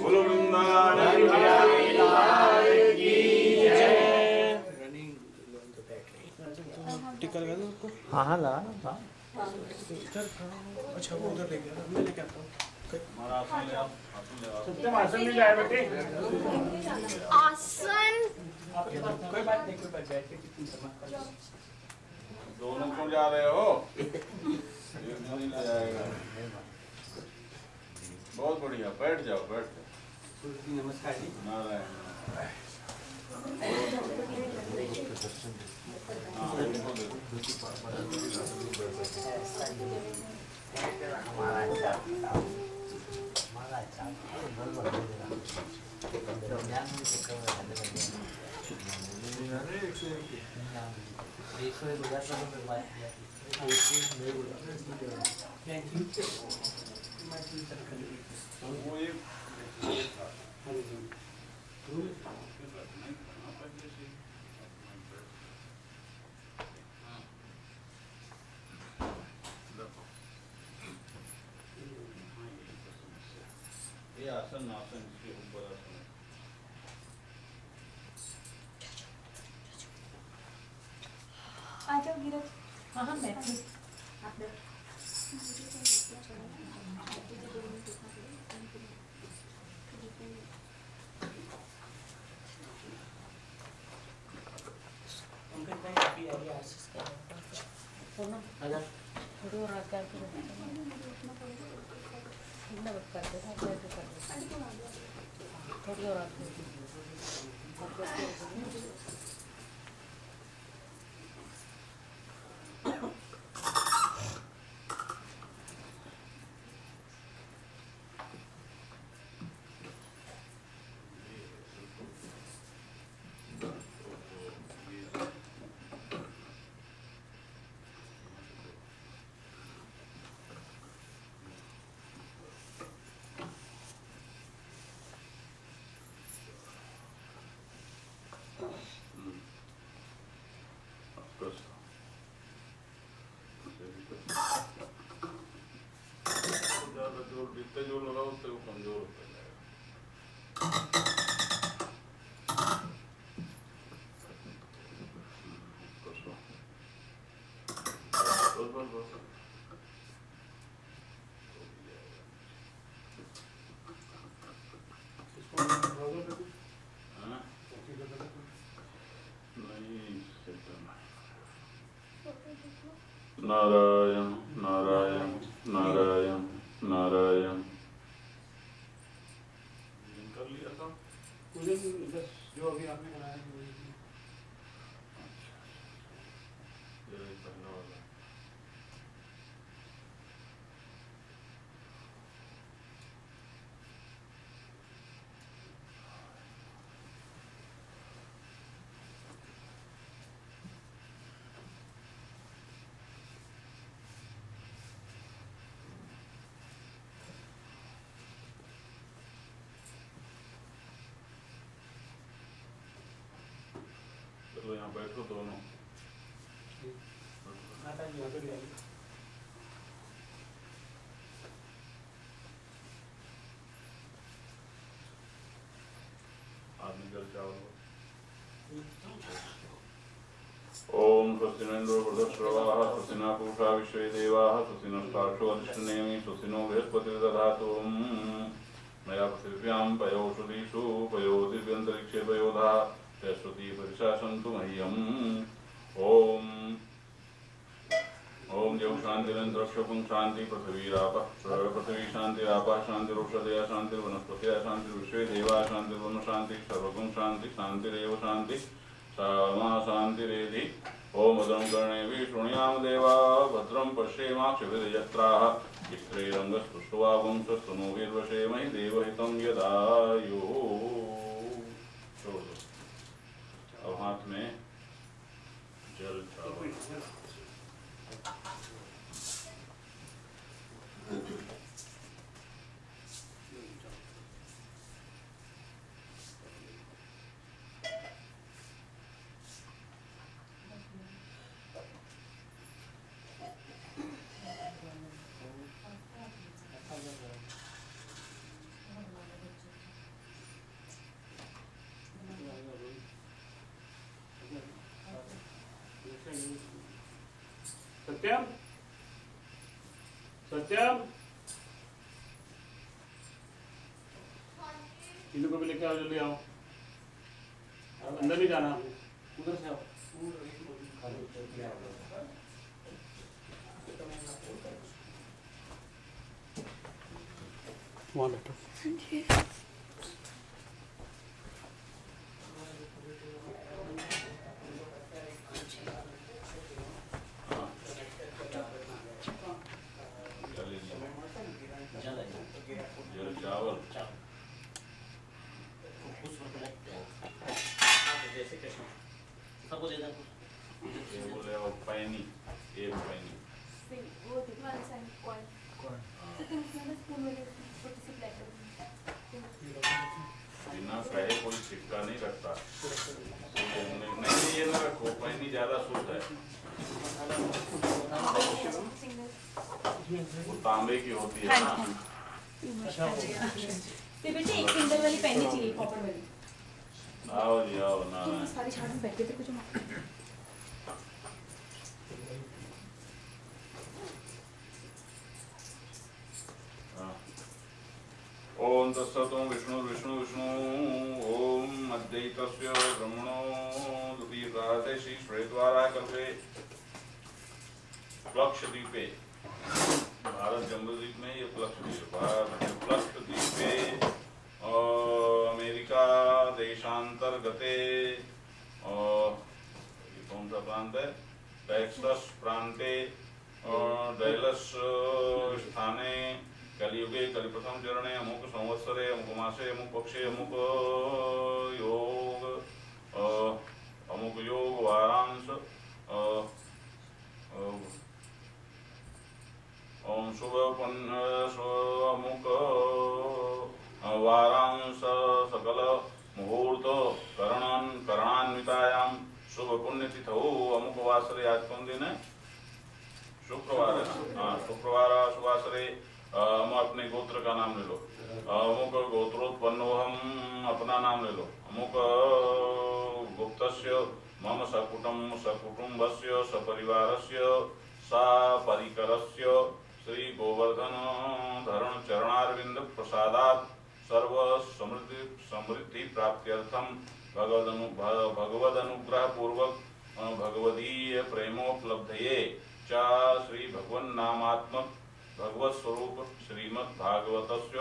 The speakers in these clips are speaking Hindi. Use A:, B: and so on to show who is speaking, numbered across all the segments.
A: बोलो वृंदावन बिहारी लाल की जय। टिक्का लगा दो आपको।
B: हाँ हाँ लगा ना।
A: अच्छा वो उधर ले गया मैं लेके आता हूँ।
C: आसन मिल जाए बेटे।
D: आसन
C: कोई बात नहीं, कोई बात बैठ के
A: दोनों क्यों जा रहे हो? नहीं जाएगा। बहुत बढ़िया, बैठ जाओ बैठ जाओ।
C: नमस्कार जी।
A: नारायण ये आसन आसन इसके ऊपर आसन।
D: आ जाओ गिरज। हाँ हाँ बैठो। थोड़ी और आगे आके थोड़ी और आगे
A: जितने जोर लगाओ उससे वो कमजोर होता जाएगा। नारायण नारायण नारायण नारायण। कर लिया था
C: जो अभी आपने कराया
A: चलो यहाँ बैठो दोनों।
C: माता जी होटल जाइए।
A: आदमी जल चावल। ओम स्वस्ति न इंद्रो वृद्धश्रवाः स्वस्ति न पूषा विश्वदेवाः स्वस्ति नस्तार्क्ष्यो अरिष्टनेमि स्वस्ति नो बृहस्पतिर्दधातु। मया पृथिव्यां पयोषधीषु पयो दिव्यन्तरिक्षे पयोधा सरस्वती परिषा सन्तु मह्यम्। ओम ओम देव शांतिरंतरिक्षं शांति पृथ्वीरापः पृथ्वी शांतिरापः शांतिरोषधयः शांतिर्वनस्पतयः शांतिर्विश्वे देवाः शांतिर्ब्रह्म शांति सर्वगुण शांति शांतिरेव शांति सा शांतिरेधि। ओम भद्रं कर्णेभिः शृणुयाम देवा भद्रं पश्येमाक्षभिर्यजत्राः स्त्रीरङ्गस्पृष्ट्वा वंशस्तनूभिर्वशेमहि देवहितं यदायुः। अब हाथ में जल चावल।
C: सत्यम सत्यम तीनों को भी लेके आओ, जल्दी आओ। अंदर नहीं जाना, उधर से आओ। वहाँ बैठो।
A: चावल ये बोले और पैनी एक पैनी
D: वो दिखवा साइन कौन तो तुम ना स्पून वाले छोटे से प्लेटर
A: बिना कहे कोई सिक्का नहीं रखता। नहीं ये ना रखो, पैनी ज्यादा शुद्ध है, वो तांबे की होती है ना।
D: तो बेटे एक सिंगल वाली पेन चाहिए, कॉपर वाली।
A: आओ जी आओ ना।
D: तुम सारी छाड़ में बैठे थे कुछ
A: ओम तत्सत् विष्णु विष्णु विष्णु ओम अद्वैतस्य ब्रह्मणो द्वितीयकाले श्री श्वेतवारा कल्पे लक्षद्वीपे भारत जम्बूद्वीप में ये लक्षद्वीपे अमेरिका देशांतर्गते कौन सा प्रांत है, टेक्सास प्रांते डैलस स्थाने कलियुगे कलिप्रथम चरणे अमुक संवत्सरे अमुक मासे अमुक पक्षे अमुक योग वारांश ओम शुभ अमुक वारांश सकल मुहूर्त करणान्वितायां शुभ पुण्यतिथौ अमुक वासरे, आज कौन दिन है, शुक्रवार है ना। हाँ शुक्रवार शुभासरे हम अपने गोत्र का नाम ले लो। अमुक गोत्रोत्पन्नो, हम अपना नाम ले लो। अमुक गुप्तस्य मम सकुटुम्बस्य सपरिवारस्य सापरिकरस्य श्री गोवर्धन धरण चरणारविंद प्रसादात् सर्व समृद्धि प्राप्त्यर्थम भगवदनुग्रह पूर्वक भगवदीय प्रेमोपलब्धये चा श्री भगवन् नामात्मक भगवत स्वरूप श्रीमद् भागवतस्य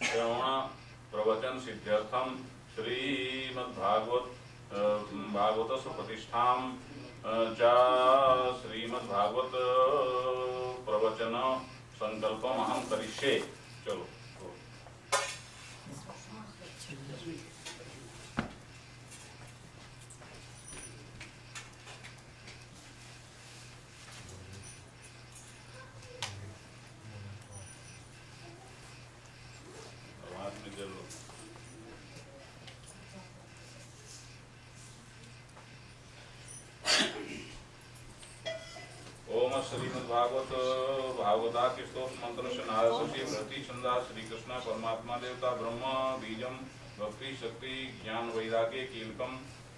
A: श्रवण प्रवचन सिद्ध्यर्थम श्रीमद् भागवतस्य प्रतिष्ठां च श्रीमद् भागवत प्रवचन संकल्पम अहम करिष्ये। चलो श्रीमद्भागवत भागवता के स्तोत्र मंत्र से नारद ऋषि भृति छंदा श्री कृष्ण परमात्मा देवता ब्रह्म बीजम भक्ति शक्ति ज्ञान वैराग्य कीलकम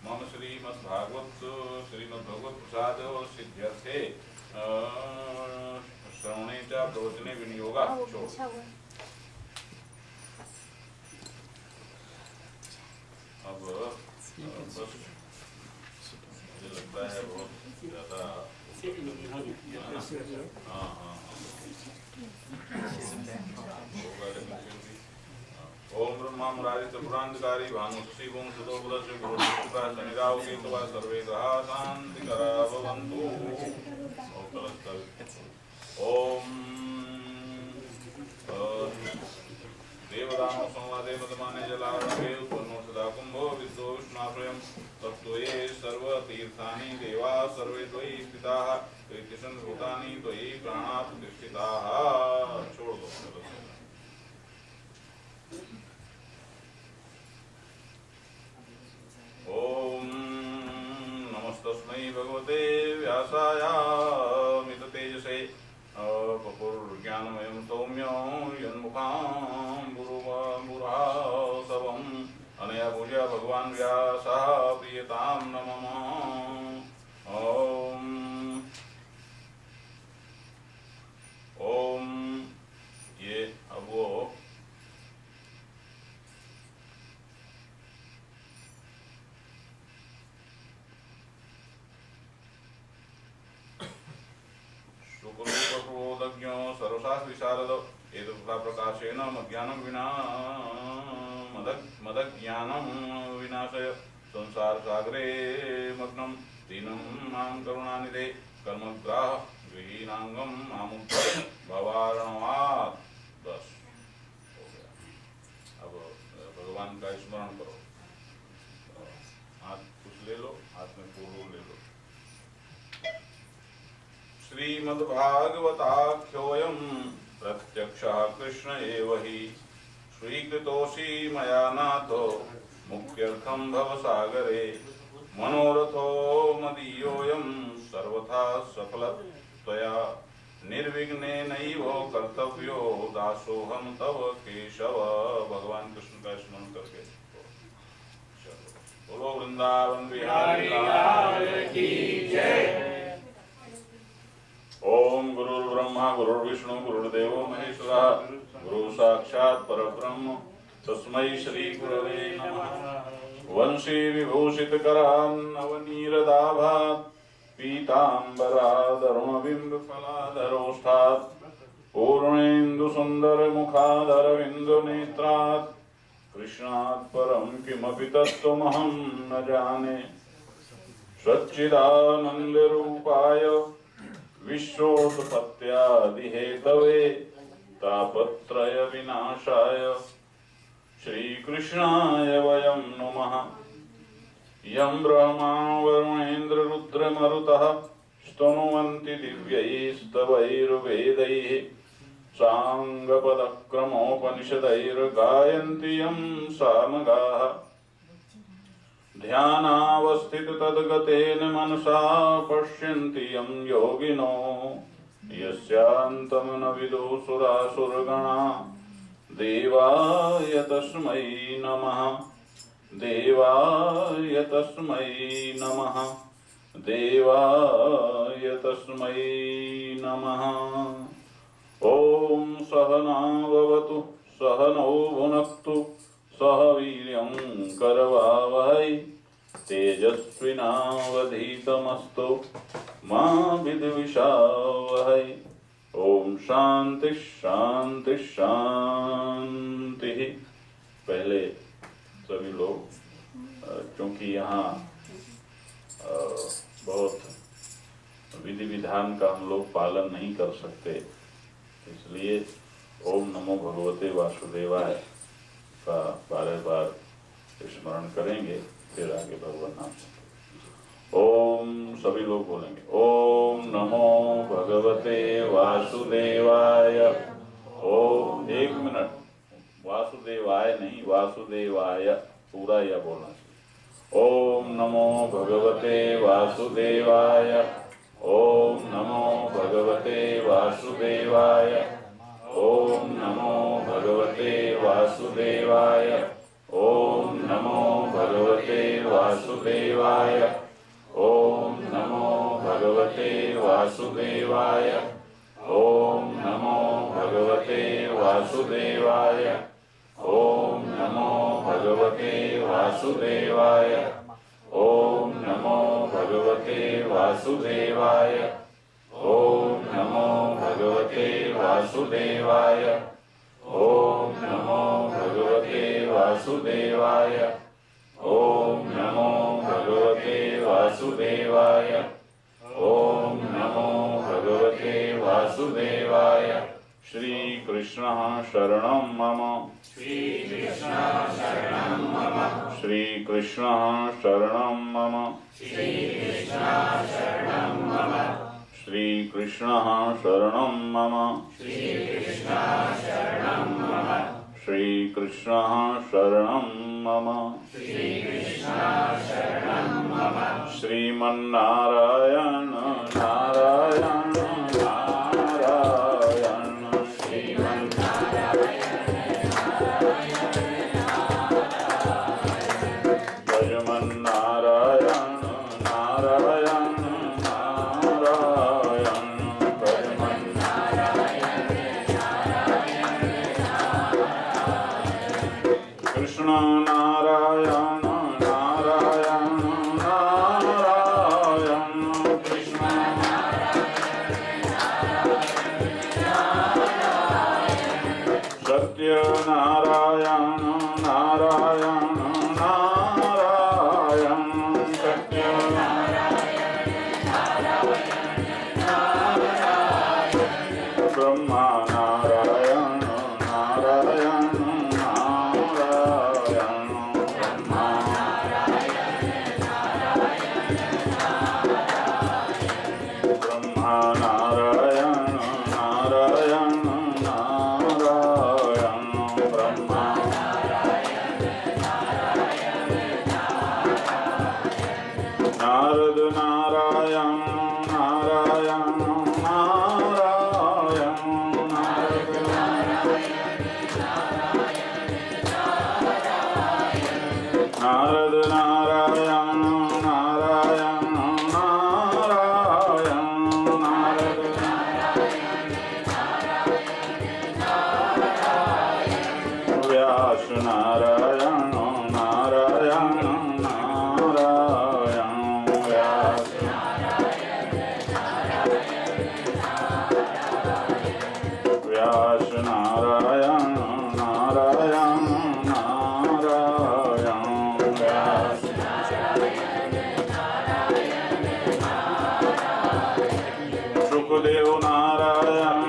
A: मम श्रीमद्भगवत प्रसाद सिद्ध्यर्थे श्रवणे च प्रवचने विनियोगा। अब मुझे लगता है बहुत ज्यादा ओम ब्रह्मा मुरारित पुरांधकारी भानुषी ओम सुतोबुलस्य गुरुकृपा शनिराव केतवा सर्वे ग्रहा शांतिकरा भवन्तु। ओम देवदानव संवादे मदमाने जलारभे उत्पन्नो सदा कुंभो विद्यो विष्णाश्रयम् तत्त्वये सर्वतीर्थानि देवा सर्वे त्वयि स्थिताः त्वयि भूतानि त्वयि प्राणा प्रतिष्ठिताः। छोड़ दो। ओम नमस्तस्मै भगवते व्यासाय मिततेजसे ज्ञानमयं सौम्यो यन्मुखां बुरासवम् अनया पूजा भगवान् व्यासः प्रियतां न मम तमसात् विशारद एतथा प्रकाशेन मज्ञानं विना मदज्ञानं विनाशय संसार सागरे मग्नं दीनं मां करुणानिधे कर्मग्राह विहीनांगम मामुद्धार भवारणवात्। बस हो गया। अब भगवान का स्मरण करो। हाथ कुछ ले लो, हाथ में पूर्व ले लो। श्रीमद्भागवताख्योऽयं प्रत्यक्षः कृष्ण एव हि स्वीकृतोऽसि मया नाथो मुक्त्यर्थं भवसागरे मनोरथो मदीयोऽयं सर्वथा सफलत्वया निर्विघ्नेनैव कर्तव्यो दासोऽहं तव केशव। भगवान कृष्ण का स्मरण करके बोलो वृंदावन बिहारी लाल की जय। ओम गुरुर्ब्रह्मा गुरुर्विष्णु गुरुर्देवो महेश्वरः गुरु साक्षात् परब्रह्म तस्मै श्री गुरवे नमः। वंशी विभूषित करान्नवनीरदाभात् पीताम्बरादरुणबिम्ब फलाधरोष्ठात् पूर्णेन्दु सुन्दर मुखादरविन्दु नेत्रात् कृष्णात् परं किमपि तत्त्वमहं न जाने। सच्चिदानन्दरूपाय विश्वोत्पत्त्यादिहेतवे तापत्रय विनाशाय श्रीकृष्णाय वयं नुमः। यं ब्रह्मा वरुणेन्द्र रुद्रमरुतः स्तनुवन्ति दिव्यैस्तवैर्वेदैः साङ्गपदक्रमोपनिषदैर्गायन्ति यं सामगाः। ध्यानावस्थिततद्गतेन मनसा पश्यन्ति यं योगिनो यस्यान्तं न विदुसुरासुरगणा। देवाय तस्मै नमः देवाय तस्मै नमः देवाय तस्मै नमः। ॐ सहनाववतु सहनौ भुनक्तु सह वीर्यं करवावहै तेजस्विनावधीतमस्तु मा विद्विषावहै। ओम शांति शांति शांति। पहले सभी लोग क्योंकि यहाँ बहुत विधि विधान का हम लोग पालन नहीं कर सकते, इसलिए ओम नमो भगवते वासुदेवाय का बार बार स्मरण करेंगे, फिर आगे भगवान नाम। ओम सभी लोग बोलेंगे ओम नमो भगवते वासुदेवाय। ओम एक मिनट, वासुदेवाय नहीं वासुदेवाय पूरा या बोलना चाहिए। ओम नमो भगवते वासुदेवाय। ओम नमो भगवते वासुदेवाय। ओम नमो भगवते वासुदेवाय। ओम नमो भगवते वासुदेवाय। ओम नमो भगवते वासुदेवाय। ओम नमो भगवते वासुदेवाय। ओम नमो भगवते वासुदेवाय। ओम नमो भगवते वासुदेवाय। ओम नमो भगवते वासुदेवाय। ओम नमो भगवते वासुदेवाय। ओम नमो भगवते वासुदेवाय। ओम नमो भगवते वासुदेवाय। श्री कृष्ण शरणं मम। श्री कृष्ण शरणं मम। श्री कृष्ण शरणं मम। श्री कृष्ण शरणं मम। श्री कृष्ण शरणं मम। श्री कृष्ण शरणं मम। श्री कृष्ण शरणं मम। श्री कृष्ण शरणं मम। श्रीमन्नारायण नारायण नारायण श्रीमन्नारायण भजमन्नारायण नारायण नारायण भजमन्नारायण कृष्ण नारायण नारायण नारायण कृष्ण नारायण नारायण नारायण नारायण नारायण नारद नारद नारायण नारायण नारायण नारद व्यास नारायण नारायण नारायण व्यास व्यास नारायण नारायण नारायण व्यास सुखदेव नारायण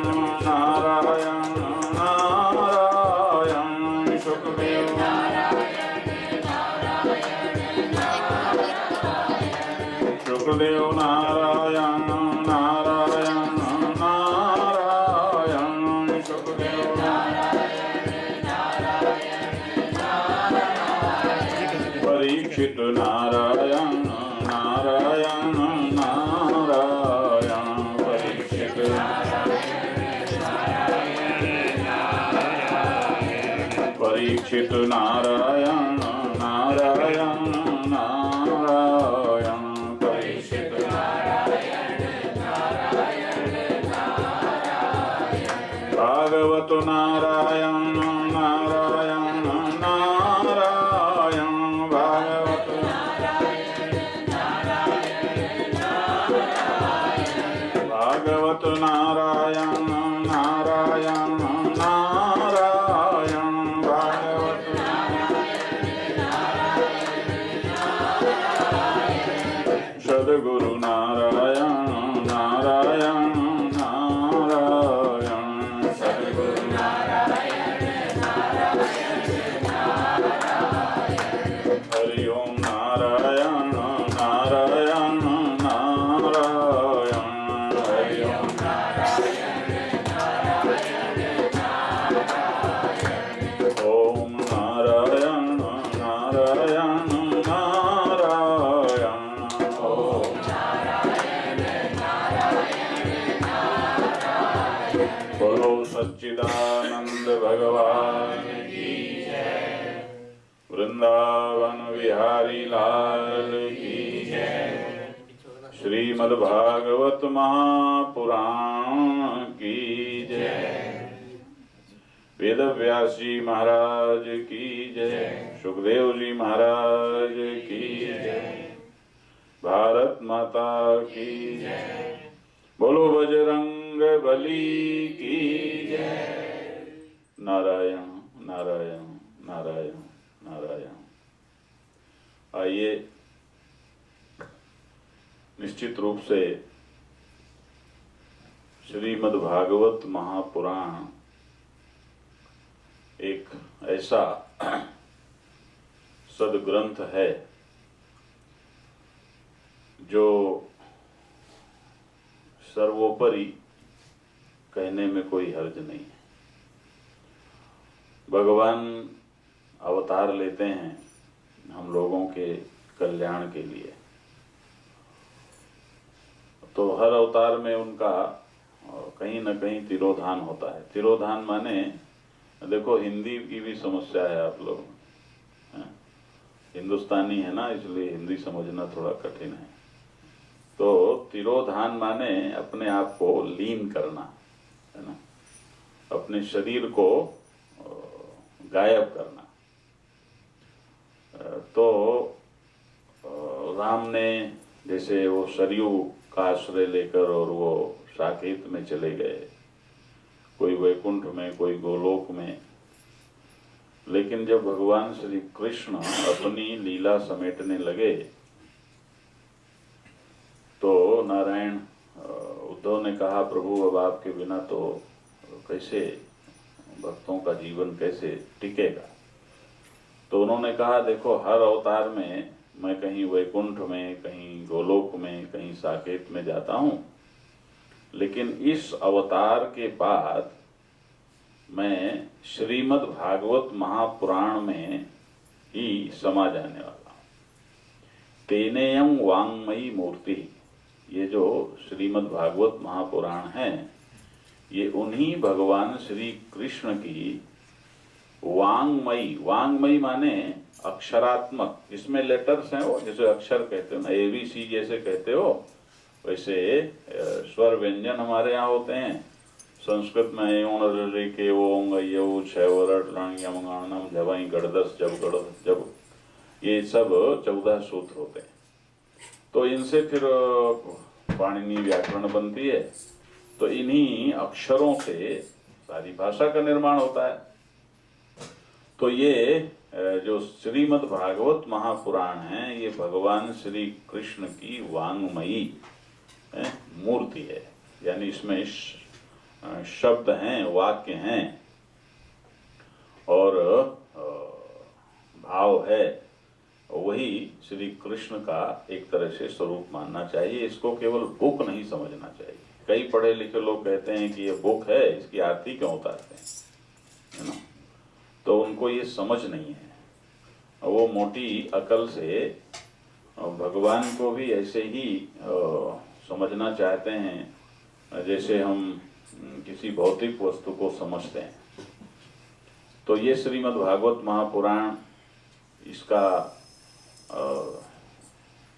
A: नारायण नारायण सुखदेव सुखदेव नारायण नारायण नारायण सुखदेव परीक्षित नारायण नारायण नारायण परीक्षित परीक्षित नारायण नारायण नारायण परीक्षित भागवत नारायण नारायण नारायण भागवत भागवत नारायण नारायण नारायण भागवत सद्गुरु नारायण नारायण नारायण सद्गुरु हरि ओम नारायण नारायण नारायण हरि ओम ओम नारायण नारायण नारायण ओम बोलो सच्चिदानंद भगवान की जय वृंदावन विहारी लाल की जय श्रीमद् भागवत महापुराण की जय वेदव्यास जी महाराज की जय सुखदेव जी महाराज की जय भारत माता की जय बोलो बजरंग बली की जय नारायण नारायण नारायण नारायण। आइए निश्चित रूप से श्रीमद् भागवत महापुराण एक ऐसा सदग्रंथ है जो सर्वोपरि कहने में कोई हर्ज नहीं है। भगवान अवतार लेते हैं हम लोगों के कल्याण के लिए, तो हर अवतार में उनका कहीं न कहीं तिरोधान होता है। तिरोधान माने देखो हिंदी की भी समस्या है, आप लोग हिंदुस्तानी है ना, इसलिए हिंदी समझना थोड़ा कठिन है। तो तिरोधान माने अपने आप को लीन करना है ना, अपने शरीर को गायब करना। तो राम ने जैसे वो सरयू का आश्रय लेकर और वो साकेत में चले गए, कोई वैकुंठ में कोई गोलोक में, लेकिन जब भगवान श्री कृष्ण अपनी लीला समेटने लगे तो नारायण उद्धव ने कहा प्रभु अब आपके बिना तो कैसे भक्तों का जीवन कैसे टिकेगा। तो उन्होंने कहा देखो हर अवतार में मैं कहीं वैकुंठ में, कहीं गोलोक में, कहीं साकेत में जाता हूँ, लेकिन इस अवतार के बाद मैं श्रीमद् भागवत महापुराण में ही समा जाने वाला हूँ। तेनेयम वांगमयी मूर्ति, ये जो श्रीमद् भागवत महापुराण है ये उन्हीं भगवान श्री कृष्ण की वांगमयी, वांगमयी माने अक्षरात्मक, इसमें लेटर्स हैं वो जैसे अक्षर कहते हो ना, ABC जैसे कहते हो वैसे स्वर व्यंजन हमारे यहाँ होते हैं। संस्कृत में योण रे के ओंग यऊ छैवरट लण यमगाणम जबई गड़दस जब गड़ जब, ये सब 14 सूत्र होते हैं। तो इनसे फिर पाणिनी व्याकरण बनती है। तो इन्हीं अक्षरों से सारी भाषा का निर्माण होता है। तो ये जो श्रीमद् भागवत महापुराण है ये भगवान श्री कृष्ण की वांगमयी मूर्ति है, यानी इसमें शब्द हैं, वाक्य हैं और भाव है, वही श्री कृष्ण का एक तरह से स्वरूप मानना चाहिए। इसको केवल बुक नहीं समझना चाहिए। कई पढ़े लिखे लोग कहते हैं कि ये बुक है, इसकी आरती क्यों उतारते हैं, है ना, तो उनको ये समझ नहीं है। वो मोटी अकल से भगवान को भी ऐसे ही समझना चाहते हैं जैसे हम किसी भौतिक वस्तु को समझते हैं। तो ये श्रीमद् भागवत महापुराण, इसका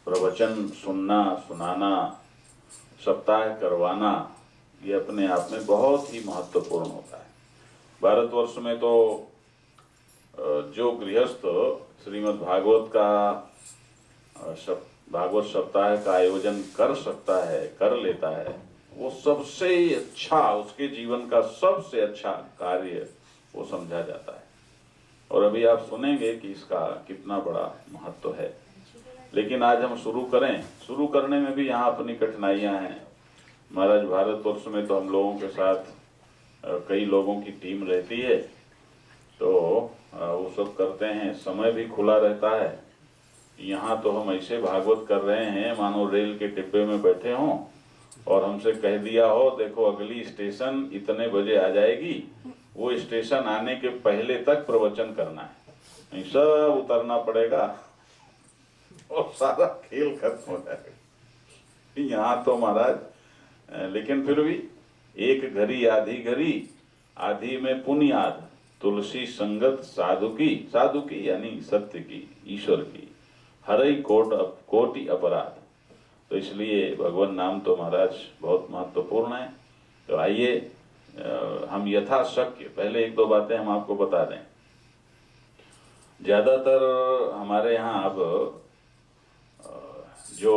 A: प्रवचन सुनना, सुनाना, सप्ताह करवाना, ये अपने आप में बहुत ही महत्वपूर्ण होता है। भारतवर्ष में तो जो गृहस्थ श्रीमद् भागवत का भागवत सप्ताह का आयोजन कर सकता है, कर लेता है, वो सबसे अच्छा, उसके जीवन का सबसे अच्छा कार्य वो समझा जाता है। और अभी आप सुनेंगे कि इसका कितना बड़ा महत्व है। लेकिन आज हम शुरू करें, शुरू करने में भी यहाँ अपनी कठिनाइयाँ हैं। महाराज भारतवर्ष में तो हम लोगों के साथ कई लोगों की टीम रहती है, तो वो सब करते हैं, समय भी खुला रहता है। यहाँ तो हम ऐसे भागवत कर रहे हैं मानो रेल के डिब्बे में बैठे हों और हमसे कह दिया हो देखो अगली स्टेशन इतने बजे आ जाएगी, वो स्टेशन आने के पहले तक प्रवचन करना है, नहीं सब उतरना पड़ेगा और सारा खेल खत्म हो जाएगा। यहाँ तो महाराज, लेकिन फिर भी एक घड़ी आधी घड़ी, आधी में पुण्याद, तुलसी संगत साधु की यानी सत्य की, ईश्वर की, हरई कोटि अपराध। तो इसलिए भगवान नाम तो महाराज बहुत महत्वपूर्ण है। तो आइए हम यथाशक्य पहले एक दो बातें हम आपको बता दें। ज्यादातर हमारे यहाँ अब जो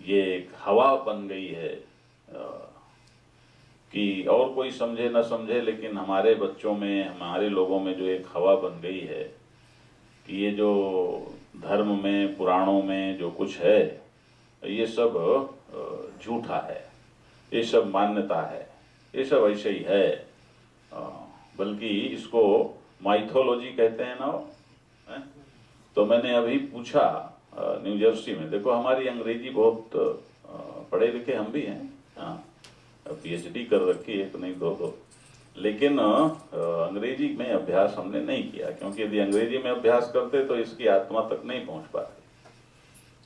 A: ये एक हवा बन गई है कि और कोई समझे न समझे, लेकिन हमारे बच्चों में, हमारे लोगों में जो एक हवा बन गई है कि ये जो धर्म में, पुराणों में जो कुछ है ये सब झूठा है, ये सब मान्यता है, ये सब ऐसे ही है। बल्कि इसको माइथोलॉजी कहते हैं ना। तो मैंने अभी पूछा न्यू जर्सी में, देखो हमारी अंग्रेजी बहुत पढ़े लिखे हम भी हैं, PhD कर रखी है, तो नहीं दो, लेकिन अंग्रेजी में अभ्यास हमने नहीं किया, क्योंकि यदि अंग्रेजी में अभ्यास करते तो इसकी आत्मा तक नहीं पहुंच पाते।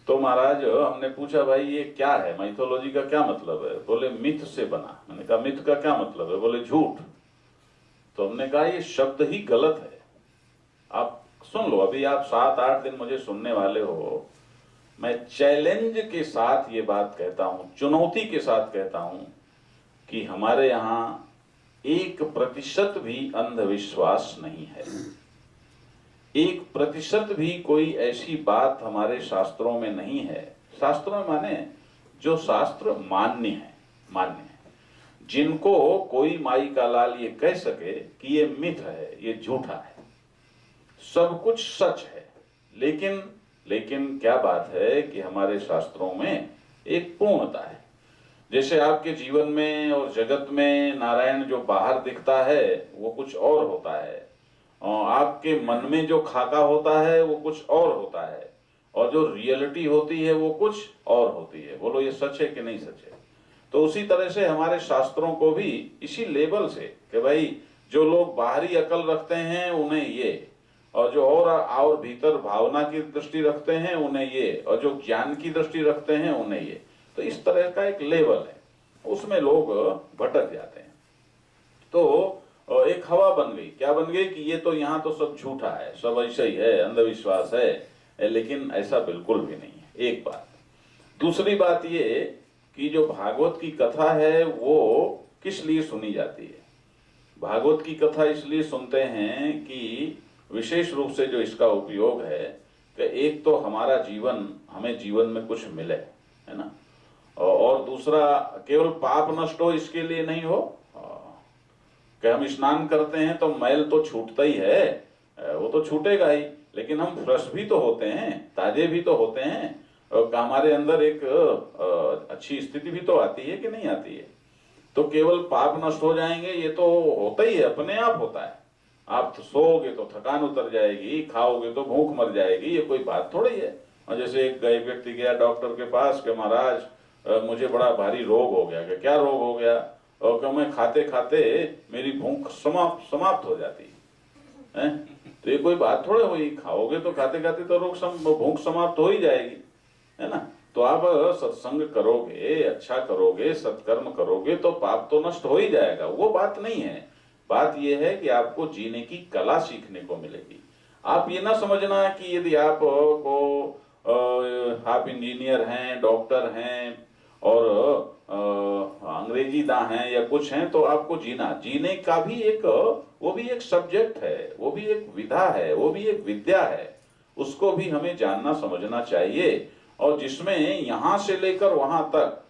A: तो महाराज हमने पूछा भाई ये क्या है, माइथोलॉजी का क्या मतलब है? बोले मिथ से बना। मैंने कहा मिथ का क्या मतलब है? बोले झूठ। तो हमने कहा ये शब्द ही गलत है, आप सुन लो, अभी आप 7-8 दिन मुझे सुनने वाले हो, मैं चैलेंज के साथ ये बात कहता हूं, चुनौती के साथ कहता हूं कि हमारे यहाँ 1% भी अंधविश्वास नहीं है। 1% भी कोई ऐसी बात हमारे शास्त्रों में नहीं है। शास्त्रों में माने जो शास्त्र मान्य है, जिनको कोई माई का लाल ये कह सके कि ये मिथ है, ये झूठा है, सब कुछ सच है। लेकिन क्या बात है कि हमारे शास्त्रों में एक पूर्णता है। जैसे आपके जीवन में और जगत में नारायण जो बाहर दिखता है वो कुछ और होता है, और आपके मन में जो खाका होता है वो कुछ और होता है, और जो रियलिटी होती है वो कुछ और होती है। बोलो ये सच है कि नहीं सच है? तो उसी तरह से हमारे शास्त्रों को भी इसी लेवल से कि भाई जो लोग बाहरी अकल रखते हैं उन्हें ये, और जो और भीतर भावना की दृष्टि रखते हैं उन्हें ये, और जो ज्ञान की दृष्टि रखते हैं उन्हें ये। तो इस तरह का एक लेवल है, उसमें लोग भटक जाते हैं। तो एक हवा बन गई, क्या बन गई कि ये तो यहाँ तो सब झूठा है, सब ऐसा ही है, अंधविश्वास है, लेकिन ऐसा बिल्कुल भी नहीं है। एक बात। दूसरी बात ये कि जो भागवत की कथा है वो किस लिए सुनी जाती है? भागवत की कथा इसलिए सुनते हैं कि विशेष रूप से जो इसका उपयोग है कि एक तो हमारा जीवन, हमें जीवन में कुछ मिले, है ना, और दूसरा केवल पाप नष्ट हो इसके लिए नहीं हो कि हम स्नान करते हैं तो मैल तो छूटता ही है, वो तो छूटेगा ही, लेकिन हम फ्रेश भी तो होते हैं, ताजे भी तो होते हैं, और हमारे अंदर एक अच्छी स्थिति भी तो आती है कि नहीं आती है। तो केवल पाप नष्ट हो जाएंगे ये तो होता ही है, अपने आप होता है। आप तो सोओगे तो थकान उतर जाएगी, खाओगे तो भूख मर जाएगी, ये कोई बात थोड़ी है। और जैसे एक व्यक्ति गया डॉक्टर के पास कि महाराज मुझे बड़ा भारी रोग हो गया। कि क्या रोग हो गया? और कि मैं खाते खाते मेरी भूख समाप्त हो जाती है। तो ये कोई बात थोड़े हुई, खाओगे तो खाते खाते तो भूख समाप्त हो ही जाएगी, है ना। तो आप सत्संग करोगे, अच्छा करोगे, सत्कर्म करोगे तो पाप तो नष्ट हो ही जाएगा, वो बात नहीं है। बात यह है कि आपको जीने की कला सीखने को मिलेगी। आप ये ना समझना कि यदि आप इंजीनियर हैं, डॉक्टर हैं और अंग्रेजी दां हैं या कुछ हैं तो आपको जीने का भी एक, वो भी एक सब्जेक्ट है, वो भी एक विधा है, वो भी एक विद्या है। उसको भी हमें जानना समझना चाहिए, और जिसमें यहां से लेकर वहां तक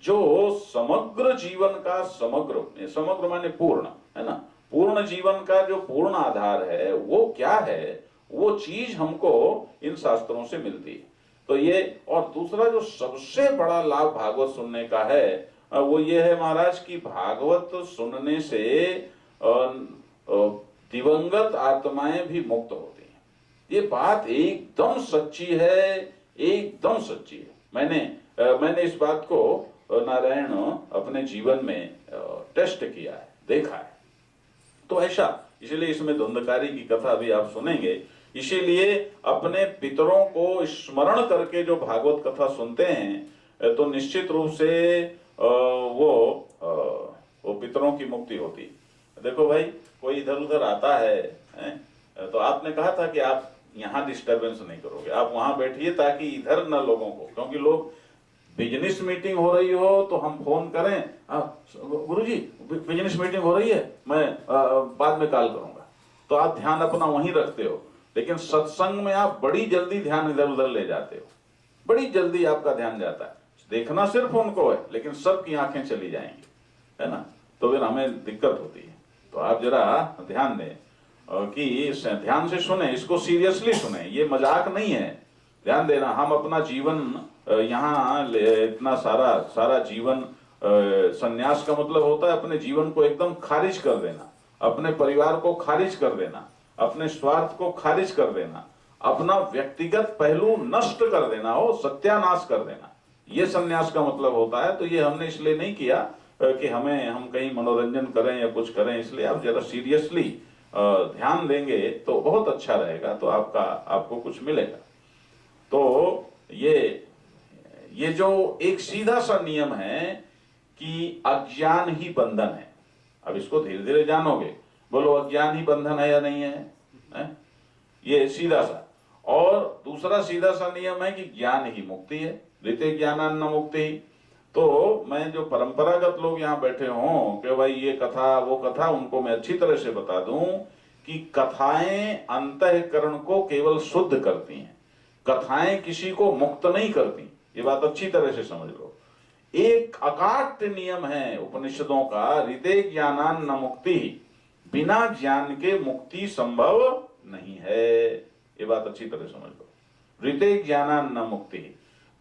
A: जो समग्र जीवन का, समग्र माने पूर्ण, है ना, पूर्ण जीवन का जो पूर्ण आधार है वो क्या है, वो चीज हमको इन शास्त्रों से मिलती है। तो ये, और दूसरा जो सबसे बड़ा लाभ भागवत सुनने का है वो ये है महाराज कि भागवत सुनने से दिवंगत आत्माएं भी मुक्त होती हैं। ये बात एकदम सच्ची है, एकदम सच्ची है। मैंने इस बात को नारायण अपने जीवन में टेस्ट किया है, देखा है। तो ऐसा, इसलिए इसमें धुंधकारी की कथा भी आप सुनेंगे। इसीलिए अपने पितरों को स्मरण करके जो भागवत कथा सुनते हैं तो निश्चित रूप से वो पितरों की मुक्ति होती। देखो भाई, कोई इधर उधर आता है, तो आपने कहा था कि आप यहाँ डिस्टरबेंस नहीं करोगे, आप वहां बैठिए ताकि इधर न लोगों को, क्योंकि लोग, बिजनेस मीटिंग हो रही हो तो हम फोन करें, गुरुजी बिजनेस मीटिंग हो रही है, मैं बाद में कॉल करूंगा, तो आप ध्यान अपना वहीं रखते हो। लेकिन सत्संग में आप बड़ी जल्दी ध्यान इधर उधर ले जाते हो, बड़ी जल्दी आपका ध्यान जाता है। देखना सिर्फ उनको है लेकिन सबकी आंखें चली जाएंगी, है ना, तो फिर हमें दिक्कत होती है। तो आप जरा ध्यान दें कि ध्यान से सुने, इसको सीरियसली सुने, ये मजाक नहीं है। ध्यान देना, हम अपना जीवन यहाँ इतना सारा जीवन, सन्यास का मतलब होता है अपने जीवन को एकदम खारिज कर देना, अपने परिवार को खारिज कर देना, अपने स्वार्थ को खारिज कर देना, अपना व्यक्तिगत पहलू नष्ट कर देना, हो सत्यानाश कर देना, ये सन्यास का मतलब होता है। तो ये हमने इसलिए नहीं किया कि हम कहीं मनोरंजन करें या कुछ करें, इसलिए आप जरा सीरियसली ध्यान देंगे तो बहुत अच्छा रहेगा, तो आपको कुछ मिलेगा। तो ये जो एक सीधा सा नियम है कि अज्ञान ही बंधन है। अब इसको धीरे धीरे जानोगे, बोलो अज्ञान ही बंधन है या नहीं है? ये सीधा सा। और दूसरा सीधा सा नियम है कि ज्ञान ही मुक्ति है, ऋते ज्ञानान्न मुक्ति। तो मैं जो परंपरागत लोग यहाँ बैठे हों कि भाई ये कथा वो कथा, उनको मैं अच्छी तरह से बता दूं कि कथाएं अंतःकरण को केवल शुद्ध करती हैं, कथाएं किसी को मुक्त नहीं करती। ये बात अच्छी तरह से समझ लो। एक अकाट्य नियम है उपनिषदों का, ऋते ज्ञानान्न मुक्ति, बिना ज्ञान के मुक्ति संभव नहीं है। ये बात अच्छी तरह समझ लो, ऋते ज्ञानान्न मुक्ति।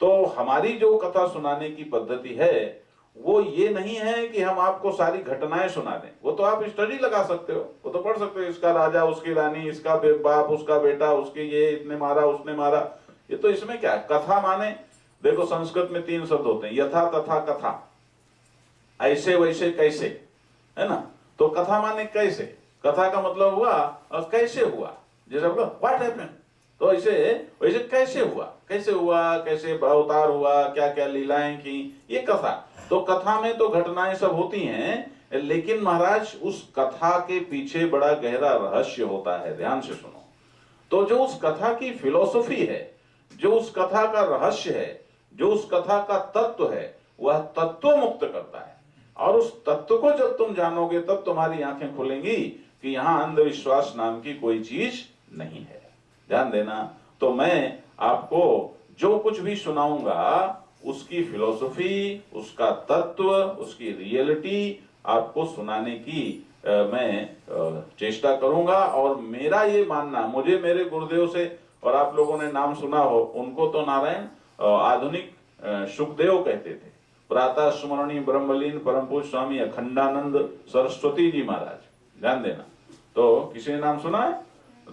A: तो हमारी जो कथा सुनाने की पद्धति है वो ये नहीं है कि हम आपको सारी घटनाएं सुना दें, वो तो आप स्टडी लगा सकते हो, वो तो पढ़ सकते हो, इसका राजा, उसकी रानी, इसका बाप, उसका बेटा, उसके ये इतने मारा, उसने मारा। ये तो इसमें क्या है, कथा माने देखो संस्कृत में 3 शब्द होते हैं, यथा तथा कथा, ऐसे वैसे कैसे, है ना। तो कथा माने कैसे, कथा का मतलब हुआ कैसे हुआ, जैसे व्हाट हैपेंड, तो ऐसे कैसे हुआ, कैसे अवतार हुआ, क्या क्या लीलाएं की, ये कथा। तो कथा में तो घटनाएं सब होती हैं, लेकिन महाराज उस कथा के पीछे बड़ा गहरा रहस्य होता है। ध्यान से सुनो। तो जो उस कथा की फिलॉसफी है, जो उस कथा का रहस्य है, जो उस कथा का तत्व है, वह तत्व मुक्त करता है। और उस तत्व को जब तुम जानोगे तब तुम्हारी आंखें खुलेंगी कि यहां अंधविश्वास नाम की कोई चीज नहीं है। ध्यान देना। तो मैं आपको जो कुछ भी सुनाऊंगा उसकी फिलॉसफी, उसका तत्व, उसकी रियलिटी आपको सुनाने की मैं चेष्टा करूंगा। और मेरा ये मानना, मुझे मेरे गुरुदेव से, और आप लोगों ने नाम सुना हो, उनको तो नारायण आधुनिक सुखदेव कहते थे। प्रातः स्मरणीय ब्रह्मलीन परम पूज्य स्वामी अखंडानंद सरस्वती जी महाराज। ध्यान देना। तो किसी ने नाम सुना है?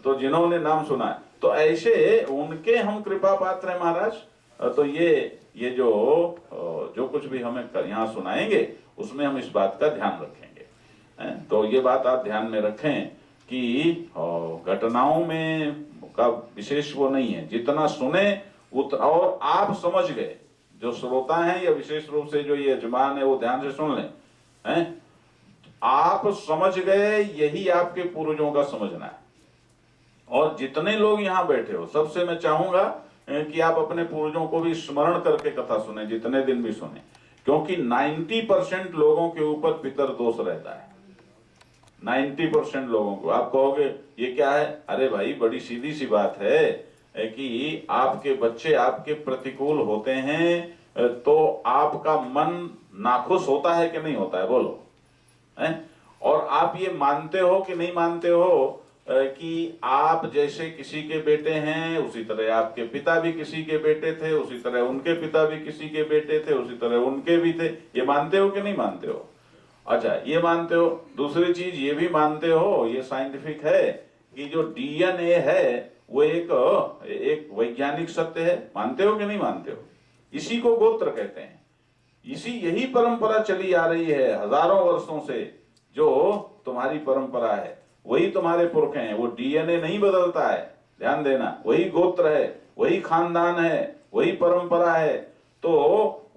A: तो जिन्होंने नाम सुना है तो ऐसे उनके हम कृपा पात्र हैं महाराज। तो ये जो कुछ भी हमें यहाँ सुनाएंगे उसमें हम इस बात का ध्यान रखेंगे। तो ये बात आप ध्यान में रखें कि घटनाओं में का विशेष वो नहीं है, जितना सुने और आप समझ गए, जो श्रोता हैं या विशेष रूप से जो ये यजमान है वो ध्यान से सुन लें, हैं? आप समझ गए, यही आपके पूर्वजों का समझना है। और जितने लोग यहाँ बैठे हो सबसे मैं चाहूंगा कि आप अपने पूर्वजों को भी स्मरण करके कथा सुने, जितने दिन भी सुने, क्योंकि 90% लोगों के ऊपर पितर दोष रहता है। 90% लोगों को आप कहोगे ये क्या है? अरे भाई बड़ी सीधी सी बात है कि आपके बच्चे आपके प्रतिकूल होते हैं तो आपका मन नाखुश होता है कि नहीं होता है? बोलो है? और आप ये मानते हो कि नहीं मानते हो कि आप जैसे किसी के बेटे हैं उसी तरह आपके पिता भी किसी के बेटे थे, उसी तरह उनके पिता भी किसी के बेटे थे, उसी तरह उनके भी थे। ये मानते हो कि नहीं मानते हो? अच्छा, ये मानते हो। दूसरी चीज ये भी मानते हो, ये साइंटिफिक है, कि जो डीएनए है वो एक वैज्ञानिक सत्य है। मानते हो कि नहीं मानते हो? इसी को गोत्र कहते हैं। यही परंपरा चली आ रही है हजारों वर्षों से। जो तुम्हारी परंपरा है वही तुम्हारे पुरख हैं, वो डीएनए नहीं बदलता है। ध्यान देना, वही गोत्र है, वही खानदान है, वही परंपरा है। तो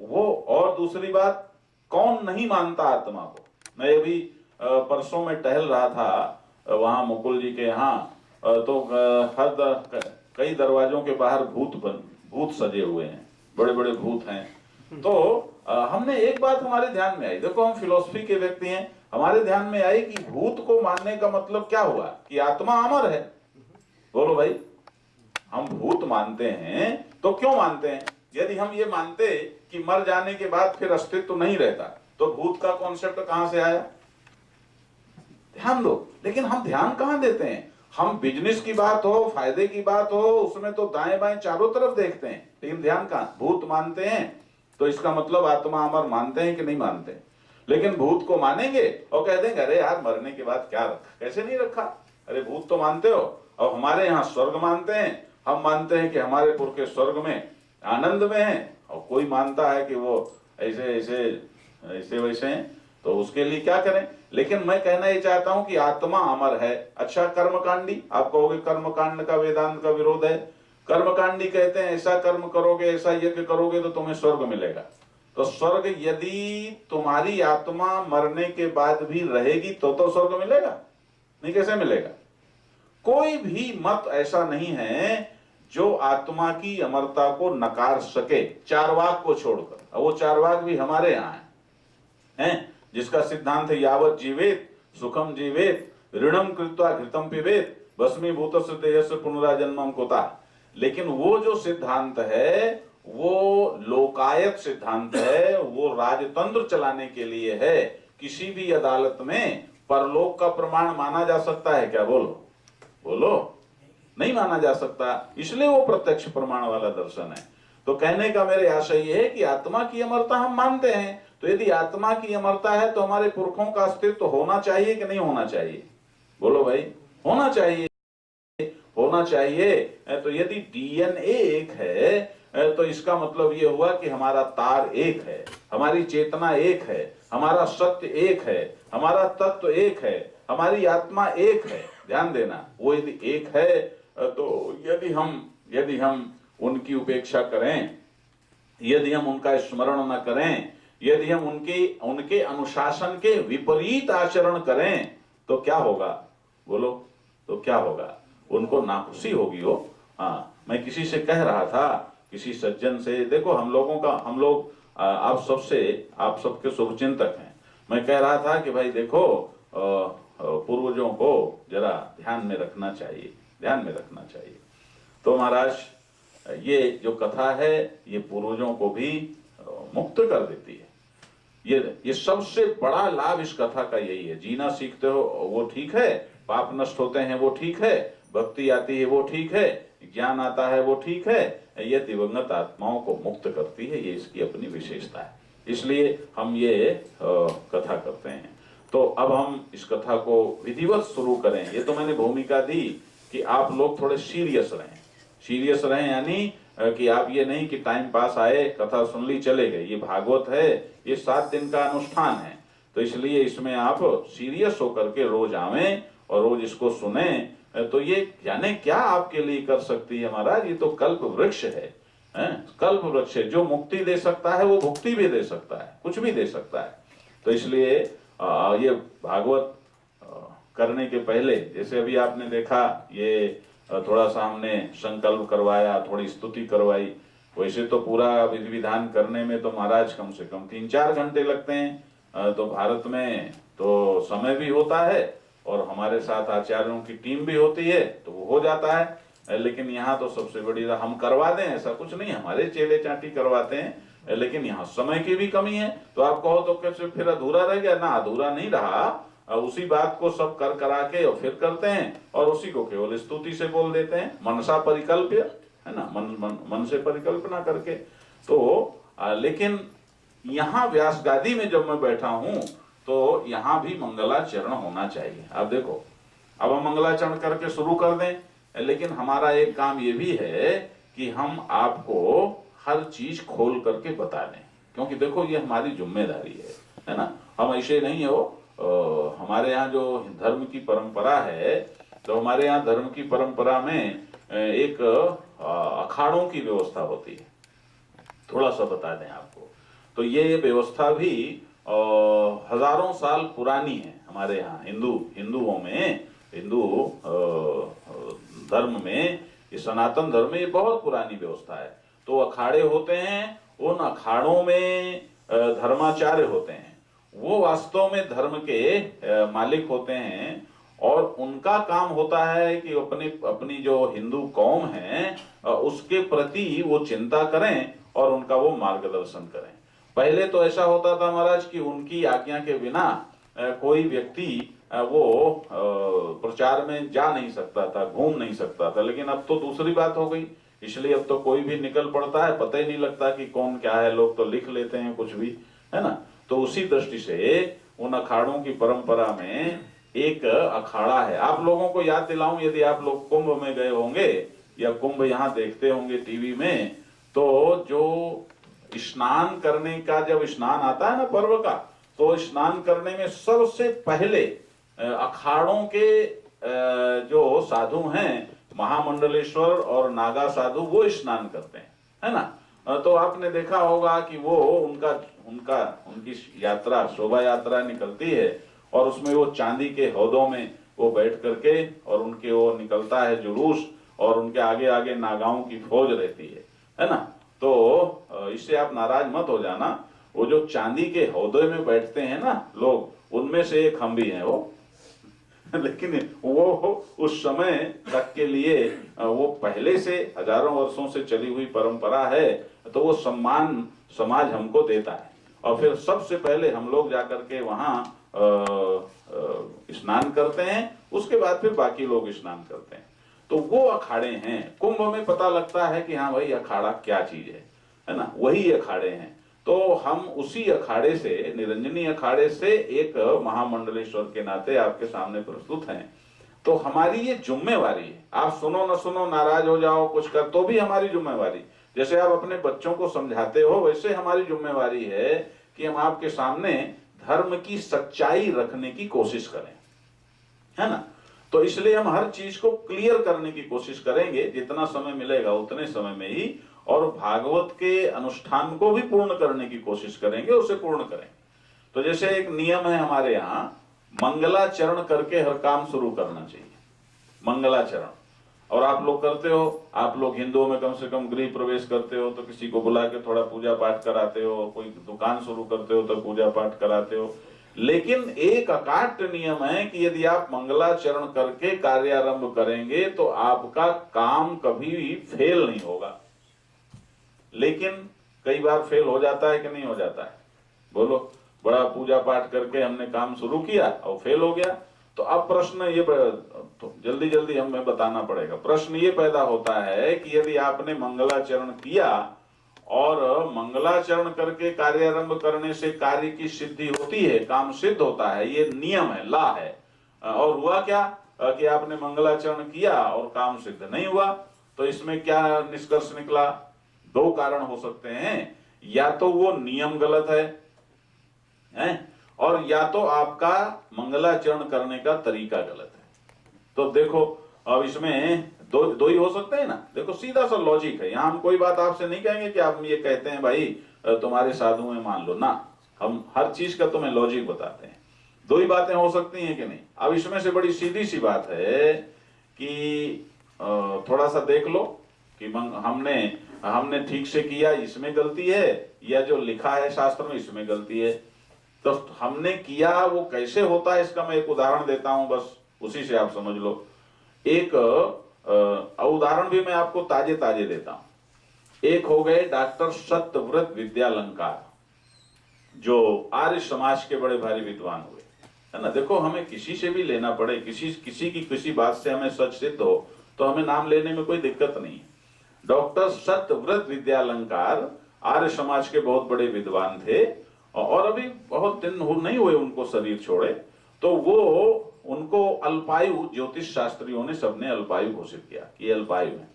A: वो, और दूसरी बात, कौन नहीं मानता आत्मा को? मैं अभी परसों में टहल रहा था वहां मुकुल जी के यहाँ, तो कई दरवाजों के बाहर भूत सजे हुए हैं, बड़े बड़े भूत हैं। तो हमने एक बात हमारे ध्यान में आई, देखो हम फिलॉसफी के व्यक्ति हैं, हमारे ध्यान में आई कि भूत को मानने का मतलब क्या हुआ कि आत्मा अमर है। बोलो भाई, हम भूत मानते हैं तो क्यों मानते हैं? यदि हम ये मानते कि मर जाने के बाद फिर अस्तित्व नहीं रहता तो भूत का कॉन्सेप्ट कहां से आया? ध्यान दो। लेकिन हम ध्यान कहां देते हैं? हम बिजनेस की बात हो, फायदे की बात हो, उसमें तो दाएं बाएं चारों तरफ देखते हैं, लेकिन ध्यान कहां? भूत मानते हैं तो इसका मतलब आत्मा अमर मानते हैं कि नहीं मानते? लेकिन भूत को मानेंगे और कह देंगे अरे यार मरने के बाद क्या रखा? कैसे नहीं रखा? अरे भूत तो मानते हो। और हमारे यहाँ स्वर्ग मानते हैं, हम मानते हैं कि हमारे पुरखे स्वर्ग में आनंद में हैं, और कोई मानता है कि वो ऐसे वैसे हैं, तो उसके लिए क्या करें? लेकिन मैं कहना ये चाहता हूं कि आत्मा अमर है। अच्छा, कर्मकांडी, आप कहोगे कर्मकांड का वेदांत का विरोध है। कर्मकांडी कहते हैं ऐसा कर्म करोगे, ऐसा यज्ञ करोगे तो तुम्हें स्वर्ग मिलेगा। तो स्वर्ग यदि तुम्हारी आत्मा मरने के बाद भी रहेगी तो स्वर्ग मिलेगा? नहीं, कैसे मिलेगा? कोई भी मत ऐसा नहीं है जो आत्मा की अमरता को नकार सके, चारवाक को छोड़कर। और वो चारवाक भी हमारे यहाँ हैं, जिसका सिद्धांत है यावत जीवेत सुखम जीवेत ऋणम कृत्वा घृतम पिबेत भस्मीभूतस्य देहस्य पुनराजन्मम कुतः। लेकिन वो जो सिद्धांत है वो लोकायत सिद्धांत है, वो राजतंत्र चलाने के लिए है। किसी भी अदालत में परलोक का प्रमाण माना जा सकता है क्या? बोलो बोलो, नहीं माना जा सकता। इसलिए वो प्रत्यक्ष प्रमाण वाला दर्शन है। तो कहने का मेरे आशय ये है कि आत्मा की अमरता हम मानते हैं, तो यदि आत्मा की अमरता है तो हमारे पुरखों का अस्तित्व होना चाहिए कि नहीं होना चाहिए? बोलो भाई, होना चाहिए, होना चाहिए। तो यदि डीएनए एक है तो इसका मतलब ये हुआ कि हमारा तार एक है, हमारी चेतना एक है, हमारा सत्य एक है, हमारा तत्व एक है, हमारी आत्मा एक है। ध्यान देना, वो यदि एक है तो यदि हम उनकी उपेक्षा करें, यदि हम उनका स्मरण न करें, यदि हम उनके अनुशासन के विपरीत आचरण करें तो क्या होगा? बोलो, तो क्या होगा? उनको नाखुशी होगी हो। हाँ, मैं किसी से कह रहा था, किसी सज्जन से, देखो हम लोग आप सबके शुभचिंतक हैं। मैं कह रहा था कि भाई देखो, पूर्वजों को जरा ध्यान में रखना चाहिए। तो महाराज, ये जो कथा है ये पूर्वजों को भी मुक्त कर देती है। ये सबसे बड़ा लाभ इस कथा का यही है। जीना सीखते हो वो ठीक है, पाप नष्ट होते हैं वो ठीक है, भक्ति आती है वो ठीक है, ज्ञान आता है वो ठीक है, ये दिवंगत आत्माओं को मुक्त करती है, ये इसकी अपनी विशेषता है। इसलिए हम ये कथा करते हैं। तो अब हम इस कथा को विधिवत शुरू करें। ये तो मैंने भूमिका दी कि आप लोग थोड़े सीरियस रहें, यानी कि आप ये नहीं कि टाइम पास आए, कथा सुन ली चले गए। ये भागवत है, ये 7 दिन का अनुष्ठान है, तो इसलिए इसमें आप सीरियस होकर के रोज आवें और रोज इसको सुने। तो ये जाने क्या आपके लिए कर सकती है महाराज। ये तो कल्प वृक्ष है, कल्प वृक्ष है। जो मुक्ति दे सकता है वो भुक्ति भी दे सकता है, कुछ भी दे सकता है। तो इसलिए ये भागवत करने के पहले, जैसे अभी आपने देखा, ये थोड़ा सा हमने संकल्प करवाया, थोड़ी स्तुति करवाई। वैसे तो पूरा विधि विधान करने में तो महाराज कम से कम 3-4 घंटे लगते हैं। तो भारत में तो समय भी होता है और हमारे साथ आचार्यों की टीम भी होती है, तो वो हो जाता है। लेकिन यहाँ तो सबसे बड़ी हम करवा दें ऐसा कुछ नहीं, हमारे चेले चाटी करवाते हैं, लेकिन यहाँ समय की भी कमी है। तो आप कहो तो कैसे फिर अधूरा रह गया? ना, अधूरा नहीं रहा। उसी बात को सब कर करा के और फिर करते हैं और उसी को केवल स्तुति से बोल देते हैं, मनसा परिकल्प्य, है ना, मन से परिकल्पना करके। तो लेकिन यहाँ व्यास गादी में जब मैं बैठा हूं तो यहाँ भी मंगलाचरण होना चाहिए। अब देखो, अब हम मंगलाचरण करके शुरू कर दें, लेकिन हमारा एक काम ये भी है कि हम आपको हर चीज खोल करके बता दें, क्योंकि देखो ये हमारी जिम्मेदारी है ना। हम ऐसे नहीं हो, हमारे यहाँ जो धर्म की परंपरा है, तो हमारे यहाँ धर्म की परंपरा में एक अखाड़ों की व्यवस्था होती है। थोड़ा सा बता दें आपको, तो ये व्यवस्था भी हजारों साल पुरानी है हमारे यहाँ हिंदुओं में, हिंदू धर्म में, इस सनातन धर्म में ये बहुत पुरानी व्यवस्था है। तो अखाड़े होते हैं, उन अखाड़ों में धर्माचार्य होते हैं, वो वास्तव में धर्म के मालिक होते हैं और उनका काम होता है कि अपनी जो हिंदू कौम है उसके प्रति वो चिंता करें और उनका वो मार्गदर्शन करें। पहले तो ऐसा होता था महाराज कि उनकी आज्ञा के बिना कोई व्यक्ति वो प्रचार में जा नहीं सकता था, घूम नहीं सकता था। लेकिन अब तो दूसरी बात हो गई, इसलिए अब तो कोई भी निकल पड़ता है, पता ही नहीं लगता कि कौन क्या है, लोग तो लिख लेते हैं कुछ भी, है ना। तो उसी दृष्टि से उन अखाड़ों की परंपरा में एक अखाड़ा है। आप लोगों को याद दिलाऊं, यदि आप लोग कुंभ में गए होंगे या कुंभ यहाँ देखते होंगे टीवी में, तो जो स्नान करने का, जब स्नान आता है ना पर्व का, तो स्नान करने में सबसे पहले अखाड़ों के जो साधु हैं, महामंडलेश्वर और नागा साधु, वो स्नान करते हैं, है ना। तो आपने देखा होगा कि वो उनकी यात्रा, शोभा यात्रा निकलती है और उसमें वो चांदी के हौदों में वो बैठ करके और उनके वो निकलता है जुलूस और उनके आगे आगे नागाओं की फौज रहती है ना। तो इससे आप नाराज मत हो जाना, वो जो चांदी के हौदे में बैठते हैं ना लोग, उनमें से एक हम भी हैं वो लेकिन वो उस समय तक के लिए वो पहले से हजारों वर्षों से चली हुई परंपरा है, तो वो सम्मान समाज हमको देता है। और फिर सबसे पहले हम लोग जाकर के वहां स्नान करते हैं, उसके बाद फिर बाकी लोग स्नान करते हैं। तो वो अखाड़े हैं। कुंभ में पता लगता है कि हाँ भाई अखाड़ा क्या चीज है ना, वही अखाड़े हैं। तो हम उसी अखाड़े से, निरंजनी अखाड़े से एक महामंडलेश्वर के नाते आपके सामने प्रस्तुत हैं। तो हमारी ये जिम्मेवारी है, आप सुनो न सुनो, नाराज हो जाओ, कुछ कर, तो भी हमारी जिम्मेवारी, जैसे आप अपने बच्चों को समझाते हो वैसे हमारी जिम्मेवारी है कि हम आपके सामने धर्म की सच्चाई रखने की कोशिश करें, है ना। तो इसलिए हम हर चीज को क्लियर करने की कोशिश करेंगे, जितना समय मिलेगा उतने समय में ही, और भागवत के अनुष्ठान को भी पूर्ण करने की कोशिश करेंगे, उसे पूर्ण करेंगे। तो जैसे एक नियम है हमारे यहाँ, मंगलाचरण करके हर काम शुरू करना चाहिए, मंगलाचरण। और आप लोग करते हो, आप लोग हिंदुओं में कम से कम गृह प्रवेश करते हो तो किसी को बुला के थोड़ा पूजा पाठ कराते हो, कोई दुकान शुरू करते हो तो पूजा पाठ कराते हो। लेकिन एक अकाट्य नियम है कि यदि आप मंगलाचरण करके कार्यारंभ करेंगे तो आपका काम कभी भी फेल नहीं होगा। लेकिन कई बार फेल हो जाता है कि नहीं हो जाता है? बोलो, बड़ा पूजा पाठ करके हमने काम शुरू किया और फेल हो गया। तो अब प्रश्न ये, तो जल्दी जल्दी हमें बताना पड़ेगा। प्रश्न ये पैदा होता है कि यदि आपने मंगलाचरण किया और मंगलाचरण करके कार्यारंभ करने से कार्य की सिद्धि होती है, काम सिद्ध होता है, ये नियम है, ला है, और हुआ क्या कि आपने मंगलाचरण किया और काम सिद्ध नहीं हुआ, तो इसमें क्या निष्कर्ष निकला? दो कारण हो सकते हैं, या तो वो नियम गलत है और या तो आपका मंगलाचरण करने का तरीका गलत है। तो देखो, अब इसमें दो ही हो सकते हैं ना। देखो, सीधा सा लॉजिक है, यहाँ हम कोई बात आपसे नहीं कहेंगे कि आप ये कहते हैं भाई तुम्हारे साधु में मान लो ना, हम हर चीज का तुम्हें लॉजिक बताते हैं। दो ही बातें हो सकती हैं कि नहीं। अब इसमें से बड़ी सीधी सी बात है कि थोड़ा सा देख लो कि हमने ठीक से किया, इसमें गलती है, या जो लिखा है शास्त्र में इसमें गलती है। तो हमने किया वो कैसे होता है, इसका मैं एक उदाहरण देता हूं, बस उसी से आप समझ लो। एक उदाहरण भी मैं आपको ताजे ताजे देता हूं। एक हो गए डॉक्टर सत्यव्रत विद्यालंकार, जो आर्य समाज के बड़े भारी विद्वान हुए, है ना। देखो, हमें किसी से भी लेना पड़े, किसी की किसी बात से हमें सच सिद्ध हो तो हमें नाम लेने में कोई दिक्कत नहीं है। डॉक्टर सत्यव्रत विद्यालंकार आर्य समाज के बहुत बड़े विद्वान थे, और अभी बहुत दिन नहीं हुए उनको शरीर छोड़े। तो वो उनको अल्पायु, ज्योतिष शास्त्रियों ने सबने अल्पायु घोषित किया कि ये अल्पायु है।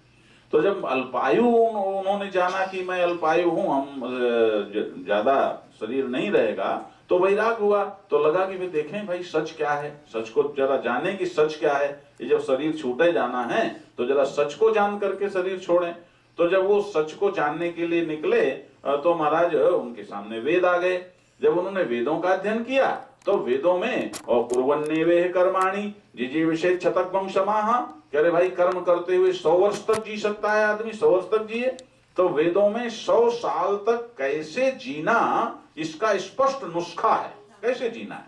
A: तो जब अल्पायु उन्होंने जाना कि मैं अल्पायु हूं, हम ज्यादा शरीर नहीं रहेगा, तो वैराग हुआ। तो लगा कि भाई देखें भाई सच क्या है, सच को जरा जाने कि सच क्या है। ये जब शरीर छूटे जाना है तो जरा सच को जान करके शरीर छोड़ें। तो जब वो सच को जानने के लिए निकले तो महाराज उनके सामने वेद आ गए। जब उन्होंने वेदों का अध्ययन किया तो वेदों में और कुर्वन्नेवेह कर्माणि जिजीविषेत् शतकं समाः, कह रहे भाई कर्म करते हुए 100 वर्ष तक जी सकता है आदमी, 100 वर्ष तक जिए। तो वेदों में 100 साल तक कैसे जीना, इसका स्पष्ट नुस्खा है, कैसे जीना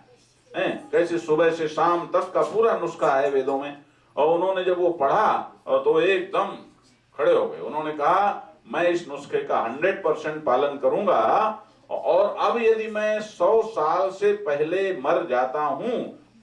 A: है, कैसे सुबह से शाम तक का पूरा नुस्खा है वेदों में। और उन्होंने जब वो पढ़ा तो एकदम खड़े हो गए। उन्होंने कहा मैं इस नुस्खे का 100% पालन करूंगा, और अब यदि मैं 100 साल से पहले मर जाता हूं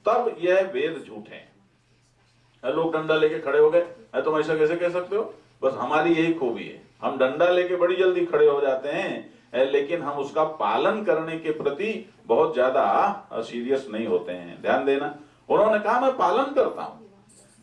A: तब यह वेद झूठे हैं। लोग डंडा लेके खड़े हो गए। तुम ऐसा कैसे कह सकते हो? बस हमारी यही खूबी है, हम डंडा लेके बड़ी जल्दी खड़े हो जाते हैं, लेकिन हम उसका पालन करने के प्रति बहुत ज्यादा सीरियस नहीं होते हैं। ध्यान देना, उन्होंने कहा मैं पालन करता हूं,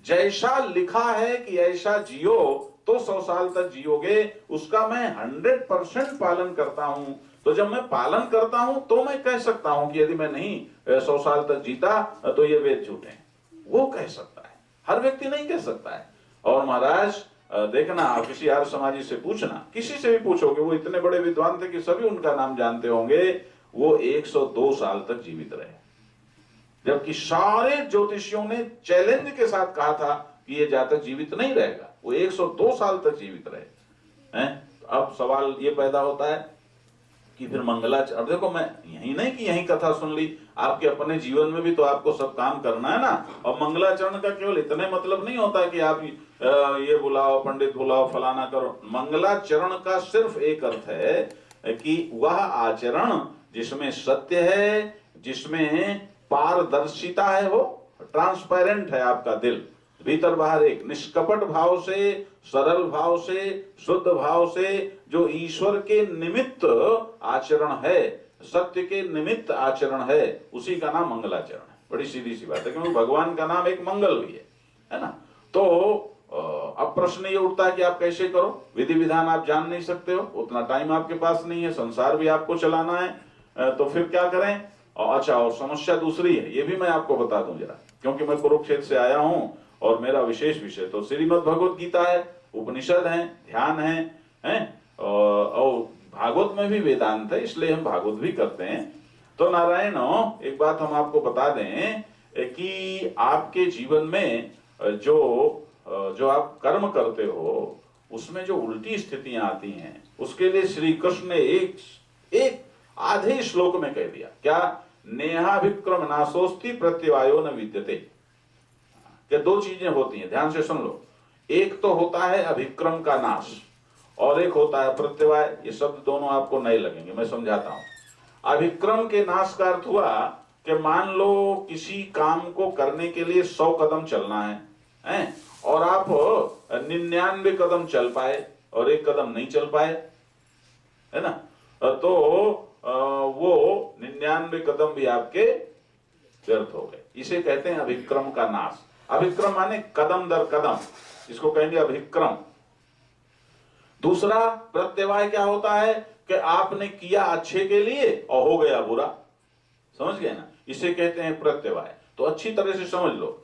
A: जैसा लिखा है कि ऐसा जियो तो 100 साल तक जियोगे, उसका मैं 100% पालन करता हूं। तो जब मैं पालन करता हूं तो मैं कह सकता हूं कि यदि मैं नहीं 100 साल तक जीता तो ये वेद झूठे हैं। वो कह सकता है, हर व्यक्ति नहीं कह सकता है। और महाराज देखना, आप किसी आर्य समाजी से पूछना, किसी से भी पूछोगे, वो इतने बड़े विद्वान थे कि सभी उनका नाम जानते होंगे। वो 102 साल तक जीवित रहे, जबकि सारे ज्योतिषियों ने चैलेंज के साथ कहा था कि ये जातक जीवित नहीं रहेगा। वो 102 साल तक जीवित रहे हैं। अब सवाल ये पैदा होता है कि फिर मंगलाचरण, अब देखो मैं यही नहीं कि यही कथा सुन ली, आपके अपने जीवन में भी तो आपको सब काम करना है ना। और मंगलाचरण का केवल इतने मतलब नहीं होता कि आप ये बुलाओ, पंडित बुलाओ, फलाना करो। मंगलाचरण का सिर्फ एक अर्थ है कि वह आचरण जिसमें सत्य है, जिसमें पारदर्शिता है, वो ट्रांसपेरेंट है, आपका दिल भीतर बाहर एक निष्कपट भाव से, सरल भाव से, शुद्ध भाव से जो ईश्वर के निमित्त आचरण है, सत्य के निमित्त आचरण है, उसी का नाम मंगलाचरण है। बड़ी सीधी सी बात है, क्योंकि भगवान का नाम एक मंगल भी है ना। तो अब प्रश्न ये उठता है कि आप कैसे करो, विधि विधान आप जान नहीं सकते हो, उतना टाइम आपके पास नहीं है, संसार भी आपको चलाना है, तो फिर क्या करें। अच्छा, और समस्या दूसरी है, ये भी मैं आपको बता दूं जरा। क्योंकि मैं कुरुक्षेत्र से आया हूं और मेरा विशेष विषय तो श्रीमद् भगवत गीता है, उपनिषद है, ध्यान है और भागवत में भी वेदांत है, इसलिए हम भागवत भी करते हैं। तो नारायण, एक बात हम आपको बता दें कि आपके जीवन में जो आप कर्म करते हो उसमें जो उल्टी स्थितियां आती हैं उसके लिए श्री कृष्ण ने एक आधे श्लोक में कह दिया, क्या? नेहाभिक्रम नाशोस्ति प्रत्यवायो न विद्यते। क्या दो चीजें होती हैं, ध्यान से सुन लो। एक तो होता है अभिक्रम का नाश और एक होता है प्रत्यवाय। ये शब्द दोनों आपको नए लगेंगे, मैं समझाता हूं। अभिक्रम के नाश का अर्थ हुआ कि मान लो किसी काम को करने के लिए 100 कदम चलना है और आप 99 कदम चल पाए और 1 कदम नहीं चल पाए, है ना, तो वो 99 कदम भी आपके व्यर्थ हो गए। इसे कहते हैं अभिक्रम का नाश। अभिक्रम माने कदम दर कदम, इसको कहेंगे अभिक्रम। दूसरा प्रत्यवाय क्या होता है कि आपने किया अच्छे के लिए और हो गया बुरा, समझ गए ना, इसे कहते हैं प्रत्यवाय। तो अच्छी तरह से समझ लो,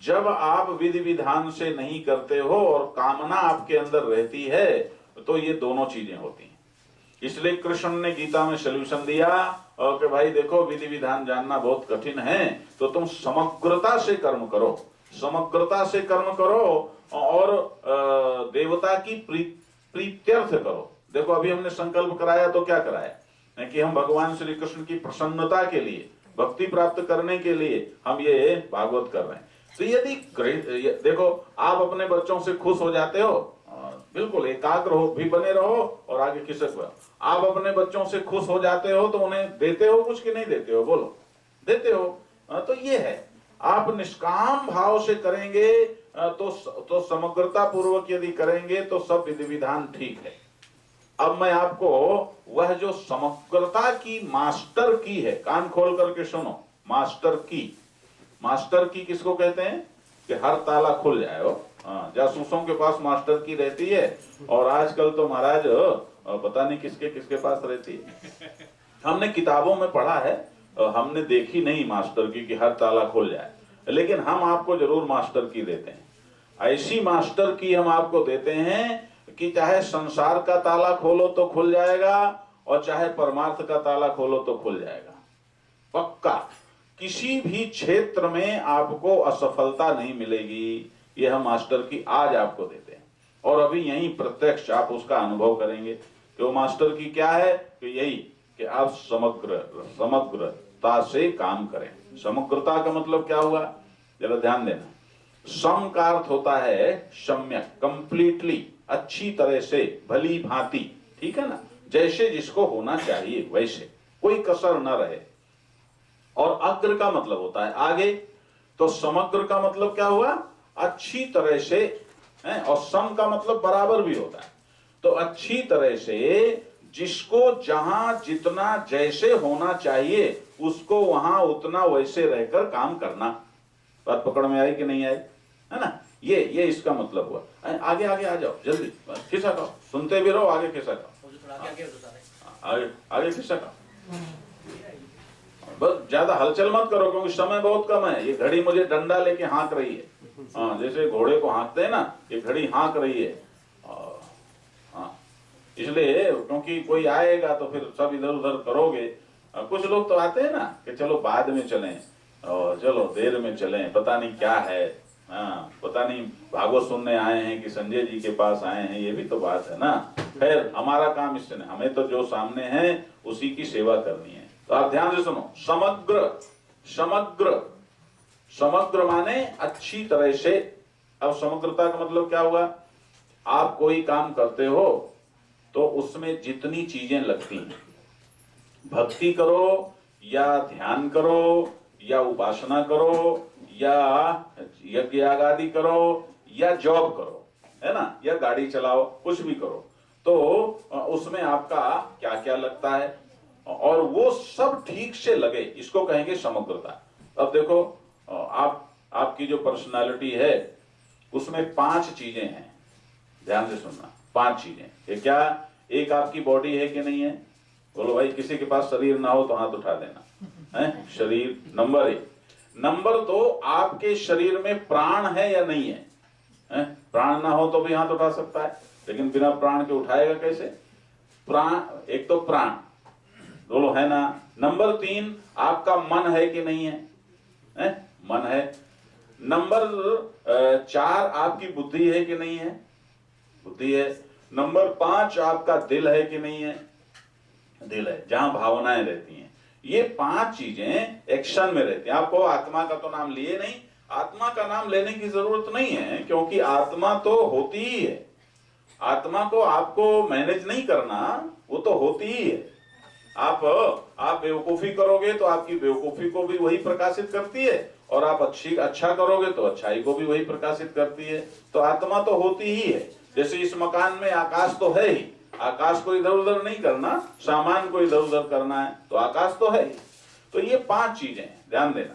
A: जब आप विधि विधान से नहीं करते हो और कामना आपके अंदर रहती है तो ये दोनों चीजें होती हैं। इसलिए कृष्ण ने गीता में सल्यूशन दिया और कि भाई देखो विधि विधान जानना बहुत कठिन है, तो तुम समग्रता से कर्म करो, समग्रता से कर्म करो और देवता की प्रीत्यर्थ करो। देखो अभी हमने संकल्प कराया तो क्या कराया कि हम भगवान श्री कृष्ण की प्रसन्नता के लिए, भक्ति प्राप्त करने के लिए हम ये भागवत कर रहे हैं। तो यदि देखो आप अपने बच्चों से खुश हो जाते हो, बिल्कुल एकाग्र हो भी बने रहो और आगे खिसक रहो। आप अपने बच्चों से खुश हो जाते हो तो उन्हें देते हो कुछ कि नहीं देते हो? बोलो, देते हो। तो ये है, आप निष्काम भाव से करेंगे तो समग्रता पूर्वक यदि करेंगे तो सब विधि विधान ठीक है। अब मैं आपको वह जो समग्रता की मास्टर की है, कान खोल करके सुनो, मास्टर की। मास्टर की किसको कहते हैं कि हर ताला खुल जाए हो। जासूसों के पास मास्टर की रहती है और आजकल तो महाराज पता नहीं किसके किसके पास रहती है। हमने किताबों में पढ़ा है, हमने देखी नहीं मास्टर की कि हर ताला खुल जाए, लेकिन हम आपको जरूर मास्टर की देते हैं। ऐसी मास्टर की हम आपको देते हैं कि चाहे संसार का ताला खोलो तो खुल जाएगा और चाहे परमार्थ का ताला खोलो तो खुल जाएगा, पक्का। किसी भी क्षेत्र में आपको असफलता नहीं मिलेगी, ये हम मास्टर की आज आपको देते हैं। और अभी यही प्रत्यक्ष आप उसका अनुभव करेंगे कि वो मास्टर की क्या है, कि यही कि आप समग्रता से काम करें। समग्रता का मतलब क्या हुआ, जरा ध्यान देना। सम का अर्थ होता है सम्यक, कंप्लीटली, अच्छी तरह से, भली भांति, ठीक है ना, जैसे जिसको होना चाहिए वैसे, कोई कसर न रहे। और अग्र का मतलब होता है आगे, तो समग्र का मतलब क्या हुआ, अच्छी तरह से है, और सम का मतलब बराबर भी होता है। तो अच्छी तरह से, जिसको जहां जितना जैसे होना चाहिए उसको वहां उतना वैसे रहकर काम करना। बात पकड़ में आई कि नहीं आई, है ना? ये इसका मतलब हुआ। आगे आगे आ जाओ, जल्दी खिसक आओ, सुनते भी रहो, आगे खिसक आओ, आगे खिसक आओ। बस ज्यादा हलचल मत करो क्योंकि समय बहुत कम है। ये घड़ी मुझे डंडा लेके हाँक रही है, हाँ, जैसे घोड़े को हाँकते हैं ना, ये घड़ी हाँक रही है। हाँ, इसलिए क्योंकि कोई आएगा तो फिर सब इधर उधर करोगे। कुछ लोग तो आते हैं ना कि चलो बाद में चलें और चलो देर में चलें, पता नहीं क्या है, हाँ, पता नहीं भागवत सुनने आए हैं कि संजय जी के पास आए हैं, ये भी तो बात है ना। खैर हमारा काम इससे नहीं, हमें तो जो सामने है उसी की सेवा करनी है। तो आप ध्यान से सुनो, समग्र, समग्र, समग्र माने अच्छी तरह से। अब समग्रता का मतलब क्या हुआ, आप कोई काम करते हो तो उसमें जितनी चीजें लगती हैं, भक्ति करो या ध्यान करो या उपासना करो या यज्ञ आदि करो या जॉब करो, है ना, या गाड़ी चलाओ, कुछ भी करो, तो उसमें आपका क्या क्या लगता है और वो सब ठीक से लगे, इसको कहेंगे समग्रता। अब देखो आपकी जो पर्सनालिटी है उसमें 5 चीजें हैं, ध्यान से सुनना, 5 चीजें। ये क्या, एक आपकी बॉडी है कि नहीं है? बोलो भाई, किसी के पास शरीर ना हो तो हाथ उठा देना है। शरीर नंबर 1। नंबर 2, आपके शरीर में प्राण है या नहीं है? प्राण ना हो तो भी हाथ उठा सकता है, लेकिन बिना प्राण के उठाएगा कैसे? प्राण, एक तो प्राण दोनों है ना। नंबर 3, आपका मन है कि नहीं है? मन है। नंबर 4, आपकी बुद्धि है कि नहीं है? बुद्धि है। नंबर 5, आपका दिल है कि नहीं है? दिल है, जहां भावनाएं रहती हैं। ये 5 चीजें एक्शन में रहती हैं। आपको आत्मा का तो नाम लिए नहीं, आत्मा का नाम लेने की जरूरत नहीं है, क्योंकि आत्मा तो होती ही है। आत्मा को आपको मैनेज नहीं करना, वो तो होती ही है। आप बेवकूफी करोगे तो आपकी बेवकूफी को भी वही प्रकाशित करती है, और आप अच्छा करोगे तो अच्छाई को भी वही प्रकाशित करती है। तो आत्मा तो होती ही है। जैसे इस मकान में आकाश तो है ही, आकाश को इधर उधर नहीं करना, सामान को इधर उधर करना है, तो आकाश तो है ही। तो ये 5 चीजें हैं, ध्यान देना।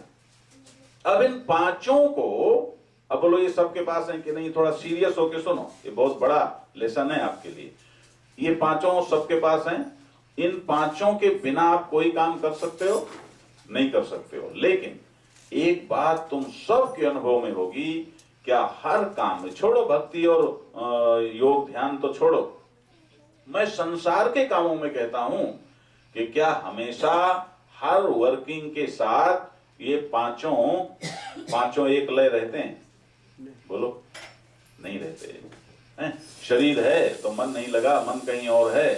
A: अब इन 5 को, अब बोलो ये सबके पास है कि नहीं? थोड़ा सीरियस होके सुनो, ये बहुत बड़ा लेसन है आपके लिए। ये 5 सबके पास हैं। इन 5 के बिना आप कोई काम कर सकते हो? नहीं कर सकते हो। लेकिन एक बात तुम सबके अनुभव में होगी, क्या हर काम में, छोड़ो भक्ति और योग ध्यान तो छोड़ो, मैं संसार के कामों में कहता हूं कि क्या हमेशा हर वर्किंग के साथ ये पांचों एक लय रहते हैं? बोलो, नहीं रहते हैं। शरीर है तो मन नहीं लगा, मन कहीं और है।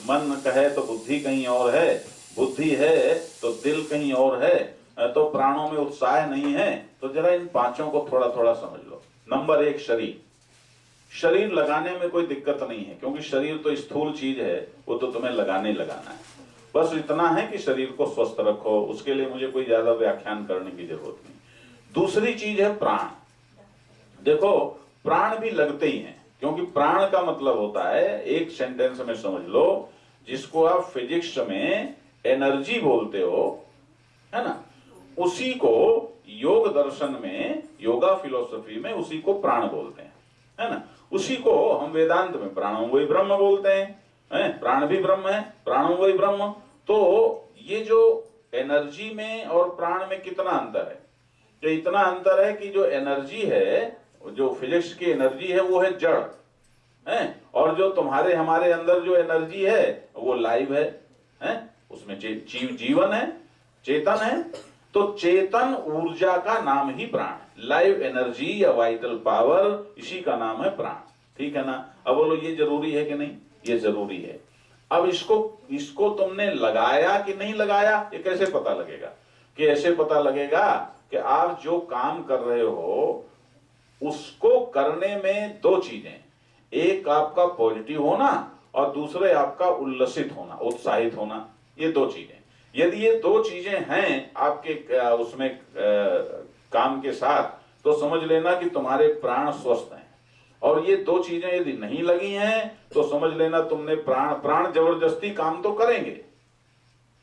A: मन कहे तो बुद्धि कहीं और है, बुद्धि है तो दिल कहीं और है, तो प्राणों में उत्साह नहीं है। तो जरा इन 5 को थोड़ा थोड़ा समझ लो। नंबर 1, शरीर। शरीर लगाने में कोई दिक्कत नहीं है, क्योंकि शरीर तो स्थूल चीज है, वो तो तुम्हें लगाना है। बस इतना है कि शरीर को स्वस्थ रखो, उसके लिए मुझे कोई ज्यादा व्याख्यान करने की जरूरत नहीं। दूसरी चीज है प्राण। देखो, प्राण भी लगते ही हैं, क्योंकि प्राण का मतलब होता है, एक सेंटेंस में समझ लो, जिसको आप फिजिक्स में एनर्जी बोलते हो, है ना, उसी को योग दर्शन में, योगा फिलोसफी में उसी को प्राण बोलते हैं, है ना। उसी को हम वेदांत में प्राणो वही ब्रह्म बोलते हैं। प्राण भी ब्रह्म है, प्राणो वही ब्रह्म। तो ये जो एनर्जी में और प्राण में कितना अंतर है? तो इतना अंतर है कि जो एनर्जी है, जो फिजिक्स की एनर्जी है, वो है जड़ है, और जो तुम्हारे हमारे अंदर जो एनर्जी है वो लाइव है, उसमें जीवन है, चेतन है। तो चेतन ऊर्जा का नाम ही प्राण, लाइव एनर्जी या वाइटल पावर, इसी का नाम है प्राण। ठीक है ना। अब बोलो, ये जरूरी है कि नहीं? ये जरूरी है। अब इसको तुमने लगाया कि नहीं लगाया, ये कैसे पता लगेगा? कि ऐसे पता लगेगा कि आप जो काम कर रहे हो उसको करने में 2 चीजें, एक आपका पॉजिटिव होना और दूसरे आपका उल्लसित होना, उत्साहित होना। ये 2 चीजें, यदि ये 2 चीजें हैं आपके उसमें काम के साथ, तो समझ लेना कि तुम्हारे प्राण स्वस्थ हैं। और ये 2 चीजें यदि नहीं लगी हैं, तो समझ लेना तुमने प्राण जबरदस्ती काम तो करेंगे,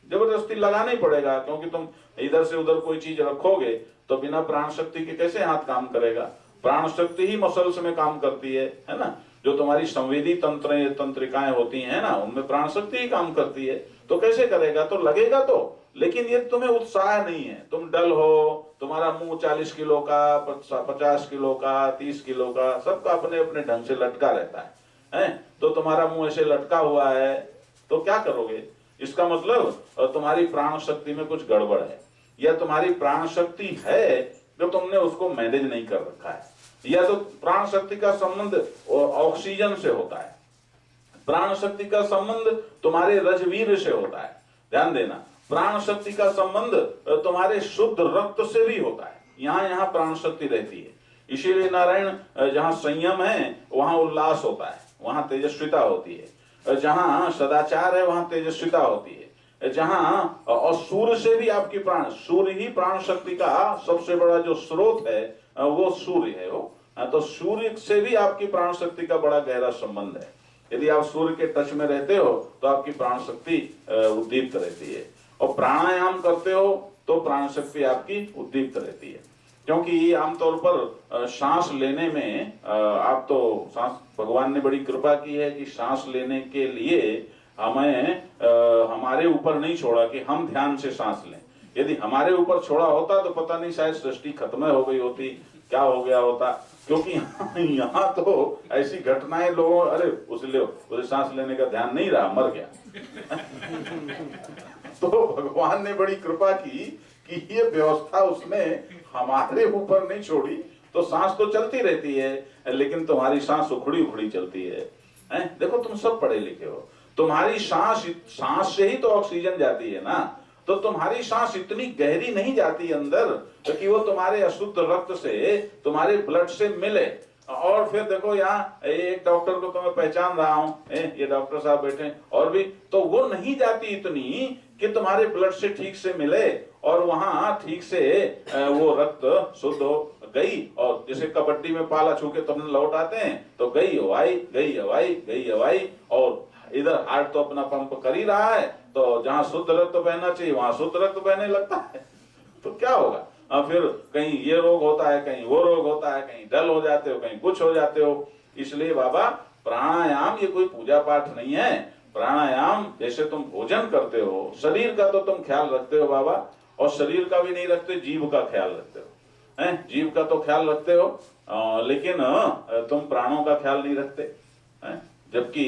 A: जबरदस्ती लगाना ही पड़ेगा, क्योंकि तुम इधर से उधर कोई चीज रखोगे तो बिना प्राण शक्ति के कैसे हाथ काम करेगा? प्राण शक्ति ही मसल्स में काम करती है ना। जो तुम्हारी संवेदी तंत्रिकाएं होती हैं ना, उनमें प्राण शक्ति ही काम करती है। तो कैसे करेगा? तो लगेगा तो, लेकिन ये तुम्हें उत्साह नहीं है, तुम डल हो, तुम्हारा मुंह 40 किलो का, 50 किलो का, 30 किलो का, सबका अपने अपने ढंग से लटका रहता है। तो तुम्हारा मुंह ऐसे लटका हुआ है, तो क्या करोगे? इसका मतलब तुम्हारी प्राण शक्ति में कुछ गड़बड़ है, या तुम्हारी प्राण शक्ति है जो तुमने उसको मैनेज नहीं कर रखा है, या तो प्राण शक्ति का संबंध ऑक्सीजन से होता है, प्राण शक्ति का संबंध तुम्हारे रजवीर से होता है। ध्यान देना, प्राण शक्ति का संबंध तुम्हारे शुद्ध रक्त से भी होता है। यहाँ प्राण शक्ति रहती है। इसीलिए नारायण, जहाँ संयम है वहां उल्लास होता है, वहां तेजस्विता होती है। जहाँ सदाचार है वहां तेजस्विता होती है। जहाँ, और सूर्य से भी आपकी सूर्य ही प्राण शक्ति का सबसे बड़ा जो स्रोत है, वो सूर्य है वो। तो सूर्य से भी आपकी प्राण शक्ति का बड़ा गहरा संबंध है। यदि आप सूर्य के टच में रहते हो तो आपकी प्राण शक्ति उद्दीप्त रहती है, और प्राणायाम करते हो तो प्राण शक्ति आपकी उद्दीप्त रहती है। क्योंकि आमतौर पर सांस लेने में, आप तो सांस, भगवान ने बड़ी कृपा की है कि सांस लेने के लिए हमें हमारे ऊपर नहीं छोड़ा कि हम ध्यान से सांस लें। यदि हमारे ऊपर छोड़ा होता तो पता नहीं शायद सृष्टि खत्म हो गई होती, क्या हो गया होता। क्योंकि यहाँ तो ऐसी घटनाएं लोगों, अरे उसे सांस लेने का ध्यान नहीं रहा, मर गया। तो भगवान ने बड़ी कृपा की कि ये व्यवस्था उसने हमारे ऊपर नहीं छोड़ी, तो सांस तो चलती रहती है, लेकिन तुम्हारी सांस उखड़ी उखड़ी चलती है। देखो तुम सब पढ़े लिखे हो, तुम्हारी सांस से ही तो ऑक्सीजन जाती है ना, तो तुम्हारी सांस इतनी गहरी नहीं जाती अंदर कि वो तुम्हारे अशुद्ध रक्त से, तुम्हारे ब्लड से मिले। और फिर देखो यहाँ एक डॉक्टर को तो मैं पहचान रहा हूँ, ये डॉक्टर साहब बैठे, और भी तो वो नहीं जाती इतनी कि तुम्हारे ब्लड से ठीक से मिले और वहां ठीक से वो रक्त शुद्ध हो गई। और जैसे कबड्डी में पाला छू के तुम लौट आते हैं तो गई हवाई गई हवाई गई हवाई, और इधर हार्ट तो अपना पंप कर ही रहा है, तो जहां शुद्ध रक्त बहना चाहिए वहां शुद्ध रक्त बहने लगता है। तो क्या होगा, फिर कहीं ये रोग होता है, कहीं वो रोग होता है, कहीं डल हो जाते हो, कहीं कुछ हो जाते हो। इसलिए बाबा प्राणायाम ये कोई पूजा पाठ नहीं है। प्राणायाम जैसे तुम भोजन करते हो, शरीर का तो तुम ख्याल रखते हो बाबा, और शरीर का भी नहीं रखते, जीव का ख्याल रखते हो, हैं? जीव का तो ख्याल रखते हो, लेकिन तुम प्राणों का ख्याल नहीं रखते, हैं? जबकि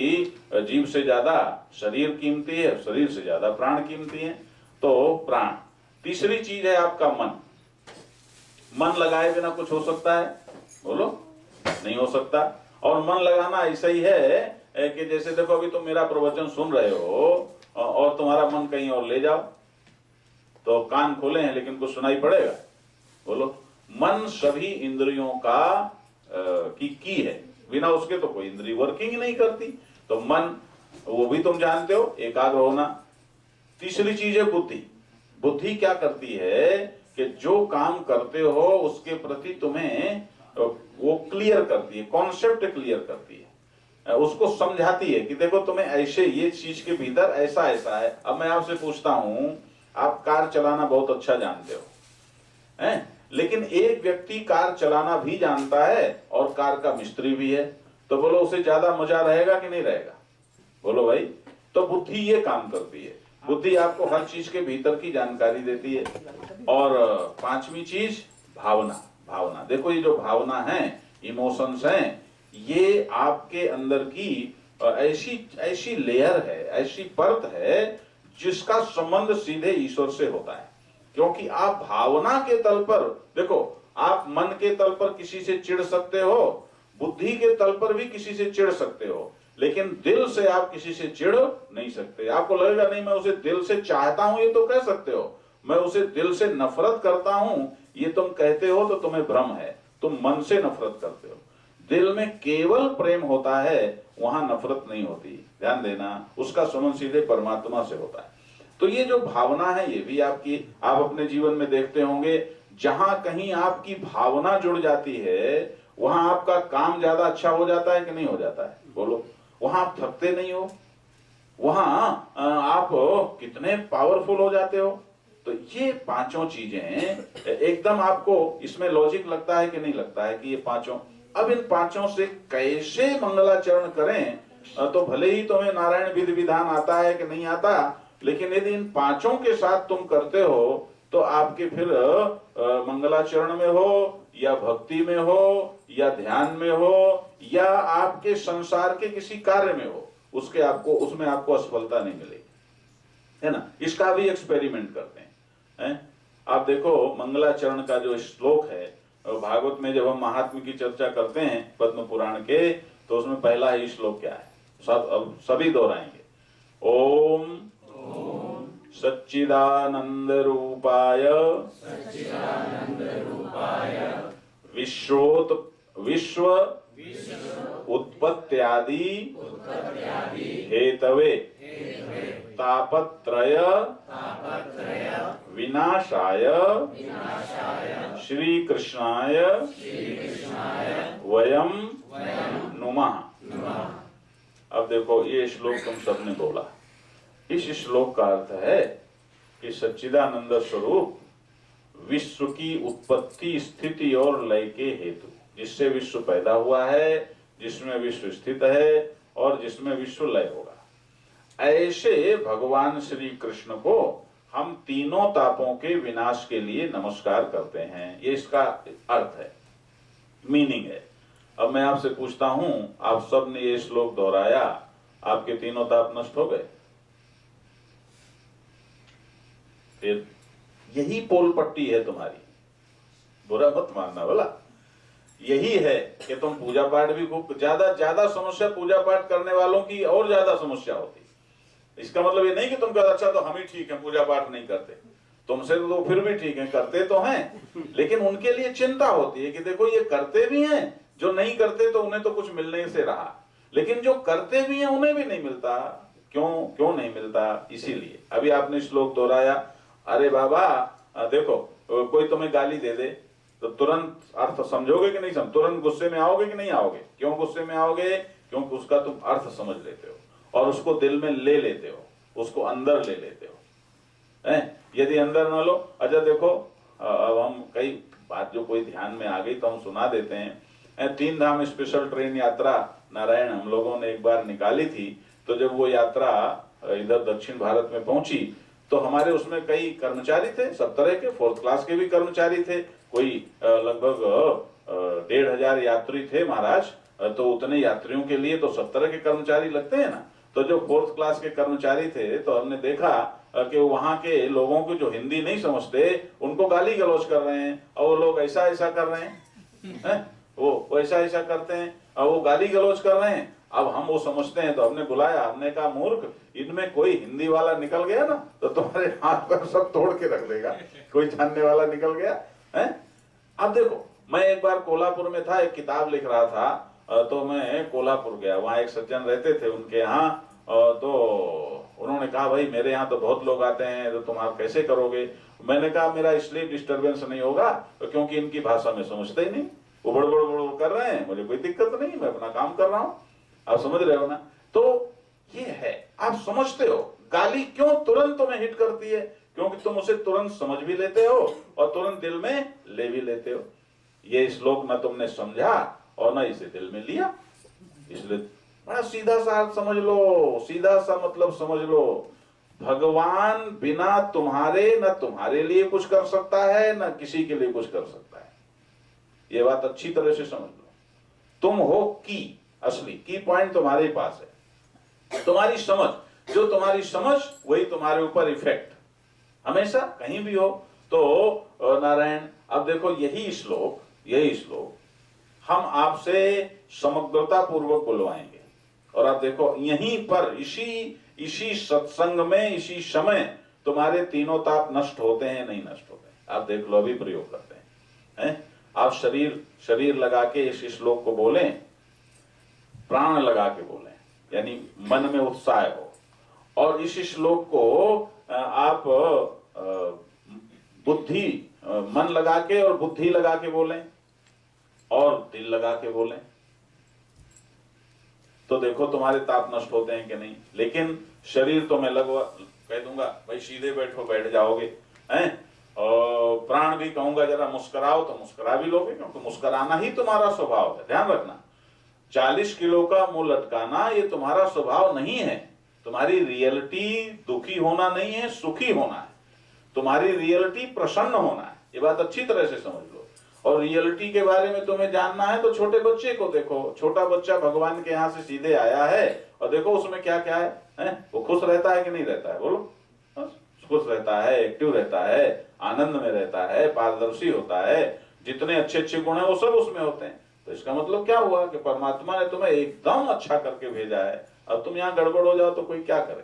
A: जीव से ज्यादा शरीर कीमती है, शरीर से ज्यादा प्राण कीमती है। तो प्राण। तीसरी चीज है आपका मन। मन लगाए बिना कुछ हो सकता है? बोलो, नहीं हो सकता। और मन लगाना ऐसा ही है कि जैसे देखो अभी तुम मेरा प्रवचन सुन रहे हो और तुम्हारा मन कहीं और ले जाओ, तो कान खोले हैं लेकिन कुछ सुनाई पड़ेगा? बोलो, मन सभी इंद्रियों का की है, बिना उसके तो कोई इंद्रिय वर्किंग ही नहीं करती। तो मन, वो भी तुम जानते हो, एकाग्र होना। तीसरी चीज है बुद्धि। बुद्धि क्या करती है कि जो काम करते हो उसके प्रति तुम्हें वो क्लियर करती है, कॉन्सेप्ट क्लियर करती है, उसको समझाती है कि देखो तुम्हें ऐसे ये चीज के भीतर ऐसा ऐसा है। अब मैं आपसे पूछता हूं, आप कार चलाना बहुत अच्छा जानते हो, हैं? लेकिन एक व्यक्ति कार चलाना भी जानता है और कार का मिस्त्री भी है, तो बोलो उसे ज्यादा मजा रहेगा कि नहीं रहेगा? बोलो भाई। तो बुद्धि ये काम करती है, बुद्धि आपको हर चीज के भीतर की जानकारी देती है। और पांचवी चीज भावना। भावना, देखो ये जो भावना है, इमोशंस हैं, ये आपके अंदर की ऐसी लेयर है, ऐसी परत है जिसका संबंध सीधे ईश्वर से होता है। क्योंकि आप भावना के तल पर, देखो आप मन के तल पर किसी से चिढ़ सकते हो, बुद्धि के तल पर भी किसी से चिढ़ सकते हो, लेकिन दिल से आप किसी से चिढ़ नहीं सकते। आपको लगेगा नहीं मैं उसे दिल से चाहता हूं, ये तो कह सकते हो, मैं उसे दिल से नफरत करता हूं, ये तुम कहते हो तो तुम्हें भ्रम है, तुम मन से नफरत करते हो। दिल में केवल प्रेम होता है, वहां नफरत नहीं होती, ध्यान देना। उसका संबंध सीधे परमात्मा से होता है। तो ये जो भावना है ये भी आपकी, आप अपने जीवन में देखते होंगे, जहां कहीं आपकी भावना जुड़ जाती है वहां आपका काम ज्यादा अच्छा हो जाता है कि नहीं हो जाता है? बोलो, वहां आप थकते नहीं हो, वहां आप कितने पावरफुल हो जाते हो। तो ये पांचों चीजें एकदम आपको इसमें लॉजिक लगता है कि नहीं लगता है कि ये पांचों, अब इन पांचों से कैसे मंगलाचरण करें, तो भले ही तुम्हें नारायण विधि विधान आता है कि नहीं आता, लेकिन यदि इन पांचों के साथ तुम करते हो तो आपके फिर मंगलाचरण में हो या भक्ति में हो या ध्यान में हो या आपके संसार के किसी कार्य में हो, उसमें आपको असफलता नहीं मिलेगी, है ना। इसका भी एक्सपेरिमेंट करते हैं। आप देखो मंगलाचरण का जो श्लोक है भागवत में, जब हम महात्म्य की चर्चा करते हैं पद्म पुराण के, तो उसमें पहला ही श्लोक क्या है, अब सभी दोहराएंगे। ओम सच्चिदानंद रूपाय विश्व उत्पत्त्यादि हेतवे तापत्रय विनाशाय श्री कृष्णाय वयम नुमः। अब देखो ये श्लोक तुम सबने बोला, इस श्लोक का अर्थ है कि सच्चिदानंद स्वरूप विश्व की उत्पत्ति, स्थिति और लय के हेतु, जिससे विश्व पैदा हुआ है, जिसमें विश्व स्थित है और जिसमें विश्व लय होगा, ऐसे भगवान श्री कृष्ण को हम तीनों तापों के विनाश के लिए नमस्कार करते हैं, ये इसका अर्थ है, मीनिंग है। अब मैं आपसे पूछता हूं, आप सब ने ये श्लोक दोहराया, आपके तीनों ताप नष्ट हो गए? फिर यही पोल पट्टी है तुम्हारी, बुरा मत मानना बोला, यही है कि तुम पूजा पाठ भी खूब ज्यादा समस्या पूजा पाठ करने वालों की और ज्यादा समस्या होती। इसका मतलब ये नहीं कि तुम कहते अच्छा तो हम ही ठीक है, पूजा पाठ नहीं करते, तुमसे तो फिर भी ठीक है, करते तो हैं, लेकिन उनके लिए चिंता होती है कि देखो ये करते भी हैं, जो नहीं करते तो उन्हें तो कुछ मिलने से रहा, लेकिन जो करते भी हैं उन्हें भी नहीं मिलता। क्यों नहीं मिलता? इसीलिए अभी आपने श्लोक दोहराया। अरे बाबा देखो, कोई तुम्हें गाली दे दे तो तुरंत अर्थ समझोगे कि नहीं समझ, तुरंत गुस्से में आओगे कि नहीं आओगे? क्यों गुस्से में आओगे? क्योंकि उसका तुम अर्थ समझ लेते हो और उसको दिल में ले लेते हो, उसको अंदर ले लेते हो। यदि अंदर न लो, अच्छा देखो, अब हम कई बात जो कोई ध्यान में आ गई तो हम सुना देते हैं। 3 धाम स्पेशल ट्रेन यात्रा नारायण हम लोगों ने एक बार निकाली थी, तो जब वो यात्रा इधर दक्षिण भारत में पहुंची तो हमारे उसमें कई कर्मचारी थे, सब तरह के, 4th क्लास के भी कर्मचारी थे, कोई लगभग 1500 यात्री थे महाराज। तो उतने यात्रियों के लिए तो सब तरह के कर्मचारी लगते हैं ना। तो जो 4th क्लास के कर्मचारी थे तो हमने देखा कि वहां के लोगों को जो हिंदी नहीं समझते उनको गाली गलौज कर रहे हैं, और वो लोग ऐसा ऐसा कर रहे हैं, वो ऐसा ऐसा करते हैं और वो गाली गलौज कर रहे हैं। अब हम वो समझते हैं तो हमने बुलाया, हमने कहा मूर्ख, इनमें कोई हिंदी वाला निकल गया ना तो तुम्हारे हाथ पर सब तोड़ के रख देगा, कोई जानने वाला निकल गया है। अब देखो, मैं एक बार कोल्हापुर में था, एक किताब लिख रहा था, तो मैं कोल्हापुर गया, वहां एक सज्जन रहते थे उनके यहाँ, तो उन्होंने कहा भाई मेरे यहाँ तो बहुत लोग आते हैं, तो तुम आप कैसे करोगे? मैंने कहा मेरा इसलिए डिस्टर्बेंस नहीं होगा क्योंकि इनकी भाषा में समझते ही नहीं, वो बड़ कर रहे हैं, मुझे कोई दिक्कत नहीं, मैं अपना काम कर रहा हूँ। आप समझ रहे हो ना? तो ये है, आप समझते हो गाली क्यों तुरंत तुम्हें हिट करती है? क्योंकि तुम उसे तुरंत समझ भी लेते हो और तुरंत दिल में ले भी लेते हो। ये श्लोक न तुमने समझा और न इसे दिल में लिया, इसलिए बड़ा सीधा सा अर्थ समझ लो, सीधा सा मतलब समझ लो। भगवान बिना तुम्हारे न तुम्हारे लिए कुछ कर सकता है न किसी के लिए कुछ कर सकता है, ये बात अच्छी तरह से समझ लो। तुम हो की, असली की पॉइंट तुम्हारे पास है, तुम्हारी समझ, जो तुम्हारी समझ वही तुम्हारे ऊपर इफेक्ट हमेशा कहीं भी हो। तो नारायण, अब देखो यही श्लोक हम आपसे समग्रता पूर्वक बुलवाएंगे, और आप देखो यहीं पर इसी सत्संग में इसी समय तुम्हारे तीनों ताप नष्ट होते हैं नहीं नष्ट होते हैं? आप देख लो, अभी प्रयोग करते हैं। आप शरीर लगा के इस श्लोक को बोलें, प्राण लगा के बोलें, यानी मन में उत्साह हो, और इस श्लोक को आप बुद्धि, मन लगा के और बुद्धि लगा के बोलें और दिल लगा के बोलें, तो देखो तुम्हारे ताप नष्ट होते हैं कि नहीं। लेकिन शरीर तो मैं कह दूंगा भाई सीधे बैठो, बैठ जाओगे, हैं, और प्राण भी कहूंगा जरा मुस्कुराओ तो मुस्कुरा भी लोगे, क्योंकि मुस्कुराना ही तुम्हारा स्वभाव है। ध्यान रखना, 40 किलो का मुंह लटकाना ये तुम्हारा स्वभाव नहीं है। तुम्हारी रियलिटी दुखी होना नहीं है, सुखी होना है। तुम्हारी रियलिटी प्रसन्न होना है, ये बात अच्छी तरह से समझ लो। और रियलिटी के बारे में तुम्हें जानना है तो छोटे बच्चे को देखो, छोटा बच्चा भगवान के यहाँ से सीधे आया है और देखो उसमें क्या क्या है? वो खुश रहता है कि नहीं रहता है? बोलो, खुश रहता है, एक्टिव रहता है, आनंद में रहता है, पारदर्शी होता है, जितने अच्छे अच्छे गुण है वो सब उसमें होते हैं। तो इसका मतलब क्या हुआ कि परमात्मा ने तुम्हें एकदम अच्छा करके भेजा है। अब तुम यहाँ गड़बड़ हो जाओ तो कोई क्या करे?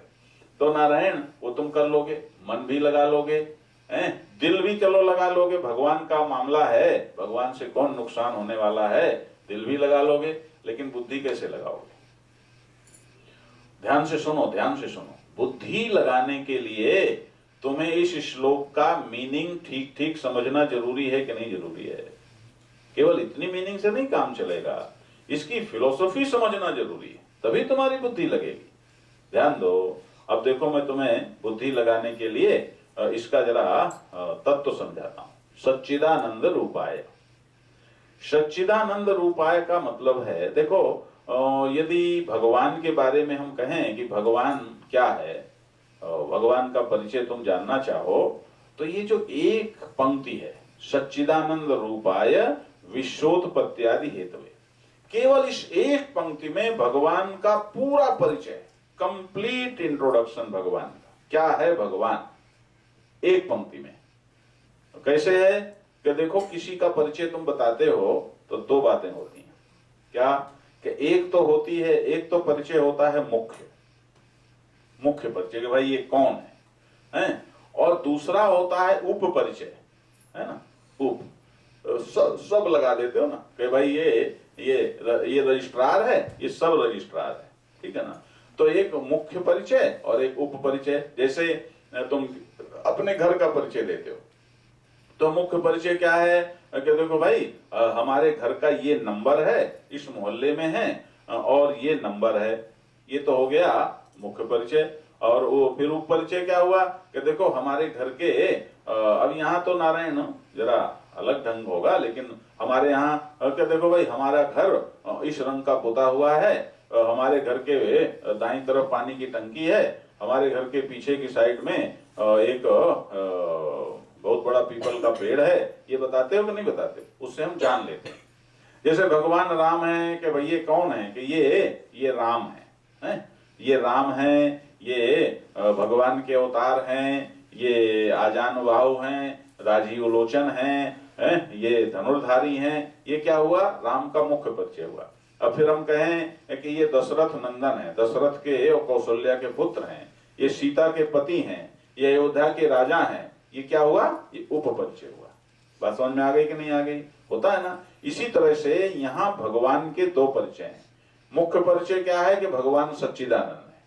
A: तो नारायण वो तुम कर लोगे, मन भी लगा लोगे, दिल भी चलो लगा लोगे, भगवान का मामला है, भगवान से कौन नुकसान होने वाला है, दिल भी लगा लोगे, लेकिन बुद्धि कैसे लगाओगे? ध्यान से सुनो, ध्यान से सुनो। बुद्धि लगाने के लिए तुम्हें इस श्लोक का मीनिंग ठीक ठीक समझना जरूरी है कि नहीं जरूरी है? केवल इतनी मीनिंग से नहीं काम चलेगा, इसकी फिलोसफी समझना जरूरी है, तभी तुम्हारी बुद्धि लगेगी। ध्यान दो, अब देखो मैं तुम्हें बुद्धि लगाने के लिए इसका जरा तत्व समझाता हूं। सच्चिदानंद रूपाय, सच्चिदानंद रूपाय का मतलब है, देखो यदि भगवान के बारे में हम कहें कि भगवान क्या है, भगवान का परिचय तुम जानना चाहो तो ये जो एक पंक्ति है, सच्चिदानंद रूपाय विश्वोत्पत्त्यादि हेतवे, केवल इस एक पंक्ति में भगवान का पूरा परिचय, कंप्लीट इंट्रोडक्शन भगवान का, क्या है भगवान, एक पंक्ति में। कैसे है कि देखो, किसी का परिचय तुम बताते हो तो दो बातें होती हैं। क्या कि एक तो होती है, एक तो परिचय होता है मुख्य परिचय कि भाई ये कौन है? और दूसरा होता है उप परिचय, है ना, उप सब लगा देते हो ना कि भाई ये रजिस्ट्रार है, ये सब रजिस्ट्रार है, ठीक है ना। तो एक मुख्य परिचय और एक उप परिचय। जैसे तुम अपने घर का परिचय देते हो तो मुख्य परिचय क्या है कि देखो भाई हमारे घर का ये नंबर है, इस मोहल्ले में है और ये नंबर है, ये तो हो गया मुख्य परिचय। और वो फिर उप परिचय क्या हुआ कि देखो हमारे घर के अब यहाँ तो नारायण जरा अलग ढंग होगा, लेकिन हमारे यहाँ क्या देखो भाई हमारा घर इस रंग का पुता हुआ है, हमारे घर के दाईं तरफ पानी की टंकी है, हमारे घर के पीछे की साइड में एक बहुत बड़ा पीपल का पेड़ है, ये बताते हो कि नहीं बताते? उससे हम जान लेते हैं। जैसे भगवान राम है कि भाई ये कौन है कि ये राम है, ये राम है, ये भगवान के अवतार हैं, ये आजानुबाहु हैं, राजीव लोचन हैं, ये धनुर्धारी हैं। ये क्या हुआ? राम का मुख्य परिचय हुआ। अब फिर हम कहें कि ये दशरथ नंदन है, दशरथ के और कौशल्या के पुत्र हैं, ये सीता के पति हैं, ये अयोध्या के राजा हैं, ये क्या हुआ? ये उप परिचय हुआ। बात समझ में आ गई कि नहीं आ गई? होता है ना। इसी तरह से यहाँ भगवान के दो परिचय हैं। मुख्य परिचय क्या है कि भगवान सच्चिदानंद है,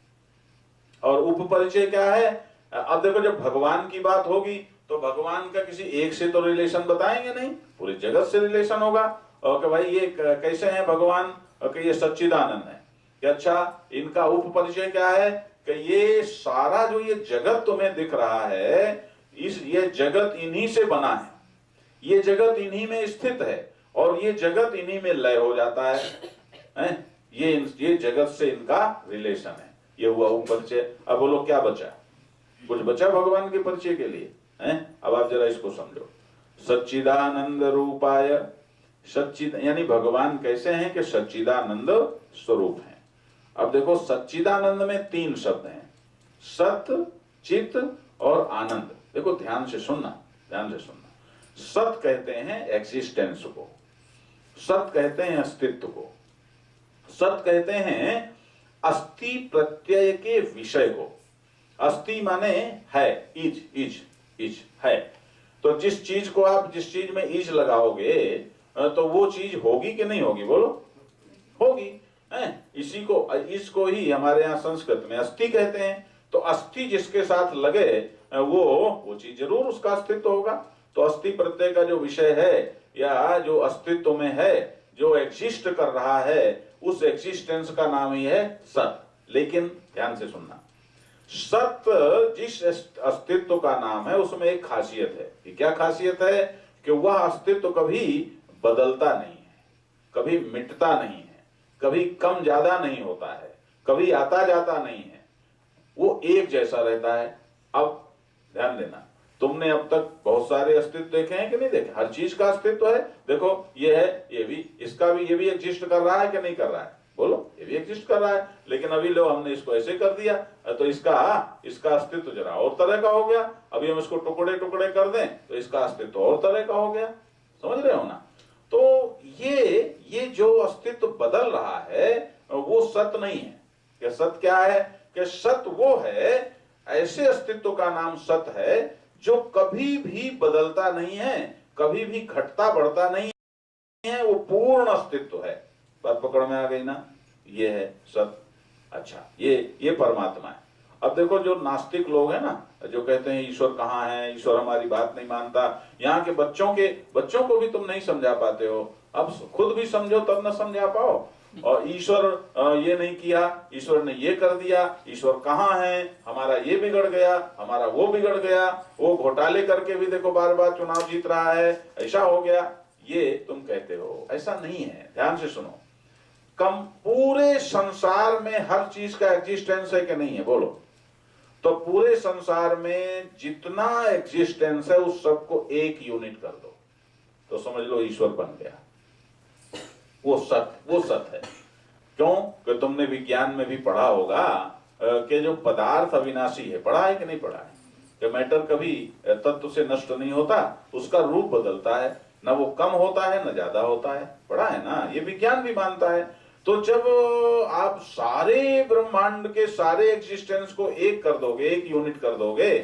A: और उप परिचय क्या है? अब देखो जब भगवान की बात होगी तो भगवान का किसी एक से तो रिलेशन बताएंगे नहीं, पूरे जगत से रिलेशन होगा। और कि भाई ये कैसे हैं भगवान, कि ये सच्चिदानंद है। कि अच्छा इनका उप परिचय क्या है कि ये सारा जो ये जगत तुम्हें दिख रहा है, ये जगत इन्हीं से बना है, ये जगत इन्हीं में स्थित है, और ये जगत इन्हीं में लय हो जाता है। ये जगत से इनका रिलेशन है। ये हुआ उप परिचय। अब बोलो क्या बचा? कुछ बचा भगवान के परिचय के लिए? अब आप जरा इसको समझो। सच्चिदानंद रूपाय, सच्चिद यानी भगवान कैसे हैं कि सच्चिदानंद स्वरूप हैं। अब देखो सच्चिदानंद में तीन शब्द हैं, सत, चित और आनंद। देखो ध्यान से सुनना, ध्यान से सुनना। सत कहते हैं एग्जिस्टेंस को, सत कहते हैं अस्तित्व को, सत कहते हैं अस्थि प्रत्यय के विषय को। अस्थि माने है, इज है। तो जिस चीज को आप जिस चीज में इज लगाओगे तो वो चीज होगी कि नहीं होगी? बोलो होगी। इसी को, इसको ही हमारे यहाँ संस्कृत में अस्थि कहते हैं। तो अस्थि जिसके साथ लगे वो चीज जरूर उसका अस्तित्व होगा। तो अस्थि प्रत्यय का जो विषय है या जो अस्तित्व में है, जो एग्जिस्ट कर रहा है, उस एग्जिस्टेंस का नाम ही है सत। लेकिन ध्यान से सुनना, सत जिस अस्तित्व का नाम है उसमें एक खासियत है। कि क्या खासियत है? कि वह अस्तित्व कभी बदलता नहीं है, कभी मिटता नहीं है, कभी कम ज्यादा नहीं होता है, कभी आता जाता नहीं है, वो एक जैसा रहता है। अब ध्यान देना, तुमने अब तक बहुत सारे अस्तित्व देखे हैं कि नहीं देखे? हर चीज का अस्तित्व है। देखो ये है, ये भी, इसका भी, ये भी एग्जिस्ट कर रहा है कि नहीं कर रहा है? बोलो ये भी एग्जिस्ट कर रहा है। लेकिन अभी लो हमने इसको ऐसे कर दिया तो इसका अस्तित्व जरा और तरह का हो गया। अभी हम इसको टुकड़े टुकड़े कर दें तो इसका अस्तित्व और तरह का हो गया। समझ रहे हो ना? तो ये जो अस्तित्व बदल रहा है वो सत नहीं है। कि सत क्या है? कि सत वो है, ऐसे अस्तित्व का नाम सत है जो कभी भी बदलता नहीं है, कभी भी घटता बढ़ता नहीं है, वो पूर्ण अस्तित्व है। बात पकड़ में आ गई ना? ये है सत। अच्छा, ये परमात्मा है। अब देखो जो नास्तिक लोग हैं ना, जो कहते हैं ईश्वर कहाँ है, ईश्वर हमारी बात नहीं मानता, यहाँ के बच्चों को भी तुम नहीं समझा पाते हो। अब खुद भी समझो तब न समझा पाओ। और ईश्वर ये नहीं किया, ईश्वर ने ये कर दिया, ईश्वर कहाँ है, हमारा ये बिगड़ गया, हमारा वो बिगड़ गया, वो घोटाले करके भी देखो बार बार चुनाव जीत रहा है, ऐसा हो गया, ये तुम कहते हो। ऐसा नहीं है, ध्यान से सुनो। पूरे संसार में हर चीज का एग्जिस्टेंस है कि नहीं है? बोलो। तो पूरे संसार में जितना एग्जिस्टेंस है उस सबको एक यूनिट कर दो तो समझ लो ईश्वर बन गया। वो सत है। क्यों कि तुमने विज्ञान में भी पढ़ा होगा कि जो पदार्थ अविनाशी है, पढ़ा है कि नहीं पढ़ा है, कि मैटर कभी तत्व से नष्ट नहीं होता, उसका रूप बदलता है, न वो कम होता है न ज्यादा होता है, पढ़ा है ना, ये विज्ञान भी मानता है। तो जब आप सारे ब्रह्मांड के सारे एग्जिस्टेंस को एक कर दोगे, एक यूनिट कर दोगे,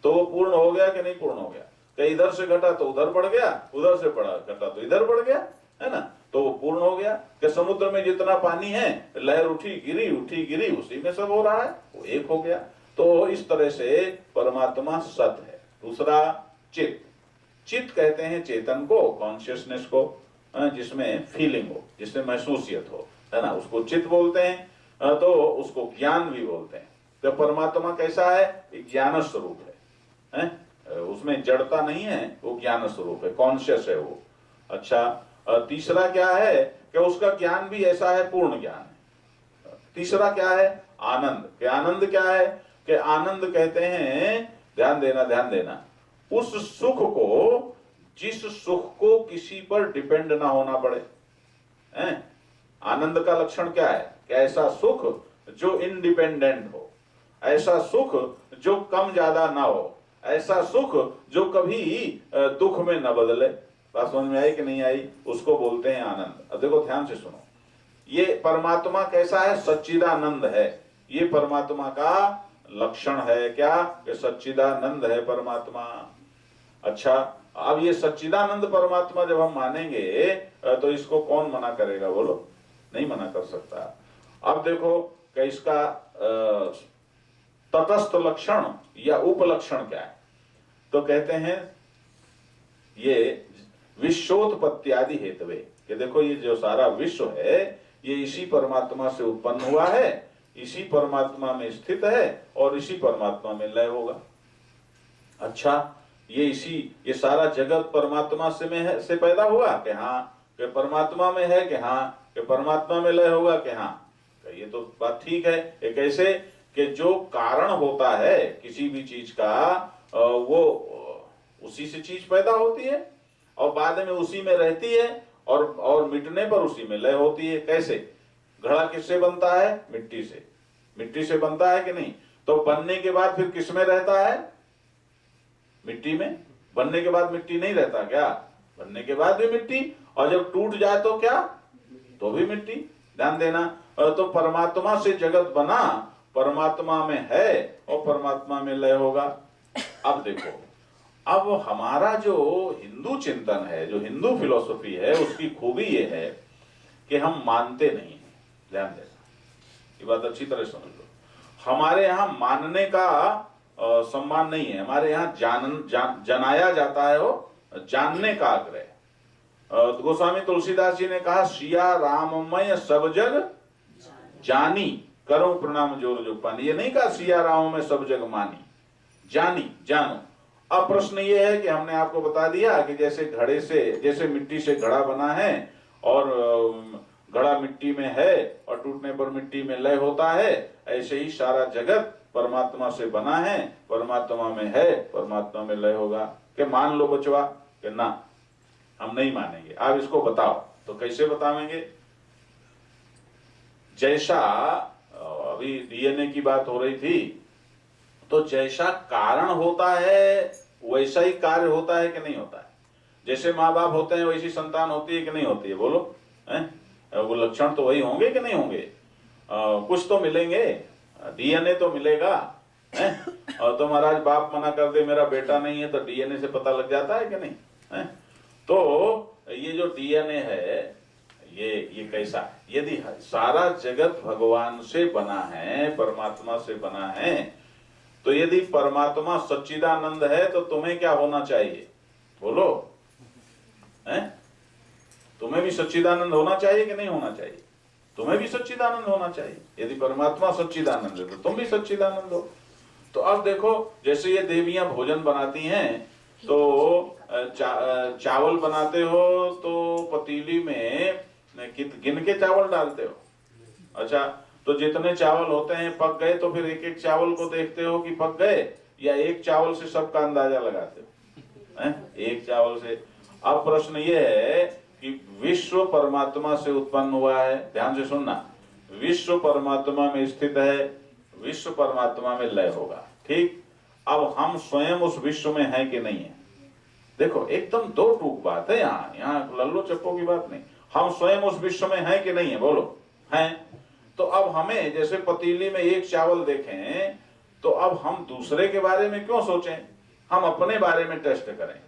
A: तो वो पूर्ण हो गया कि नहीं पूर्ण हो गया? कि इधर से घटा तो उधर बढ़ गया, उधर से घटा तो इधर बढ़ गया, है ना, तो वो पूर्ण हो गया। कि समुद्र में जितना पानी है, लहर उठी गिरी उसी में सब हो रहा है, वो एक हो गया। तो इस तरह से परमात्मा सत है। दूसरा चित्त कहते हैं चेतन को, कॉन्शियसनेस को, जिसमें फीलिंग हो, जिसमें महसूसियत हो, है ना, उसको चित्त बोलते हैं। तो उसको ज्ञान भी बोलते हैं। तो परमात्मा कैसा है? ज्ञान स्वरूप है, उसमें जड़ता नहीं है, वो ज्ञान स्वरूप है, कॉन्शियस है वो। अच्छा, तीसरा क्या है कि उसका ज्ञान भी ऐसा है, पूर्ण ज्ञान है। तीसरा क्या है? आनंद। कि आनंद क्या है? कि आनंद कहते हैं, ध्यान देना, उस सुख को, जिस सुख को किसी पर डिपेंड ना होना पड़े। आनंद का लक्षण क्या है? कि ऐसा सुख जो इंडिपेंडेंट हो, ऐसा सुख जो कम ज्यादा ना हो, ऐसा सुख जो कभी दुख में न बदले। बात समझ में आई कि नहीं आई? उसको बोलते हैं आनंद। अब देखो ध्यान से सुनो, ये परमात्मा कैसा है? सच्चिदानंद है। ये परमात्मा का लक्षण है क्या? कि सच्चिदानंद है परमात्मा। अच्छा, अब ये सच्चिदानंद परमात्मा जब हम मानेंगे तो इसको कौन मना करेगा? बोलो, नहीं मना कर सकता। अब देखो कि इसका तटस्थ लक्षण या उपलक्षण क्या है? तो कहते हैं ये विश्वोत्पत्त्यादि हेतवे, कि देखो ये जो सारा विश्व है ये इसी परमात्मा से उत्पन्न हुआ है, इसी परमात्मा में स्थित है और इसी परमात्मा में लय होगा। अच्छा, ये सारा जगत परमात्मा से पैदा हुआ कि हाँ, कि परमात्मा में है कि हाँ, कि परमात्मा में लय होगा कि हाँ। ये तो बात ठीक है। एक ऐसे कि जो कारण होता है किसी भी चीज का, वो उसी से चीज पैदा होती है और बाद में उसी में रहती है और मिटने पर उसी में लय होती है। कैसे? घड़ा किससे बनता है? मिट्टी से। मिट्टी से बनता है कि नहीं? तो बनने के बाद फिर किस में रहता है? मिट्टी में। बनने के बाद मिट्टी नहीं रहता क्या? बनने के बाद भी मिट्टी, और जब टूट जाए तो क्या? तो भी मिट्टी। ध्यान देना। तो परमात्मा से जगत बना, परमात्मा में है और परमात्मा में लय होगा। अब देखो, अब हमारा जो हिंदू चिंतन है, जो हिंदू फिलॉसफी है, उसकी खूबी ये है कि हम मानते नहीं हैं। ध्यान देना, ये बात अच्छी तरह समझ लो। हमारे यहाँ मानने का सम्मान नहीं है, हमारे यहाँ जनाया जाता है, वो जानने का आग्रह। गोस्वामी तुलसीदास जी ने कहा, सिया राममय सब जग जानी, करो प्रणाम जोर जो पानी। ये नहीं कहा सिया राम में सब जग मानी, जानी, जानो। अब प्रश्न ये है कि हमने आपको बता दिया कि जैसे मिट्टी से घड़ा बना है और घड़ा मिट्टी में है और टूटने पर मिट्टी में लय होता है, ऐसे ही सारा जगत परमात्मा से बना है, परमात्मा में है, परमात्मा में लय होगा। कि मान लो बचवा कि ना, हम नहीं मानेंगे। आप इसको बताओ। तो कैसे बतावेंगे? जैसा अभी डीएनए की बात हो रही थी, तो जैसा कारण होता है वैसा ही कार्य होता है कि नहीं होता है? जैसे माँ बाप होते हैं वैसी संतान होती है कि नहीं होती है? बोलो, वो लक्षण तो वही होंगे कि नहीं होंगे? कुछ तो मिलेंगे, डीएनए तो मिलेगा। तो महाराज बाप मना कर दे मेरा बेटा नहीं है, तो डीएनए से पता लग जाता है कि नहीं? तो ये जो डीएनए है ये कैसा है? यदि सारा जगत भगवान से बना है, परमात्मा से बना है, तो यदि परमात्मा सच्चिदानंद है तो तुम्हें क्या होना चाहिए? बोलो, तुम्हें भी सच्चिदानंद होना चाहिए कि नहीं होना चाहिए? तुम्हें भी सच्चिदानंद होना चाहिए। यदि परमात्मा सच्चिदानंद है तो तुम भी सच्चिदानंद हो। तो अब देखो, जैसे ये देवियां भोजन बनाती हैं, तो चावल बनाते हो तो पतीली में गिन के चावल डालते हो। अच्छा, तो जितने चावल होते हैं पक गए, तो फिर एक एक चावल को देखते हो कि पक गए, या एक चावल से सबका अंदाजा लगाते हो? एक चावल से। अब प्रश्न ये है कि विश्व परमात्मा से उत्पन्न हुआ है, ध्यान से सुनना, विश्व परमात्मा में स्थित है, विश्व परमात्मा में लय होगा, ठीक। अब हम स्वयं उस विश्व में हैं कि नहीं है? देखो एकदम दो टूक बात है, यहाँ लल्लो चप्पो की बात नहीं। हम स्वयं उस विश्व में हैं कि नहीं है? बोलो, हैं। तो अब हमें जैसे पतीली में एक चावल देखें, तो अब हम दूसरे के बारे में क्यों सोचें? हम अपने बारे में टेस्ट करें,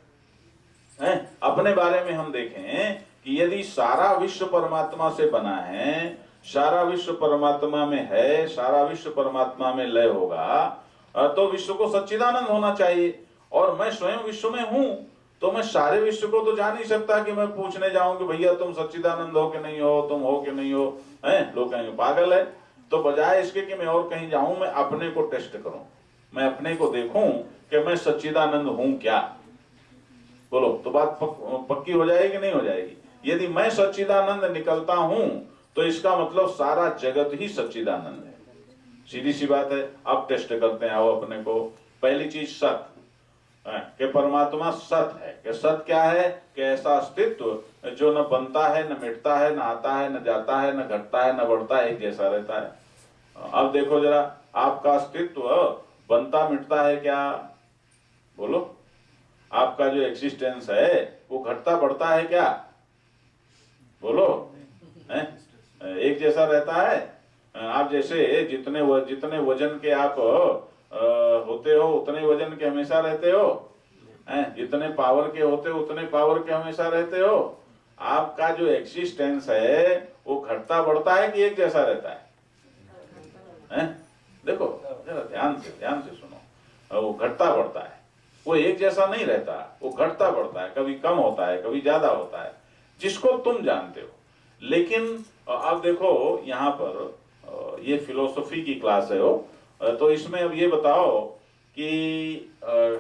A: हैं? अपने बारे में हम देखें कि यदि सारा विश्व परमात्मा से बना है, सारा विश्व परमात्मा में है, सारा विश्व परमात्मा में लय होगा, तो विश्व को सच्चिदानंद होना चाहिए। और मैं स्वयं विश्व में हूं, तो मैं सारे विश्व को तो जान नहीं सकता कि मैं पूछने जाऊं कि भैया तुम सच्चिदानंद हो कि नहीं हो, तुम हो कि नहीं हो, हैं? लोग कहेंगे पागल है। तो बजाय इसके कि मैं और कहीं जाऊं, मैं अपने को टेस्ट करूं, मैं अपने को देखूं कि मैं सच्चिदानंद हूं क्या। बोलो, तो बात पक्की हो जाएगी कि नहीं हो जाएगी? यदि मैं सच्चिदानंद निकलता हूं, तो इसका मतलब सारा जगत ही सच्चिदानंद है। सीधी सी बात है। अब टेस्ट करते हैं, आओ अपने को। पहली चीज सत, कि परमात्मा सत है। कि सत क्या है? कि ऐसा अस्तित्व जो न बनता है, न मिटता है, न आता है, न जाता है, न घटता है, न बढ़ता है, एक जैसा रहता है। अब देखो जरा, आपका अस्तित्व बनता मिटता है क्या? बोलो, आपका जो एक्सिस्टेंस है वो घटता बढ़ता है क्या? बोलो, एक जैसा रहता है? आप जैसे जितने वजन के आप होते हो, उतने वजन के हमेशा रहते हो, जितने पावर के होते हो उतने पावर के हमेशा रहते हो। आपका जो एक्सिस्टेंस है वो घटता बढ़ता है कि एक जैसा रहता है? देखो जरा ध्यान से सुनो, वो घटता बढ़ता है, वो एक जैसा नहीं रहता, वो घटता बढ़ता है, कभी कम होता है, कभी ज्यादा होता है, जिसको तुम जानते हो। लेकिन अब देखो यहाँ पर ये फिलोसफी की क्लास है हो, तो इसमें अब ये बताओ कि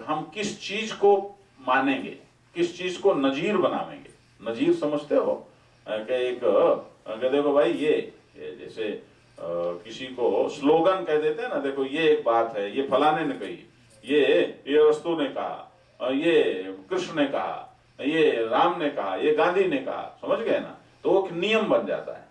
A: हम किस चीज को मानेंगे, किस चीज को नजीर बनावेंगे। नजीर समझते हो? कि एक देखो भाई, ये जैसे किसी को स्लोगन कह देते हैं ना, देखो ये एक बात है, ये फलाने ने कही, ये अरस्तु ने कहा, ये कृष्ण ने कहा, ये राम ने कहा, ये गांधी ने कहा, समझ गए ना? तो वो नियम बन जाता है।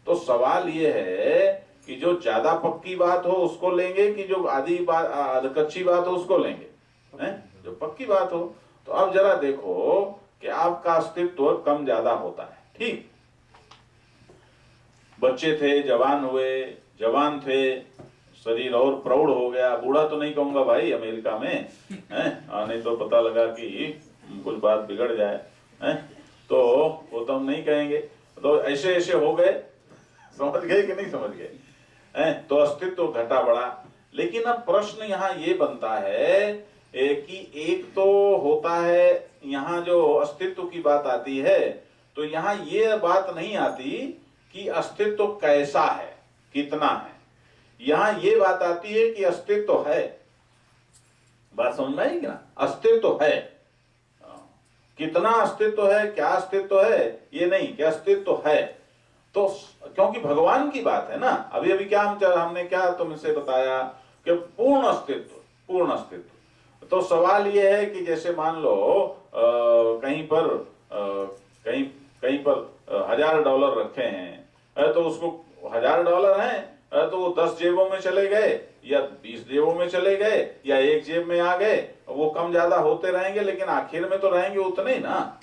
A: तो सवाल ये है कि जो ज्यादा पक्की बात हो उसको लेंगे, कि जो आधी बात कच्ची बात हो उसको लेंगे, हैं? जो पक्की बात हो। तो अब जरा देखो कि आपका अस्तित्व कम ज्यादा होता है, ठीक। बच्चे थे, जवान हुए, जवान थे, शरीर और प्रौढ़ हो गया, बूढ़ा तो नहीं कहूंगा भाई अमेरिका में, हैं? नहीं तो पता लगा कि कुछ बात बिगड़ जाए, हैं? तो वो तो हम नहीं कहेंगे। तो ऐसे ऐसे हो गए, समझ गए कि नहीं समझ गए? तो अस्तित्व घटा बढ़ा। लेकिन अब प्रश्न यहाँ ये बनता है कि एक तो होता है, यहाँ जो अस्तित्व की बात आती है, तो यहाँ ये बात नहीं आती कि अस्तित्व कैसा है, कितना है। यहाँ ये बात आती है कि अस्तित्व है। बात समझ में आएगी ना? अस्तित्व है, कितना अस्तित्व है, क्या अस्तित्व है, ये नहीं कि अस्तित्व है। तो क्योंकि भगवान की बात है ना, अभी अभी क्या हमने क्या तुमसे बताया कि पूर्ण अस्तित्व, पूर्ण अस्तित्व। तो सवाल ये है कि जैसे मान लो कहीं पर $1000 रखे हैं, तो उसको $1000 हैं, तो वो 10 जेबों में चले गए या 20 जेबों में चले गए या एक जेब में आ गए, वो कम ज्यादा होते रहेंगे, लेकिन आखिर में तो रहेंगे उतने ही ना।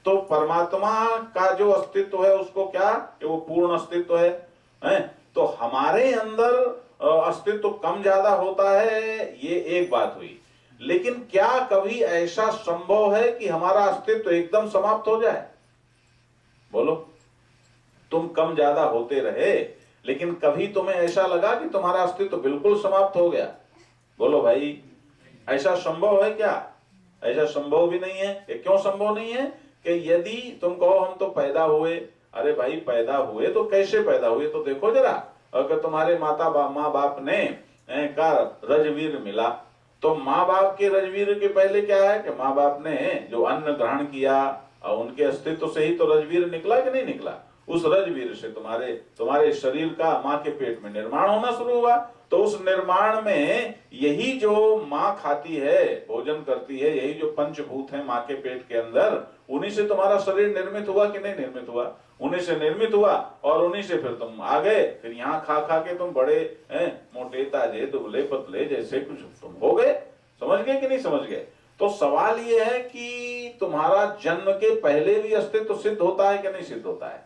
A: तो परमात्मा का जो अस्तित्व है उसको क्या, कि वो पूर्ण अस्तित्व है? तो हमारे अंदर अस्तित्व कम ज्यादा होता है, ये एक बात हुई। लेकिन क्या कभी ऐसा संभव है कि हमारा अस्तित्व एकदम समाप्त हो जाए? बोलो, तुम कम ज्यादा होते रहे, लेकिन कभी तुम्हें ऐसा लगा कि तुम्हारा अस्तित्व बिल्कुल समाप्त हो गया? बोलो भाई, ऐसा संभव है क्या? ऐसा संभव भी नहीं है। क्यों संभव नहीं है? कि यदि तुम कहो हम तो पैदा हुए, अरे भाई पैदा हुए तो कैसे पैदा हुए? तो देखो जरा, अगर तुम्हारे माँ बाप ने का रजवीर मिला, तो माँ बाप के रजवीर के पहले क्या है कि माँ बाप ने जो अन्न ग्रहण किया, और उनके अस्तित्व से ही तो रजवीर निकला कि नहीं निकला? उस रजवीर से तुम्हारे शरीर का माँ के पेट में निर्माण होना शुरू हुआ। तो उस निर्माण में यही जो माँ खाती है, भोजन करती है, यही जो पंचभूत है माँ के पेट के अंदर, उन्हीं से तुम्हारा शरीर निर्मित हुआ कि नहीं निर्मित हुआ? उन्हीं से निर्मित हुआ और उन्हीं से फिर तुम आ गए। फिर यहाँ खा खा के तुम बड़े मोटे ताजे दुबले पतले जैसे कुछ तुम हो गए। समझ गए कि नहीं समझ गए? तो सवाल ये है कि तुम्हारा जन्म के पहले भी अस्तित्व सिद्ध होता है कि नहीं सिद्ध होता है?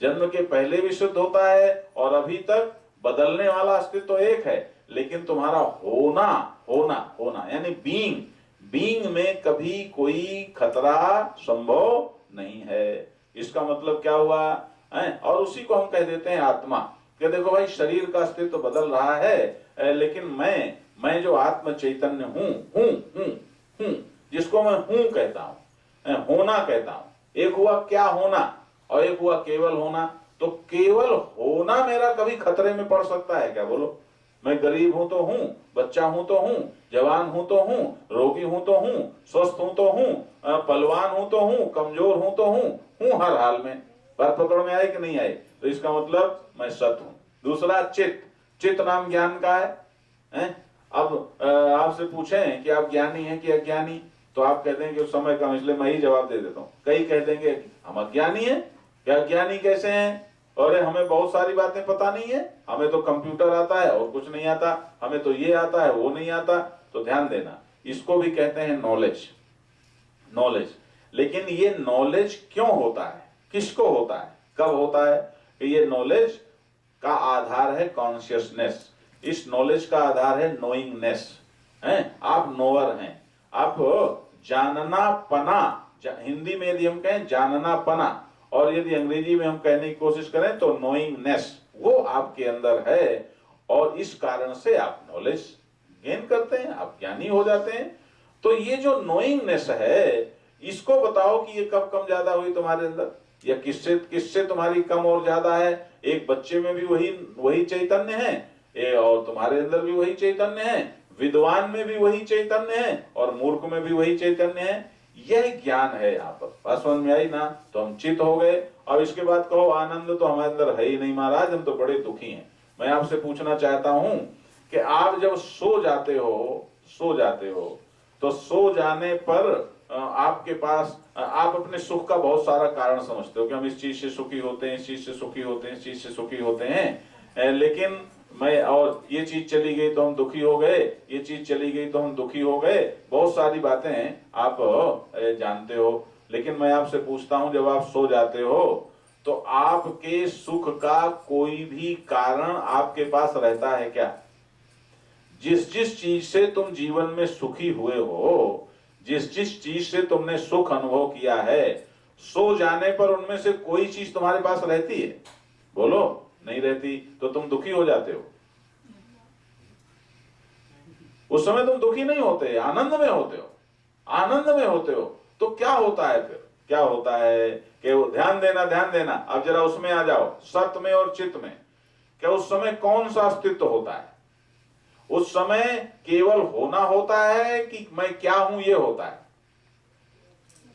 A: जन्म के पहले भी सिद्ध होता है और अभी तक बदलने वाला अस्तित्व तो एक है, लेकिन तुम्हारा होना होना होना यानी बीइंग में कभी कोई खतरा संभव नहीं है। इसका मतलब क्या हुआ है? और उसी को हम कह देते हैं आत्मा। कि देखो भाई, शरीर का अस्तित्व बदल रहा है, लेकिन मैं जो आत्म चैतन्य हूं, जिसको मैं हूं कहता हूं, होना कहता हूं। एक हुआ क्या होना और एक हुआ केवल होना। तो केवल होना मेरा कभी खतरे में पड़ सकता है क्या? बोलो। मैं गरीब हूं तो हूं, बच्चा हूं तो हूं, जवान हूं तो हूं, रोगी हूं तो हूं, स्वस्थ हूं तो हूं, पहलवान हूं तो हूं, कमजोर हूं तो हूं हर हाल में। बात पकड़ में आई कि नहीं आई? तो इसका मतलब मैं सत हूं। दूसरा चित्त नाम ज्ञान का है? अब आपसे पूछें कि आप ज्ञानी हैं कि अज्ञानी, तो आप कहते हैं कि उस समय कम, इसलिए मैं ही जवाब दे देता हूं। कई कह देंगे हम अज्ञानी हैं। क्या अज्ञानी कैसे हैं? और हमें बहुत सारी बातें पता नहीं है, हमें तो कंप्यूटर आता है और कुछ नहीं आता, हमें तो ये आता है वो नहीं आता। तो ध्यान देना, इसको भी कहते हैं नॉलेज। लेकिन ये नॉलेज क्यों होता है, किसको होता है, कब होता है? कि ये नॉलेज का आधार है कॉन्शियसनेस। इस नॉलेज का आधार है नोइंगनेस। आप नोअर हैं, आप जानना पना, हिंदी में यदि हम कहें जानना पना, और यदि अंग्रेजी में हम कहने की कोशिश करें तो नोइंगनेस, वो आपके अंदर है। और इस कारण से आप नॉलेज गेन करते हैं, आप ज्ञानी हो जाते हैं। तो ये जो नोइंगनेस है, इसको बताओ कि ये कब कम ज्यादा हुई तुम्हारे अंदर, या किससे तुम्हारी कम और ज्यादा है? एक बच्चे में भी वही चैतन्य है, और तुम्हारे अंदर भी वही चैतन्य है, विद्वान में भी वही चैतन्य है, और मूर्ख में भी वही चैतन्य है। यह ज्ञान है। यहाँ पर बात समझ में आई ना? तो हम चित हो गए। और इसके बाद कहो आनंद तो हमारे अंदर है ही नहीं महाराज, हम तो बड़े दुखी हैं। मैं आपसे पूछना चाहता हूं कि आप जब सो जाते हो तो सो जाने पर आपके पास, आप अपने सुख का बहुत सारा कारण समझते हो कि हम इस चीज से सुखी होते हैं, इस चीज से सुखी होते हैं, इस चीज से सुखी होते हैं, लेकिन और ये चीज चली गई तो हम दुखी हो गए, ये चीज चली गई तो हम दुखी हो गए। बहुत सारी बातें आप जानते हो। लेकिन मैं आपसे पूछता हूं, जब आप सो जाते हो तो आपके सुख का कोई भी कारण आपके पास रहता है क्या? जिस चीज से तुम जीवन में सुखी हुए हो, जिस चीज से तुमने सुख अनुभव किया है, सो जाने पर उनमें से कोई चीज तुम्हारे पास रहती है? बोलो। नहीं रहती। तो तुम दुखी हो जाते हो। उस समय तुम दुखी नहीं होते, आनंद में होते हो। तो क्या होता है फिर? क्या होता है कि वो ध्यान देना। अब जरा उसमें आ जाओ, सत में और चित्त में। क्या उस समय कौन सा अस्तित्व होता है? उस समय केवल होना होता है कि मैं क्या हूं ये होता है?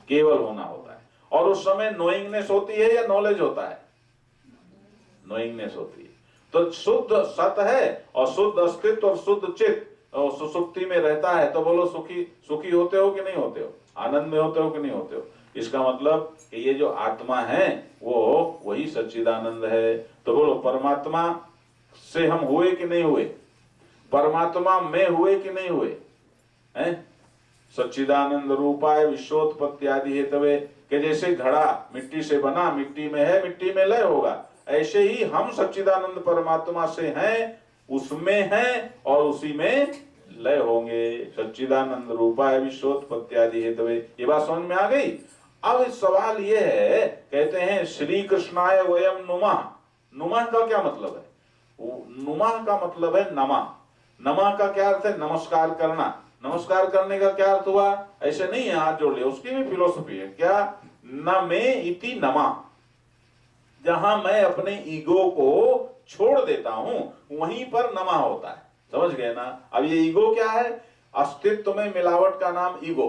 A: केवल होना होता है। और उस समय नोइंगनेस होती है या नॉलेज होता है? नोइंगनेस होती है। तो शुद्ध सत है और शुद्ध अस्तित्व और शुद्ध चित्त और सुसुप्ति में रहता है। तो बोलो, सुखी होते हो कि नहीं होते हो? आनंद में होते हो कि नहीं होते हो? इसका मतलब कि ये जो आत्मा है वो वही सच्चिदानंद है। तो बोलो, परमात्मा से हम हुए कि नहीं हुए? परमात्मा में हुए कि नहीं हुए? हैं? सच्चिदानंद रूपाय विश्वोत्पत्ति आदि हेतवे, कि जैसे घड़ा मिट्टी से बना, मिट्टी में है, मिट्टी में लय होगा, ऐसे ही हम सच्चिदानंद परमात्मा से हैं, उसमें हैं और उसी में लय होंगे। सच्चिदानंद रूपाय विश्वोत्पत्ति आदि हेतवे। ये बात समझ में आ गई? अब सवाल ये है, कहते हैं श्री कृष्णाय वयम नुमः। नुमः का क्या मतलब है? नुमः का मतलब है नमा। नमा का क्या अर्थ है? नमस्कार करना। नमस्कार करने का क्या अर्थ हुआ? ऐसे नहीं है हाथ जोड़ लिया, उसकी भी फिलोसफी है। क्या? न में इति नमा, जहां मैं अपने ईगो को छोड़ देता हूं वहीं पर नमा होता है। समझ गए ना? अब ये ईगो क्या है? अस्तित्व में मिलावट का नाम ईगो,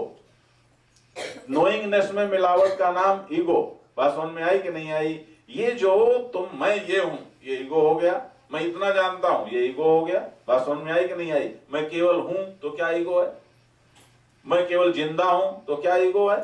A: नोइंगनेस में मिलावट का नाम ईगो। बात समझ में आई कि नहीं आई? ये जो तुम मैं ये हूं, ये ईगो हो गया। मैं इतना जानता हूं, ये ईगो हो गया। बात समझ में आई कि नहीं आई? मैं केवल हूं तो क्या ईगो है? मैं केवल जिंदा हूं तो क्या ईगो है?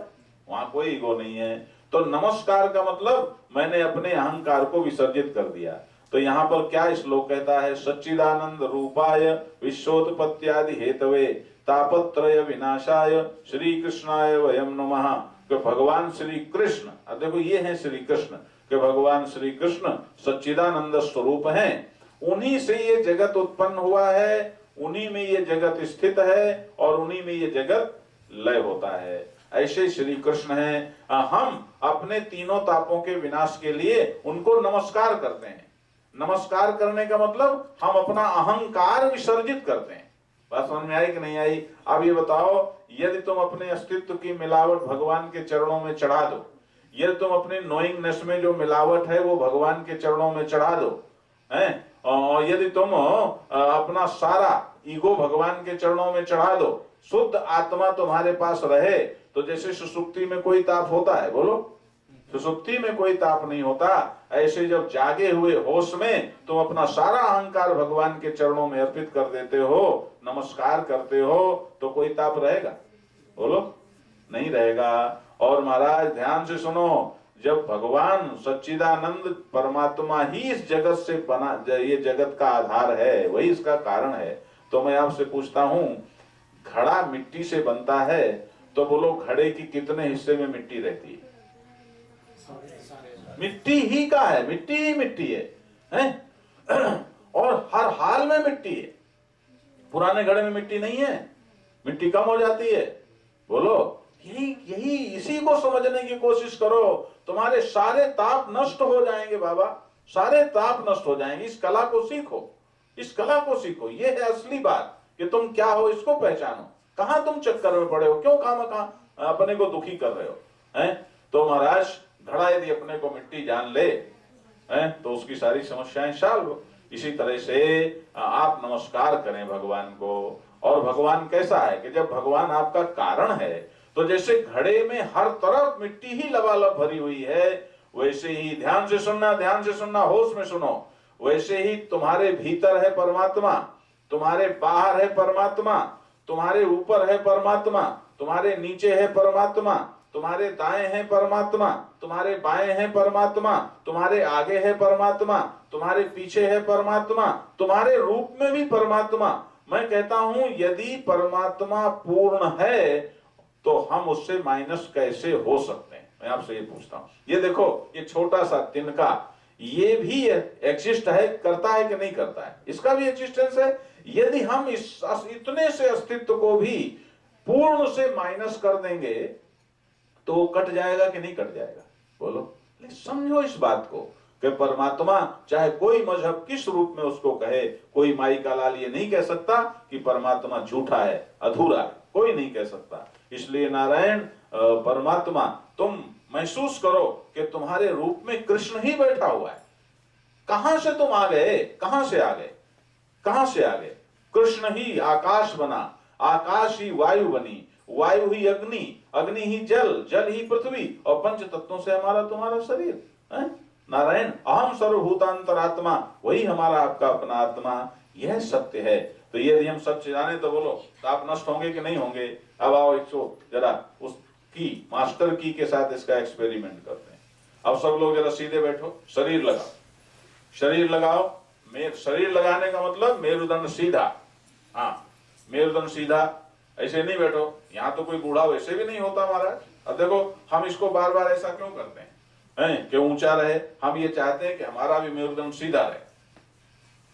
A: वहां कोई ईगो नहीं है। तो नमस्कार का मतलब मैंने अपने अहंकार को विसर्जित कर दिया। तो यहाँ पर क्या श्लोक कहता है? सच्चिदानंद रूपाय विश्वोत्पत्त्यादि हेतवे तापत्रय विनाशाय श्री कृष्णाय वयम नमः। कि भगवान श्री कृष्ण, अब देखो ये है श्री कृष्ण, कि भगवान श्री कृष्ण सच्चिदानंद स्वरूप हैं। उन्हीं से ये जगत उत्पन्न हुआ है, उन्हीं में ये जगत स्थित है और उन्हीं में ये जगत लय होता है। ऐसे श्री कृष्ण हैं। हम अपने तीनों तापों के विनाश के लिए उनको नमस्कार करते हैं। नमस्कार करने का मतलब हम अपना अहंकार विसर्जित करते हैं। बात समझ में आई कि नहीं आई? अब ये बताओ, यदि तुम अपने अस्तित्व की मिलावट भगवान के चरणों में चढ़ा दो, यदि तुम अपने नोइंगनेस में जो मिलावट है वो भगवान के चरणों में चढ़ा दो, हैं, और यदि तुम अपना सारा ईगो भगवान के चरणों में चढ़ा दो, शुद्ध आत्मा तुम्हारे पास रहे, तो जैसे सुसुप्ति में कोई ताप होता है, बोलो, सुसुप्ति में कोई ताप नहीं होता, ऐसे जब जागे हुए होश में तुम अपना सारा अहंकार भगवान के चरणों में अर्पित कर देते हो, नमस्कार करते हो, तो कोई ताप रहेगा? बोलो, नहीं रहेगा। और महाराज ध्यान से सुनो, जब भगवान सच्चिदानंद परमात्मा ही इस जगत से बना, ये जगत का आधार है, वही इसका कारण है, तो मैं आपसे पूछता हूं, घड़ा मिट्टी से बनता है, तो बोलो घड़े की कितने हिस्से में मिट्टी रहती है? मिट्टी ही का है, मिट्टी ही मिट्टी है? और हर हाल में मिट्टी है। पुराने घड़े में मिट्टी नहीं है, मिट्टी कम हो जाती है। बोलो, यही इसी को समझने की कोशिश करो, तुम्हारे सारे ताप नष्ट हो जाएंगे बाबा, सारे ताप नष्ट हो जाएंगे। इस कला को सीखो, इस कला को सीखो। ये है असली बात कि तुम क्या हो, इसको पहचानो। कहां तुम चक्कर में पड़े हो, क्यों कहां अपने को दुखी कर रहे हो, हैं? तो महाराज घड़ा यदि अपने को मिट्टी जान ले, हैं, तो उसकी सारी समस्याएं सॉल्व। इसी तरह से आप नमस्कार करें भगवान को। और भगवान कैसा है कि जब भगवान आपका कारण है, तो जैसे घड़े में हर तरफ मिट्टी ही लबालब भरी हुई है, वैसे ही ध्यान से सुनना, होश में सुनो, वैसे ही तुम्हारे भीतर है परमात्मा, तुम्हारे बाहर है परमात्मा, तुम्हारे ऊपर है परमात्मा, तुम्हारे नीचे है परमात्मा, तुम्हारे दाएं है परमात्मा, तुम्हारे बाएं है परमात्मा, तुम्हारे आगे है परमात्मा, तुम्हारे पीछे है परमात्मा, तुम्हारे रूप में भी परमात्मा। मैं कहता हूं, यदि परमात्मा पूर्ण है तो हम उससे माइनस कैसे हो सकते हैं? मैं आपसे ये पूछता हूं। ये देखो, ये छोटा सा तिनका, ये भी एग्जिस्ट है, करता है कि नहीं करता है? इसका भी एग्जिस्टेंस है। यदि हम इस इतने से अस्तित्व को भी पूर्ण से माइनस कर देंगे तो वो कट जाएगा कि नहीं कट जाएगा? बोलो, समझो इस बात को कि परमात्मा, चाहे कोई मजहब किस रूप में उसको कहे, कोई माई का लाल ये नहीं कह सकता कि परमात्मा झूठा है, अधूरा है, कोई नहीं कह सकता। इसलिए नारायण परमात्मा, तुम महसूस करो कि तुम्हारे रूप में कृष्ण ही बैठा हुआ है। कहां से तुम आ गए? कहां से आ गए? कहां से आ गए? कृष्ण ही आकाश बना, आकाश ही वायु बनी, वायु ही अग्नि, अग्नि ही जल, जल ही पृथ्वी, और पंच तत्वों से हमारा तुम्हारा शरीर है। नारायण, अहम सर्वभूतांतरात्मा, वही हमारा आपका अपना आत्मा, यह सत्य है। तो यदि हम सत्य जाने तो बोलो ताप नष्ट होंगे कि नहीं होंगे? अब आओ जरा उस की मास्टर की के साथ इसका एक्सपेरिमेंट करते हैं। अब सब लोग जरा सीधे बैठो, शरीर लगाओ, शरीर लगाओ। शरीर लगाने का मतलब मेरुदंड सीधा, हाँ मेरुदंड सीधा, ऐसे नहीं बैठो। यहाँ तो कोई बूढ़ा वैसे भी नहीं होता महाराज। अब देखो, हम इसको बार बार ऐसा क्यों करते हैं कि ऊंचा रहे? हम ये चाहते हैं कि हमारा भी मेरुदंड सीधा रहे,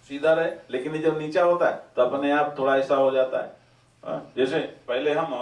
A: सीधा रहे, लेकिन ये जब नीचा होता है तो अपने आप थोड़ा ऐसा हो जाता है। जैसे पहले हम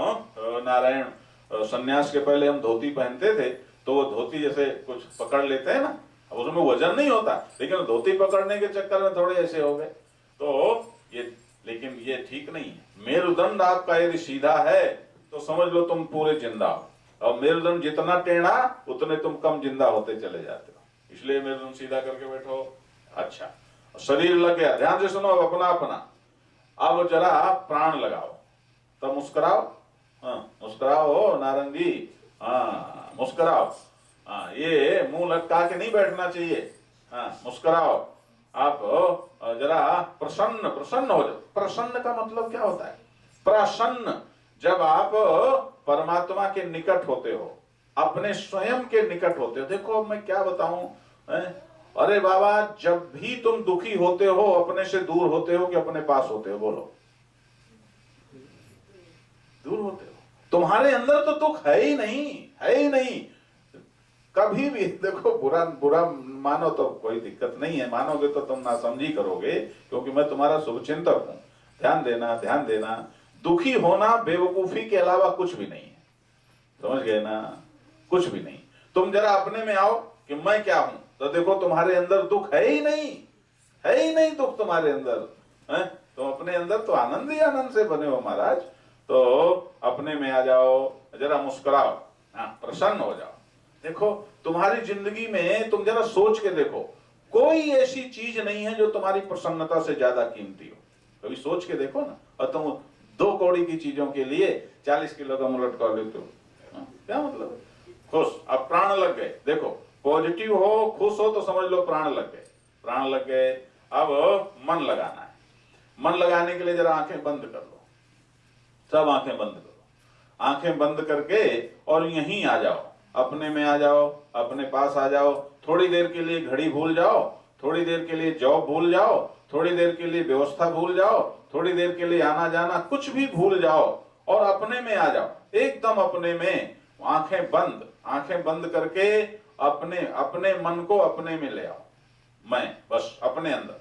A: नारायण सन्यास के पहले हम धोती पहनते थे, तो वो धोती जैसे कुछ पकड़ लेते हैं ना, अब उसमें वजन नहीं होता, लेकिन धोती पकड़ने के चक्कर में थोड़े ऐसे हो गए, तो ये, लेकिन ये ठीक नहीं है। मेरुदंड आपका यदि सीधा है तो समझ लो तुम पूरे जिंदा हो, और मेरुदंड जितना टेढ़ा उतने तुम कम जिंदा होते चले जाते हो। इसलिए मेरुदंड सीधा करके बैठो। अच्छा, शरीर लग गया, ध्यान से सुनो अपना अपना। अब जरा प्राण लगाओ, तब मुस्कुराओ, हाँ मुस्कुराओ नारंगी, हाँ मुस्कुराओ। हाँ, ये मुंह लटका के नहीं बैठना चाहिए। हाँ, मुस्कुराओ। आप जरा प्रसन्न प्रसन्न हो जाओ। प्रसन्न का मतलब क्या होता है? प्रसन्न, जब आप परमात्मा के निकट होते हो, अपने स्वयं के निकट होते हो। देखो मैं क्या बताऊं, अरे बाबा, जब भी तुम दुखी होते हो अपने से दूर होते हो कि अपने पास होते हो? बोलो, दूर होते हो। तुम्हारे अंदर तो दुख है ही नहीं, है ही नहीं कभी भी। देखो, बुरा बुरा मानो तो कोई दिक्कत नहीं है, मानोगे तो तुम नासमझी करोगे, क्योंकि मैं तुम्हारा शुभचिंतक हूं। ध्यान देना, ध्यान देना। दुखी होना बेवकूफी के अलावा कुछ भी नहीं है, समझ गए ना? कुछ भी नहीं। तुम जरा अपने में आओ कि मैं क्या हूं, तो देखो तुम्हारे अंदर दुख है ही नहीं, है ही नहीं दुख तुम्हारे अंदर है। तुम अपने अंदर तो आनंद ही आनंद से बने हो महाराज। तो अपने में आ जाओ, जरा मुस्कुराओ, प्रसन्न हो जाओ। देखो तुम्हारी जिंदगी में तुम जरा सोच के देखो, कोई ऐसी चीज नहीं है जो तुम्हारी प्रसन्नता से ज्यादा कीमती हो। कभी सोच के देखो ना। और तुम 2 कौड़ी की चीजों के लिए 40 किलो का मुंह लटका लेते हो, क्या मतलब है? खुश, अब प्राण लग गए। देखो, पॉजिटिव हो, खुश हो तो समझ लो प्राण लग गए, प्राण लग गए। अब मन लगाना है। मन लगाने के लिए जरा आंखें बंद कर लो, सब आंखें बंद करो। आंखें बंद करके और यहीं आ जाओ, अपने में आ जाओ, अपने पास आ जाओ। थोड़ी देर के लिए घड़ी भूल जाओ, थोड़ी देर के लिए जॉब भूल जाओ, थोड़ी देर के लिए व्यवस्था भूल जाओ, थोड़ी देर के लिए आना जाना कुछ भी भूल जाओ और अपने में आ जाओ, एकदम अपने में। आंखें बंद करके अपने अपने मन को अपने में ले आओ। मैं बस अपने अंदर।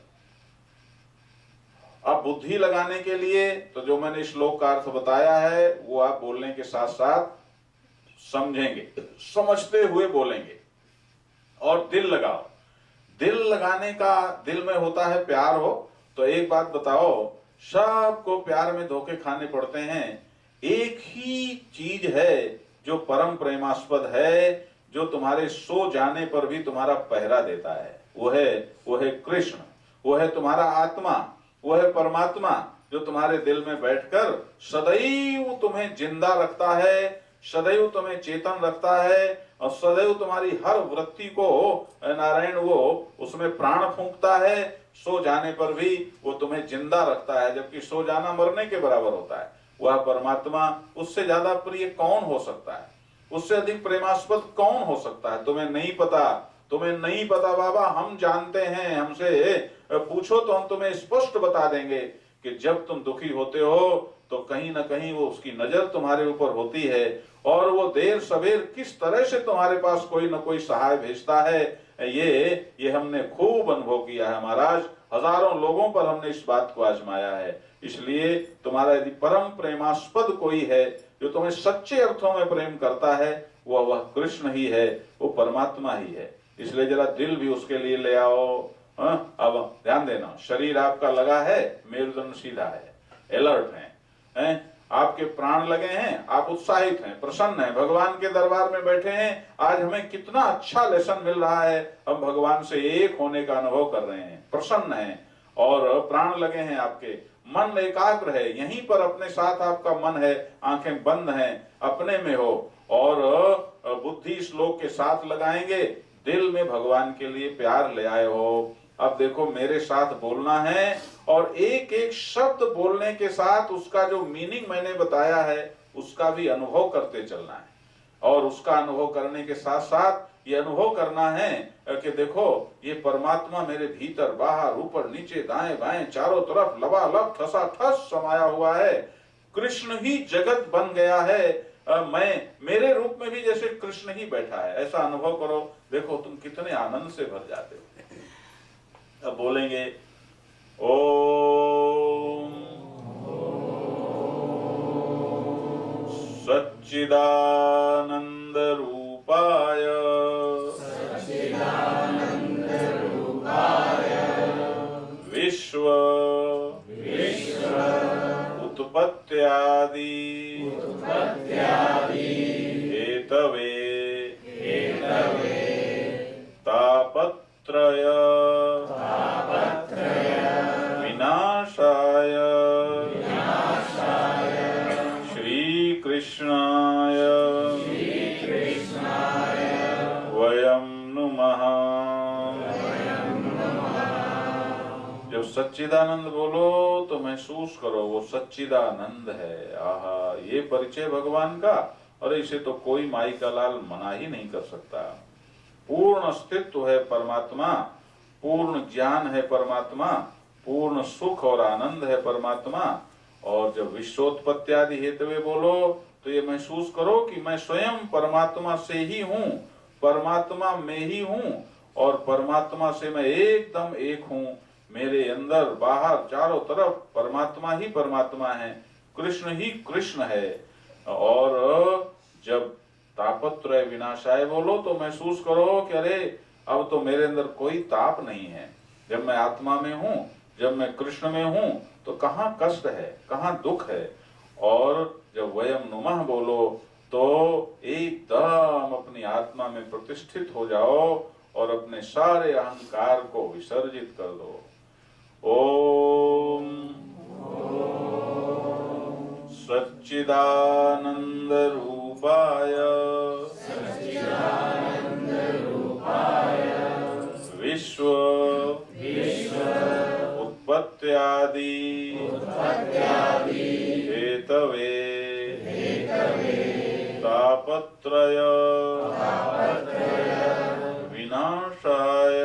A: अब बुद्धि लगाने के लिए तो जो मैंने श्लोक का अर्थ बताया है वो आप बोलने के साथ साथ समझेंगे, समझते हुए बोलेंगे। और दिल लगाओ। दिल लगाने का, दिल में होता है प्यार हो। तो एक बात बताओ, सबको प्यार में धोखे खाने पड़ते हैं। एक ही चीज है जो परम प्रेमास्पद है, जो तुम्हारे सो जाने पर भी तुम्हारा पहरा देता है। वो है कृष्ण, वो है तुम्हारा आत्मा, वो है परमात्मा, जो तुम्हारे दिल में बैठकर सदैव तुम्हें जिंदा रखता है, सदैव तुम्हें चेतन रखता है और सदैव तुम्हारी हर वृत्ति को नारायण वो उसमें प्राण फूंकता है। सो जाने पर भी वो तुम्हें जिंदा रखता है, जबकि सो जाना मरने के बराबर होता है। वह परमात्मा, उससे ज्यादा प्रिय कौन हो सकता है? उससे अधिक प्रेमास्पद कौन हो सकता है? तुम्हें नहीं पता, तुम्हें नहीं पता बाबा, हम जानते हैं। हमसे पूछो तो हम तुम्हें स्पष्ट बता देंगे कि जब तुम दुखी होते हो तो कहीं ना कहीं वो उसकी नजर तुम्हारे ऊपर होती है और वो देर सवेर किस तरह से तुम्हारे पास कोई ना कोई सहाय भेजता है। ये हमने खूब अनुभव किया है महाराज। हजारों लोगों पर हमने इस बात को आजमाया है। इसलिए तुम्हारा यदि परम प्रेमास्पद कोई है जो तुम्हें सच्चे अर्थों में प्रेम करता है, वह कृष्ण ही है, वो परमात्मा ही है। इसलिए जरा दिल भी उसके लिए ले आओ। अब ध्यान देना, शरीर आपका लगा है, मेरुदंड सीधा है, अलर्ट है, आपके प्राण लगे हैं, आप उत्साहित हैं, प्रसन्न हैं, भगवान के दरबार में बैठे हैं। आज हमें कितना अच्छा लेसन मिल रहा है, हम भगवान से एक होने का अनुभव कर रहे हैं, प्रसन्न हैं और प्राण लगे हैं आपके। मन एकाग्र है, यहीं पर अपने साथ आपका मन है, आंखें बंद हैं, अपने में हो और बुद्धि श्लोक के साथ लगाएंगे। दिल में भगवान के लिए प्यार ले आए हो। अब देखो मेरे साथ बोलना है और एक एक शब्द बोलने के साथ उसका जो मीनिंग मैंने बताया है उसका भी अनुभव करते चलना है। और उसका अनुभव करने के साथ साथ ये अनुभव करना है कि देखो ये परमात्मा मेरे भीतर बाहर ऊपर नीचे दाएं बाएं चारों तरफ लबालब ठसा ठस समाया हुआ है। कृष्ण ही जगत बन गया है, मैं मेरे रूप में भी जैसे कृष्ण ही बैठा है, ऐसा अनुभव करो। देखो तुम कितने आनंद से भर जाते हो। अब बोलेंगे ओम सच्चिदानंद रूपाय विश्व उत्पत्त्यादि हेतवे तापत्रय विनाशाय श्री कृष्णाय सच्चिदानंद बोलो तो महसूस करो वो सच्चिदानंद है। आहा, ये परिचय भगवान का, और इसे तो कोई माई का लाल मना ही नहीं कर सकता। पूर्ण अस्तित्व है परमात्मा, पूर्ण ज्ञान है परमात्मा, पूर्ण सुख और आनंद है परमात्मा। और जब विश्वोत्पत्ति आदि हेतुए बोलो तो ये महसूस करो कि मैं स्वयं परमात्मा से ही हूँ, परमात्मा में ही हूँ, और परमात्मा से मैं एकदम एक हूँ। मेरे अंदर बाहर चारों तरफ परमात्मा ही परमात्मा है, कृष्ण ही कृष्ण है। और जब तापत्रय विनाशाय बोलो तो महसूस करो कि अरे अब तो मेरे अंदर कोई ताप नहीं है। जब मैं आत्मा में हूँ, जब मैं कृष्ण में हूँ, तो कहाँ कष्ट है, कहाँ दुख है। और जब वयम नुमः बोलो तो एकदम अपनी आत्मा में प्रतिष्ठित हो जाओ और अपने सारे अहंकार को विसर्जित कर दो। ओम सच्चिदानंद रूपाय विश्व उत्पत्त्यादि हेतवे तापत्रय विनाशाय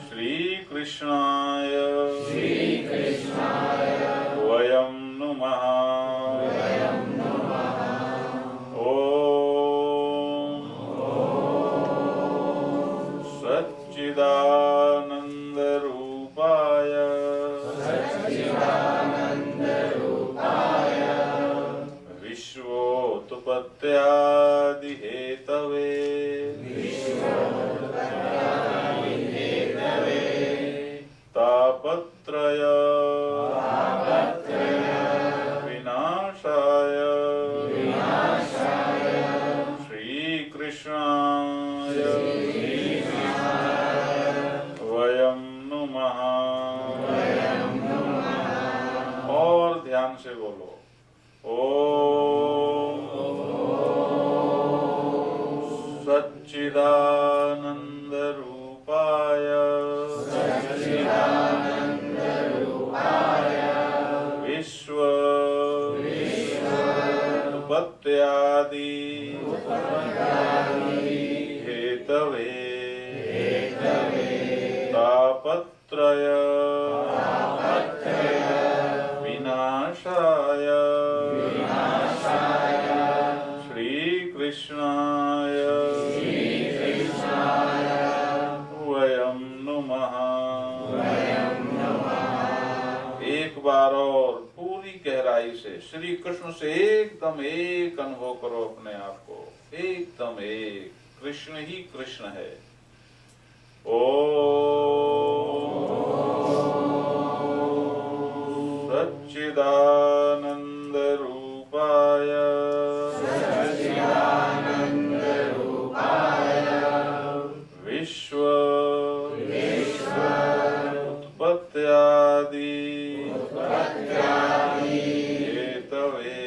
A: श्री कृष्णाय वयं नुमः। ओम सच्चिदानंद रूपाय विश्वोत्पत्त्यादि हेतवे तापत्रय विनाशाय श्री कृष्णाय वयं नुमः। और ध्यान से बोलो ओम सच्चिदानंद रूपाय विश्व उत्पत्त्यादि हेतवे तापत्रय विनाशाय श्री कृष्णाय वयं नुमः। एक बार और पूरी गहराई से श्री कृष्ण से एकदम एक अनुभव करो अपने आप को, एकदम एक। कृष्ण ही कृष्ण है। ओम सच्चिदानंद रूपाय विश्व उत्पत्त्यादि हेतवे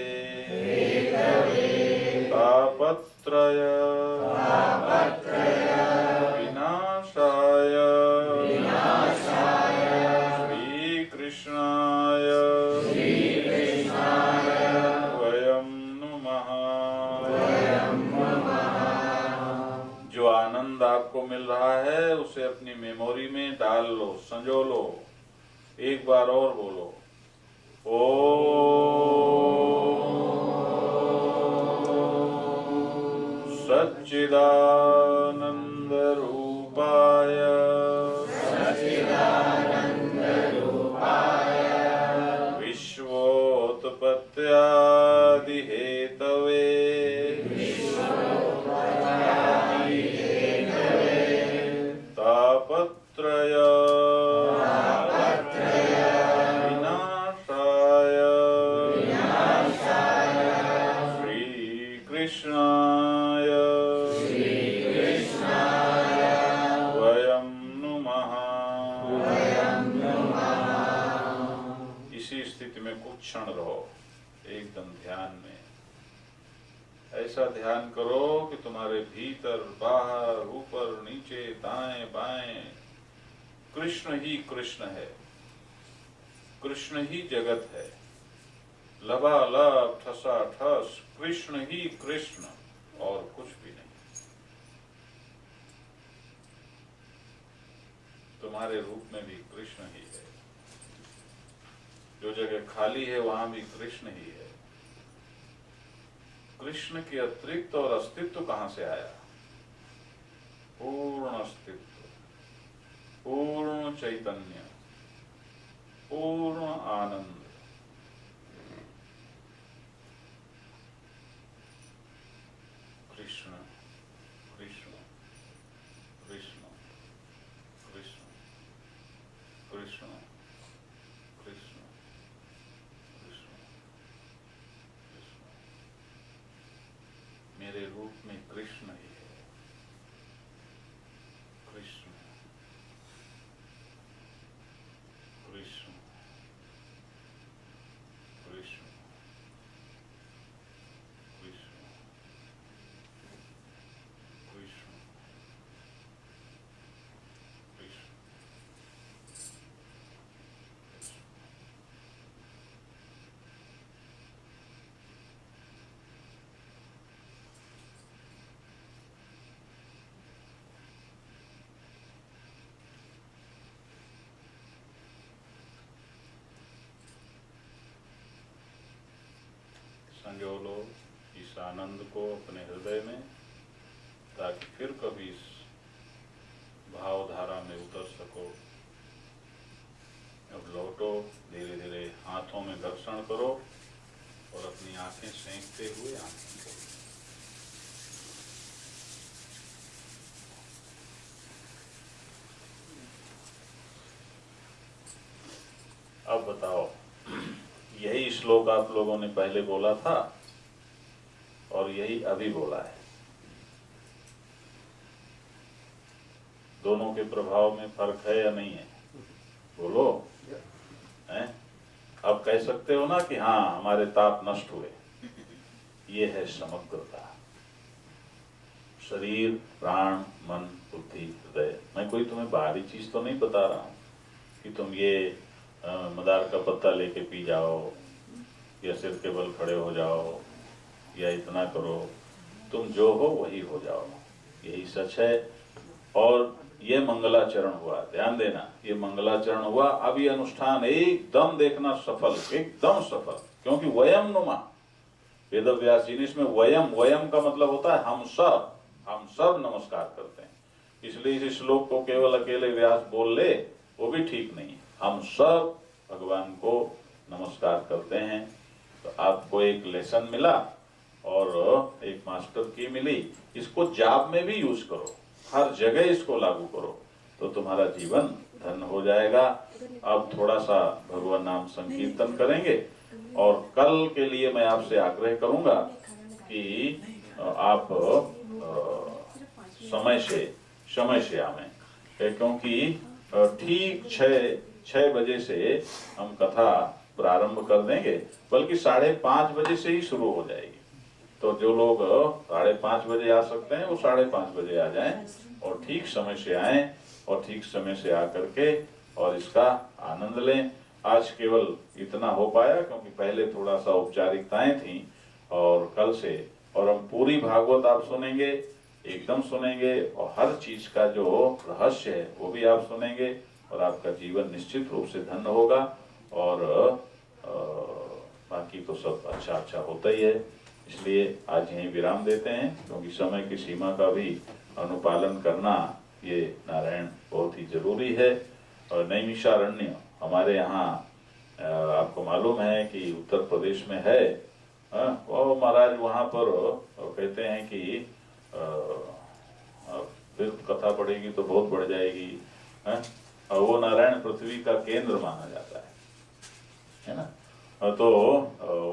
A: तापत्रय विनाशाय श्री कृष्णाय वयं नुमः। जो आनंद आपको मिल रहा है उसे अपनी मेमोरी में डाल लो, संजो लो। एक बार और बोलो ओम सच्चिदानंद रूपाय विश्वोत्पत्त्यादि हेतवे तापत्रय विनाशाय श्री कृष्णाय वयं नुमः। इसी स्थिति में कुछ क्षण रहो, एकदम ध्यान में। ऐसा ध्यान करो कि तुम्हारे भीतर बाहर ऊपर नीचे दाएं बाएं कृष्ण ही कृष्ण है, कृष्ण ही जगत है, लबालब ठसा ठस कृष्ण ही कृष्ण और कुछ भी नहीं। तुम्हारे रूप में भी कृष्ण ही है, जो जगह खाली है वहां भी कृष्ण ही है। कृष्ण के अतिरिक्त और अस्तित्व कहां से आया? पूर्ण अस्तित्व, पूर्ण चैतन्य, पूर्ण आनंद। कृष्ण कृष्ण कृष्ण कृष्ण कृष्ण कृष्ण कृष्ण कृष्ण। मेरे रूप में कृष्ण ही है, कृष्ण कृष्ण कृष्ण कृष्ण कृष्ण कृष्ण। संजो लो इस आनंद को अपने हृदय में, ताकि फिर कभी इस भावधारा में उतर सको। अब लौटो, धीरे धीरे हाथों में घर्षण करो और अपनी आंखें सेंकते हुए आंखें खोलो। अब बताओ, यही श्लोक आप लोगों ने पहले बोला था और यही अभी बोला है। दोनों के प्रभाव में फर्क है या नहीं है? बोलो। हैं? अब कह सकते हो ना कि हाँ हमारे ताप नष्ट हुए। ये है समग्रता। शरीर, प्राण, मन, बुद्धि, हृदय। मैं कोई तुम्हें बाहरी चीज तो नहीं बता रहा हूं कि तुम ये मदार का पत्ता लेके पी जाओ या सिर के बल खड़े हो जाओ या इतना करो। तुम जो हो वही हो जाओ, यही सच है। और ये मंगलाचरण हुआ, ध्यान देना, ये मंगलाचरण हुआ। अब ये अनुष्ठान एकदम देखना सफल, एकदम सफल, क्योंकि वयम नुमा। वेद व्यास जी ने इसमें वयम, वयम का मतलब होता है हम सब नमस्कार करते हैं। इसलिए इस श्लोक को केवल अकेले व्यास बोल ले वो भी ठीक नहीं है। हम सब भगवान को नमस्कार करते हैं। तो आपको एक लेसन मिला और एक मास्टर की मिली। इसको जाप में भी यूज करो, हर जगह इसको लागू करो, तो तुम्हारा जीवन धन्य हो जाएगा। अब थोड़ा सा भगवान नाम संकीर्तन करेंगे और कल के लिए मैं आपसे आग्रह करूंगा कि आप समय से आवें, क्योंकि ठीक 6 बजे से हम कथा प्रारंभ कर देंगे, बल्कि 5:30 बजे से ही शुरू हो जाएगी। तो जो लोग 5:30 बजे आ सकते हैं वो 5:30 बजे आ जाएं और ठीक समय से आएं और ठीक समय से आकर के और इसका आनंद लें। आज केवल इतना हो पाया क्योंकि पहले थोड़ा सा औपचारिकताएं थी, और कल से और हम पूरी भागवत आप सुनेंगे, एकदम सुनेंगे, और हर चीज का जो रहस्य है वो भी आप सुनेंगे और आपका जीवन निश्चित रूप से धन्य होगा। और बाकी तो सब अच्छा होता ही है। इसलिए आज यहीं विराम देते हैं, क्योंकि समय की सीमा का भी अनुपालन करना ये नारायण बहुत ही जरूरी है। और नैमिषारण्य हमारे यहाँ आपको मालूम है कि उत्तर प्रदेश में है। वो महाराज वहाँ पर कहते हैं कि फिर कथा बढ़ेगी तो बहुत बढ़ जाएगी। और वो नारायण पृथ्वी का केंद्र माना जाता है ना। तो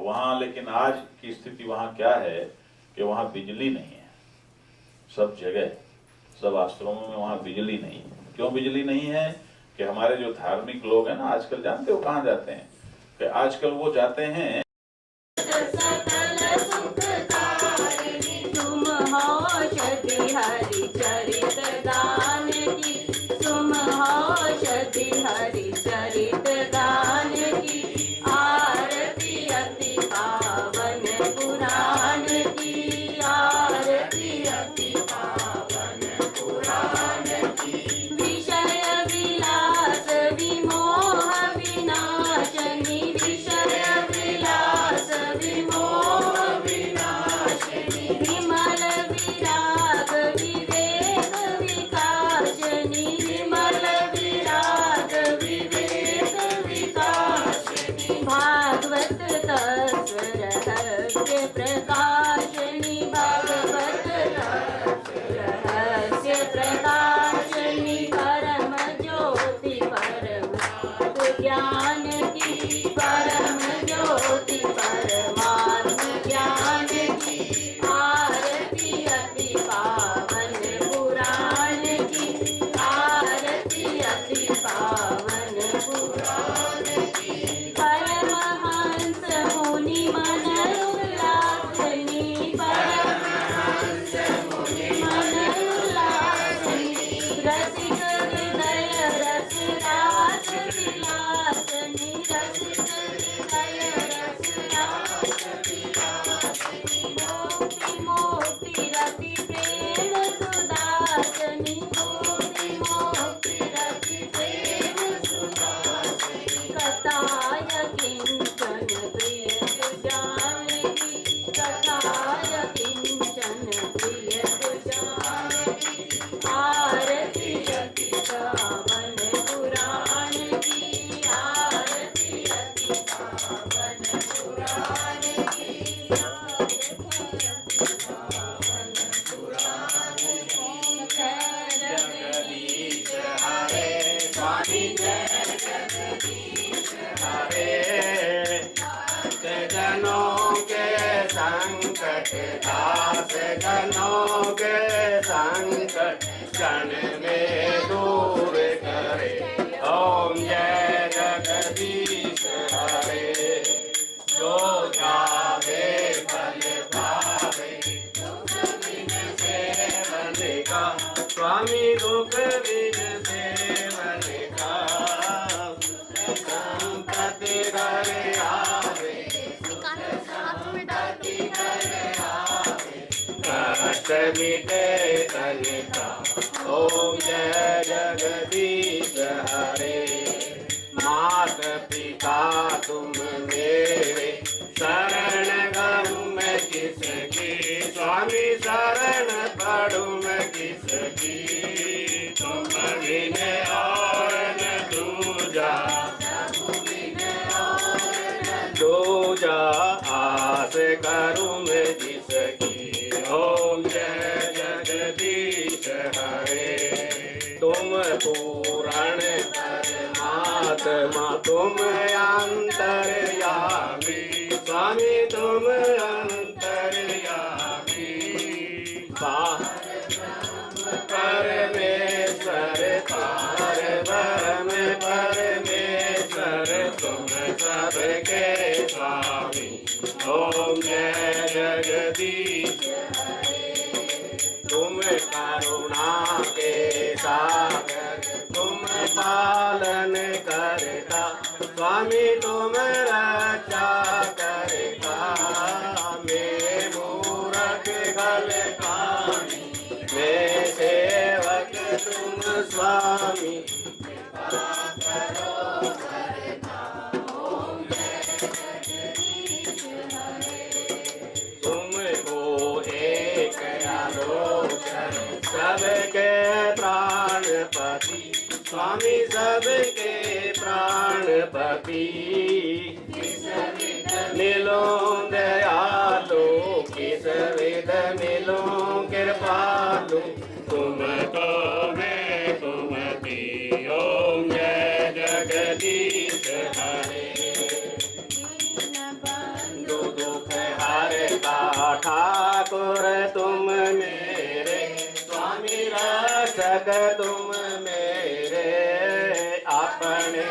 A: वहाँ लेकिन आज की स्थिति वहाँ क्या है कि वहाँ बिजली नहीं है। सब जगह, सब आश्रमों में वहाँ बिजली नहीं है। क्यों बिजली नहीं है? कि हमारे जो धार्मिक लोग हैं ना, आजकल जानते हो कहाँ जाते हैं? कि आजकल वो जाते हैं
B: हरि चरित दान की तुम हो प्रकाशनी भगवत रहस्य प्रकाशनी परम ज्योति परम ज्ञान की परम ज्योति परमात्म ज्ञान की आरती अति पावन पुराण की आरती अति पावन पुराण की परमहंस मुनि मन उल्लासनी परमहंस मुनि मन उल्लासनी रसिक हृदय रस रास विलासनी रसिक हृदय रस रास विलासनी मोक्ति मोक्ति रति प्रेम सुदासनी मोक्ति मोक्ति रति प्रेम सुदासनी कथाय किंचन प्रिय जानकी कथाय किंचन प्रिय जानकी आरती अति पावन पुराण की आरती अति पावन पुराण की आरती अति पावन पुराण की जय जगदीश हरे स्वामी जय जगदीश हरे जनों के संकट दास जनों के संकट क्षण में दूर करे ओम जय जगदीश हरे जो जावे फल पावे दुख बिन सेवन का स्वामी दुख बिन सेवन का संपत्ति घर आवे कष्ट मिटे तन का ओम जय जगदीश हरे मात पिता तुम मेरे शरण गहूँ मैं किसकी स्वामी शरण पढ़ूँ मैं किसकी तुम बिन और न दूजा आस करूँ मैं जिसकी ओम जय जगदीश हरे तुम पूरण परमात्मा तुम अंतर्यामी स्वामी तुम अंतर्यामी परमेश्वर पार ब्रह्म परमेश्वर तुम सबके स्वामी ओम जय जगदीश तुम करुणा के सागर तुम पालन करता स्वामी तुम रक्षा करता मैं मूरख गल पानी मैं सेवक तुम स्वामी सबके प्राणपति स्वामी सबके प्राणपति मिलो दयालु किस विध मिलो कृपालु तुमको मैं तुमती ओम जय जगदीश हरे दुख हरता ठाकुर तुम मेरे स्वामी रक्षक तुम मेरे अपने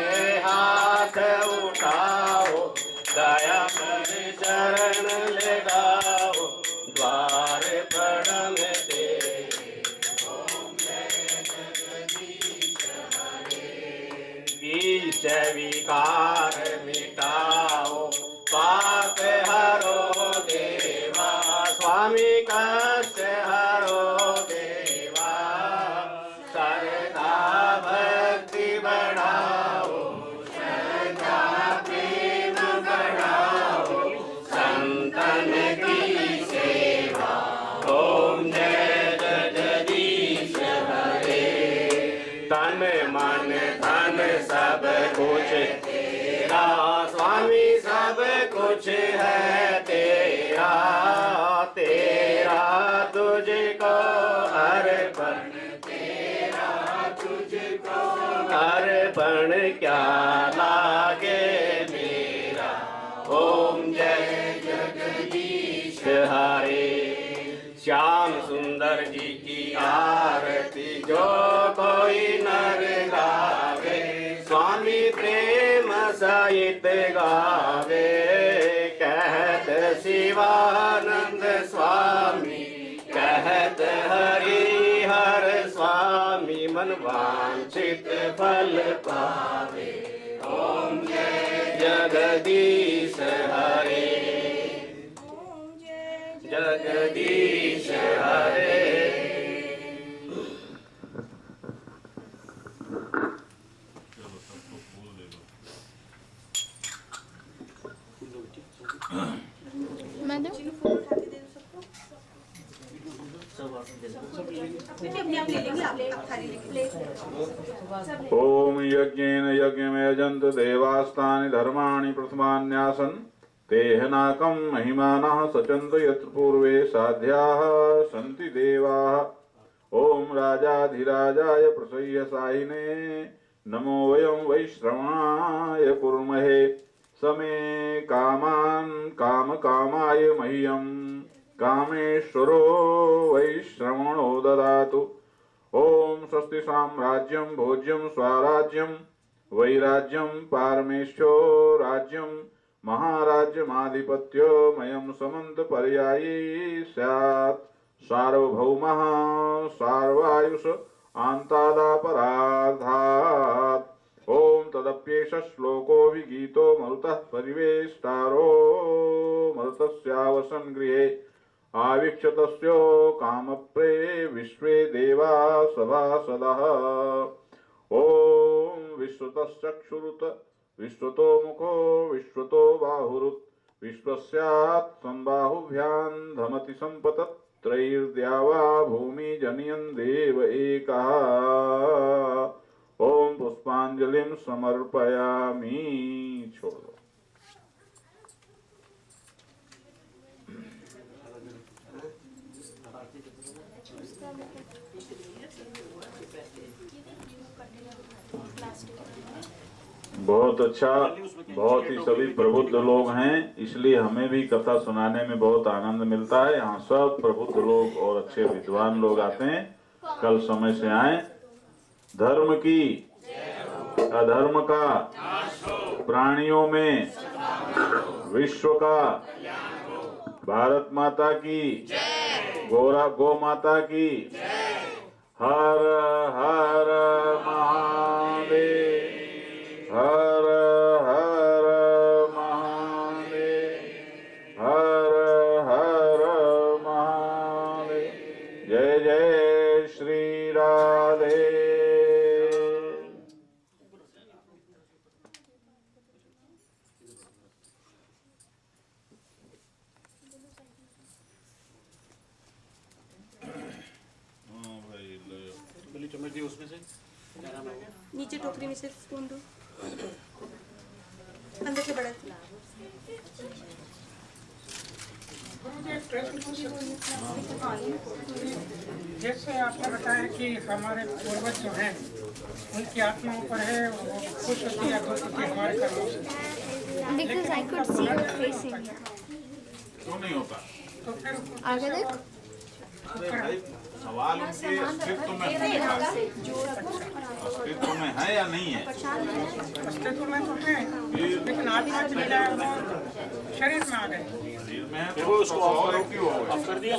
B: हाथ उठाओ दया कर चरण लगाओ द्वार पड़न दे ओम जय जगदीश हरे विष विकार मिटाओ पाप हरो देवा स्वामी कष्ट हरो देवा श्रद्धा भक्ति बढ़ाओ श्रद्धा प्रेम बढ़ाओ संतन की सेवा ओम जय जगदीश हरे तन मन धन सब कुछ तेरा स्वामी सब कुछ है तेरा क्या लागे मेरा। ओम जय जगदीश हरे। श्याम सुंदर जी की आरती जो कोई नर गावे, स्वामी प्रेम सहित गावे। कहत शिवानंद स्वामी, कहत हरिहर स्वामी, मन वांछित फल पावे। ओम जय जगदीश हरे। जगदीश हरे।
A: चलो सबको फूल दे दो।
D: मैं दूं?
A: ओम यज्ञेन यज्ञमेव यजन्त देवास्तानि धर्माणि प्रथमान्यासन् तेहनाकं महिमानः सचन्त यत्र पूर्वे साध्याः सन्ति देवाः। ओम राजाधिराजाय प्रसह्य साहिने नमो वयं वैश्रवणाय कुर्महे। समे कामान् कामकामाय मह्यं कामेश्वरो वैश्रवणो ददातु। ओम स्वस्ति साम्राज्यं भोज्यं स्वराज्यं वैराज्यं पारमेश्वरो राज्यं महाराज्यमाधिपत्यो मयं समन्त पर्यायी स्यात्। सार्वभौमः सार्वायुष आन्तादापराधात्। ओम तदप्येष श्लोको विगीतो मरुतः परिवेष्टारो मरुतस्यावसन् गृहे आवीक्षतस्यो कामप्रे विश्वे देवा सभासदः। ओम विश्वतश्चक्षुरुत विश्वतो मुखो विश्वतो बाहुरुत विश्वस्यात् संबाहुभ्यां धमति संपतत्रैर्द्यावा भूमि जनयन् देव एकः। ओम पुष्पांजलिं समर्पयामि। छोड़ दो। बहुत अच्छा, बहुत ही सभी प्रबुद्ध लोग हैं, इसलिए हमें भी कथा सुनाने में बहुत आनंद मिलता है। यहाँ सब प्रबुद्ध लोग और अच्छे विद्वान लोग आते हैं। कल समय से आए। धर्म की अधर्म का प्राणियों में विश्व का, भारत माता की, गौ माता की। हर हर महादेव, हर हर महादेव, हर हर महादेव। जय जय श्री राधे।
C: बली चम्मच दी उसमें से।
D: नीचे टोकरी में से स्पून दो, अंदर से बड़ा।
E: जैसे आपने बताया कि हमारे पूर्वज जो हैं उनकी आत्माओं पर है, वो खुश होती है दुख होती है हमारे कर्मों से।
D: Because I could see your face in here.
A: क्यों नहीं होता?
E: तो फिर
D: आगे देख।
A: अरे भाई सवाल उनके अस्तित्व में है, अस्तित्व में है या नहीं है?
E: अस्तित्व में तो है, लेकिन आत्मा चली जाए वो शरीर में आ गए।
A: शरीर में है
C: देखो
A: तो
C: उसको
A: और
C: ऑफ
A: क्यों हो गए?
C: कर दिया।